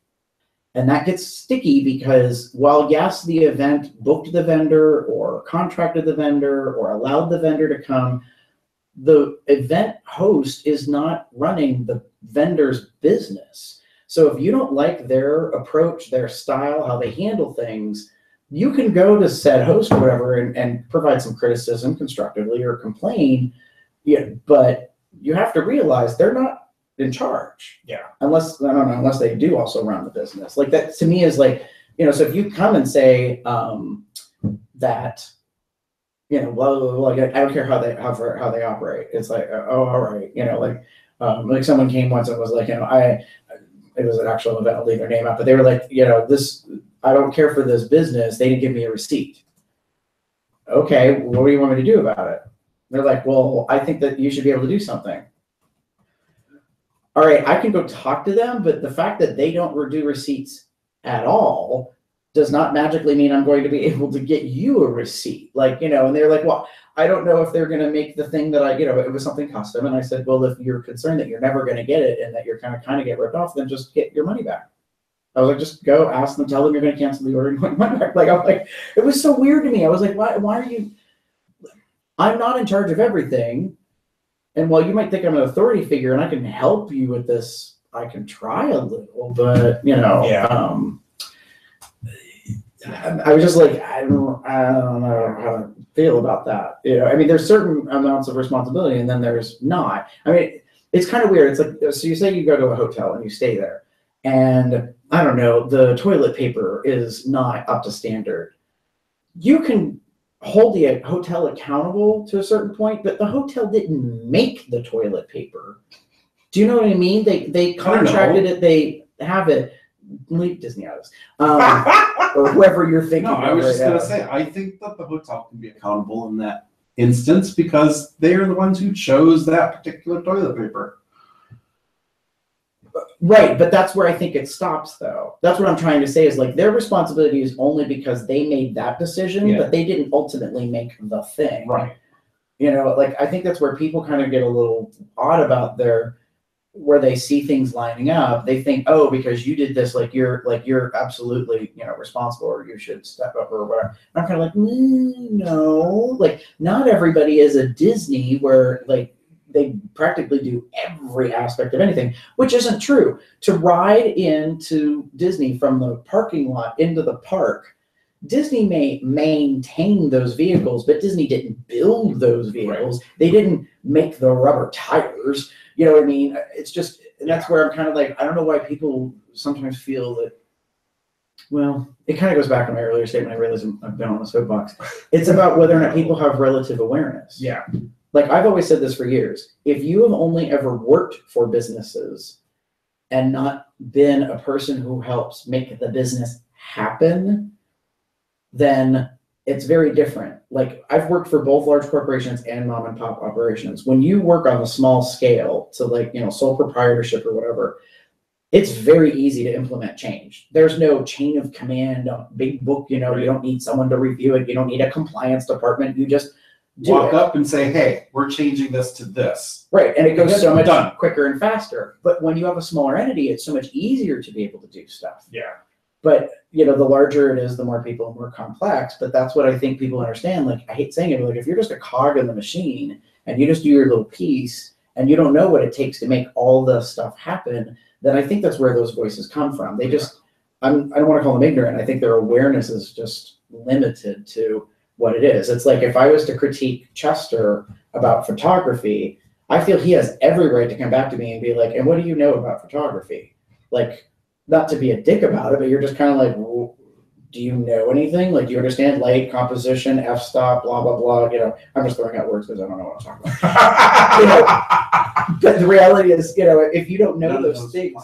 S6: And that gets sticky because while yes, the event booked the vendor or contracted the vendor or allowed the vendor to come, the event host is not running the vendor's business. So if you don't like their approach, their style, how they handle things, you can go to said host or whatever and provide some criticism constructively or complain. Yeah, but you have to realize they're not in charge.
S1: Yeah.
S6: Unless, I don't know, unless they do also run the business. Like that to me is like, you know, so if you come and say that, you know, blah, blah, blah, I don't care how they operate. It's like, oh, all right. You know, like someone came once and was like, you know, it was an actual event, I'll leave their name out, but they were like, you know, I don't care for this business. They didn't give me a receipt. Okay, what do you want me to do about it? They're like, well, I think that you should be able to do something. All right, I can go talk to them, but the fact that they don't do receipts at all does not magically mean I'm going to be able to get you a receipt. Like, you know, and they're like, well, I don't know if they're going to make the thing that you know, it was something custom. And I said, well, if you're concerned that you're never going to get it and that you're kind of get ripped off, then just get your money back. I was like, just go ask them, tell them you're going to cancel the order and get money back. Like, I was like, it was so weird to me. I was like, why are you, I'm not in charge of everything. And while you might think I'm an authority figure and I can help you with this, I can try a little, but you know, I was just like, I don't know how to feel about that. You know, I mean, there's certain amounts of responsibility and then there's not. I mean, it's kind of weird. It's like, so you say you go to a hotel and you stay there and I don't know, the toilet paper is not up to standard. You can hold the hotel accountable to a certain point, but the hotel didn't make the toilet paper. Do you know what I mean? They contracted it. They have it. Leave Disney out of this, or whoever you're thinking.
S5: No, I was just gonna
S6: now.
S5: say, I think that the hotel can be accountable in that instance because they are the ones who chose that particular toilet paper.
S6: Right, but that's where I think it stops, though. That's what I'm trying to say is like their responsibility is only because they made that decision,
S5: Yeah.
S6: but they didn't ultimately make the thing.
S5: Right.
S6: You know, like I think that's where people kind of get a little odd about where they see things lining up. They think, oh, because you did this, you're absolutely, responsible, or you should step up or whatever. And I'm kind of like, no, like not everybody is a Disney where like they practically do every aspect of anything, which isn't true. To ride into Disney from the parking lot into the park, Disney may maintain those vehicles, but Disney didn't build those vehicles. Right. They didn't make the rubber tires. You know what I mean? It's just, and that's where I'm kind of like, I don't know why people sometimes feel that, well, it kind of goes back to my earlier statement. I realize I've been on the soapbox. It's about whether or not people have relative awareness.
S1: Yeah.
S6: Like I've always said this for years. If you have only ever worked for businesses and not been a person who helps make the business happen, then it's very different. Like I've worked for both large corporations and mom and pop operations. When you work on a small scale to like, sole proprietorship or whatever, it's very easy to implement change. There's no chain of command, a big book, you don't need someone to review it. You don't need a compliance department. You just
S5: walk up and say, hey, we're changing this to this.
S6: Right. And it goes so much quicker and faster. But when you have a smaller entity, it's so much easier to be able to do stuff.
S1: Yeah.
S6: But, the larger it is, the more people, more complex. But that's what I think people understand. Like, I hate saying it, but like if you're just a cog in the machine and you just do your little piece and you don't know what it takes to make all the stuff happen, then I think that's where those voices come from. They just, I don't want to call them ignorant. I think their awareness is just limited to what it is. It's like if I was to critique Chester about photography, I feel he has every right to come back to me and be like, and what do you know about photography? Like, not to be a dick about it, but you're just kind of like, well, do you know anything? Like, do you understand light, composition, f-stop, blah, blah, blah? I'm just throwing out words because I don't know what I'm talking about. But the reality is, if you don't know those things.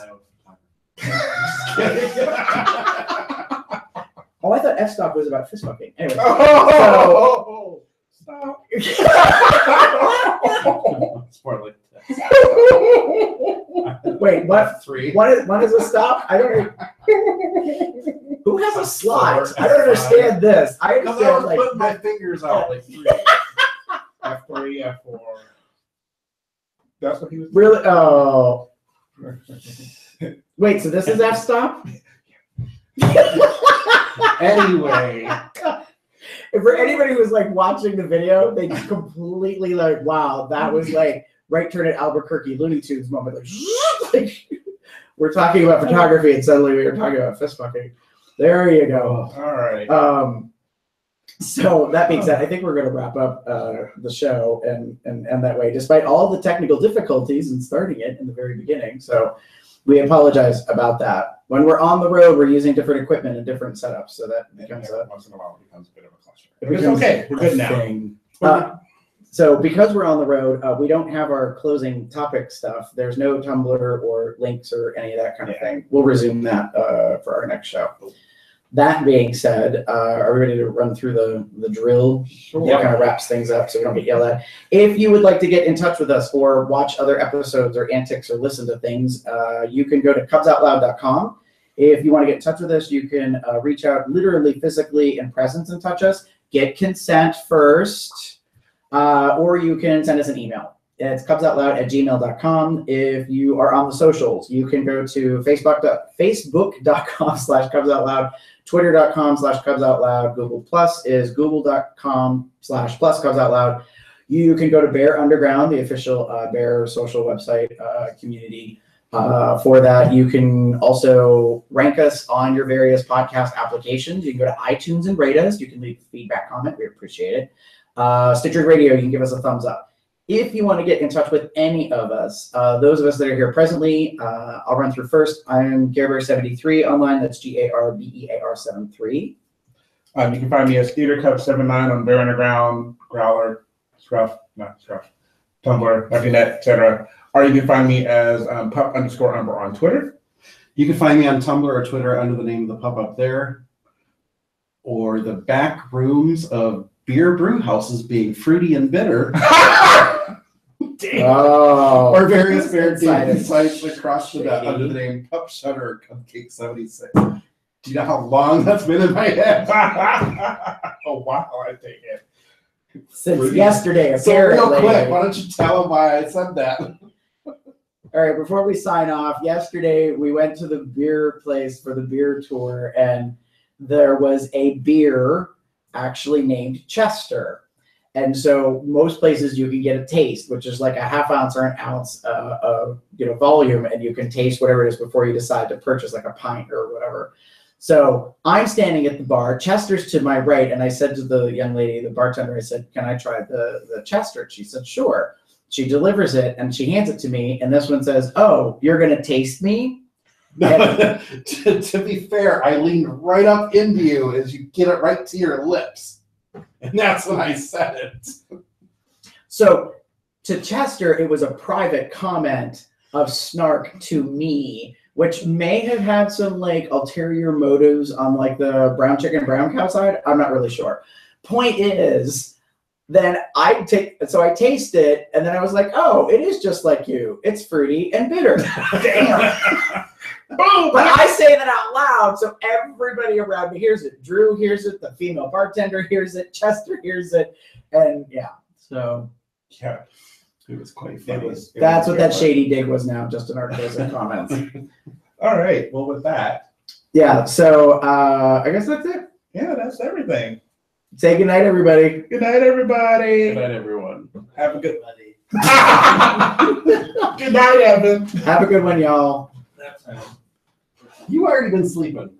S6: Oh, I thought f-stop was about fist fucking. Anyway. Stop.
S5: Spoiler.
S6: Wait, what?
S5: 3.
S6: One is a stop? I don't know. Who has a slot? I don't understand this. I
S5: Because I was
S6: understand
S5: putting my fingers out like 3.
S1: F3, F4. That's what he was
S6: really. Oh. Wait, so this is f-stop?
S5: Anyway.
S6: And for anybody who's like watching the video, they just completely like, wow, that was like right turn at Albuquerque Looney Tunes moment. Like we're talking about photography and suddenly we were talking about fist fucking. There you go.
S1: All right.
S6: So that being said, I think we're going to wrap up the show and that way, despite all the technical difficulties in starting it in the very beginning. So we apologize about that. When we're on the road, we're using different equipment and different setups, so that becomes
S1: once in a while it becomes a bit of a cluster.
S6: It's
S1: okay. We're good now.
S6: So because we're on the road, we don't have our closing topic stuff. There's no Tumblr or links or any of that kind of thing. We'll resume that for our next show. That being said, are we ready to run through the drill?
S1: Sure.
S6: That kind of wraps things up so we don't get yelled at. If you would like to get in touch with us or watch other episodes or antics or listen to things, you can go to cubsoutloud.com. If you want to get in touch with us, you can reach out literally, physically, in presence and touch us. Get consent first, or you can send us an email. It's cubsoutloud@gmail.com. If you are on the socials, you can go to facebook.com/cubsoutloud, twitter.com/cubsoutloud, Google Plus is google.com/+cubsoutloud. You can go to Bear Underground, the official Bear social website community. For that, you can also rank us on your various podcast applications. You can go to iTunes and rate us. You can leave a feedback comment. We appreciate it. Stitcher Radio, you can give us a thumbs up. If you want to get in touch with any of us, those of us that are here presently, I'll run through first. I'm GareBear73 online. That's GARBEAR73.
S1: You can find me as TheaterCup79 on Bear Underground, Growler, Tumblr, Net, etc. Or you can find me as pup_umber on Twitter.
S5: You can find me on Tumblr or Twitter under the name of the pup up there, or the back rooms of beer brew houses being fruity and bitter,
S6: Oh.
S5: or various beer
S6: Inside
S5: sites across the net under the name Pup Shutter or Cupcake 76. Do you know how long that's been in my head?
S1: Oh wow, I take it.
S6: Since yesterday,
S5: So
S6: apparently.
S5: real quick, why don't you tell them why I said that?
S6: All right, before we sign off, yesterday we went to the beer place for the beer tour, and there was a beer actually named Chester. And so most places you can get a taste, which is like a half ounce or an ounce of volume, and you can taste whatever it is before you decide to purchase like a pint or whatever. So I'm standing at the bar, Chester's to my right, and I said to the young lady, the bartender, I said, "Can I try the Chester?" She said, "Sure." She delivers it and she hands it to me, and this one says, "Oh, you're gonna taste me?"
S5: To be fair, I leaned right up into you as you get it right to your lips. And that's when I said it.
S6: So to Chester, it was a private comment of snark to me, which may have had some like ulterior motives on like the brown chicken, brown cow side. I'm not really sure. Point is, then I taste it, and then I was like, "Oh, it is just like you. It's fruity and bitter." Damn. Boom! But I say that out loud, so everybody around me hears it. Drew hears it. The female bartender hears it. Chester hears it, and yeah. So
S5: Yeah, it was quite funny.
S6: that's what that shady dig was now, just in our closing comments.
S1: All right. Well, with that,
S6: Yeah. So I guess that's it.
S1: yeah, that's everything.
S6: Say goodnight, everybody.
S1: Good night, everybody.
S5: Good night, everyone.
S1: Have a good. Good night, Evan.
S6: Have a good one, y'all.
S5: You already been sleeping.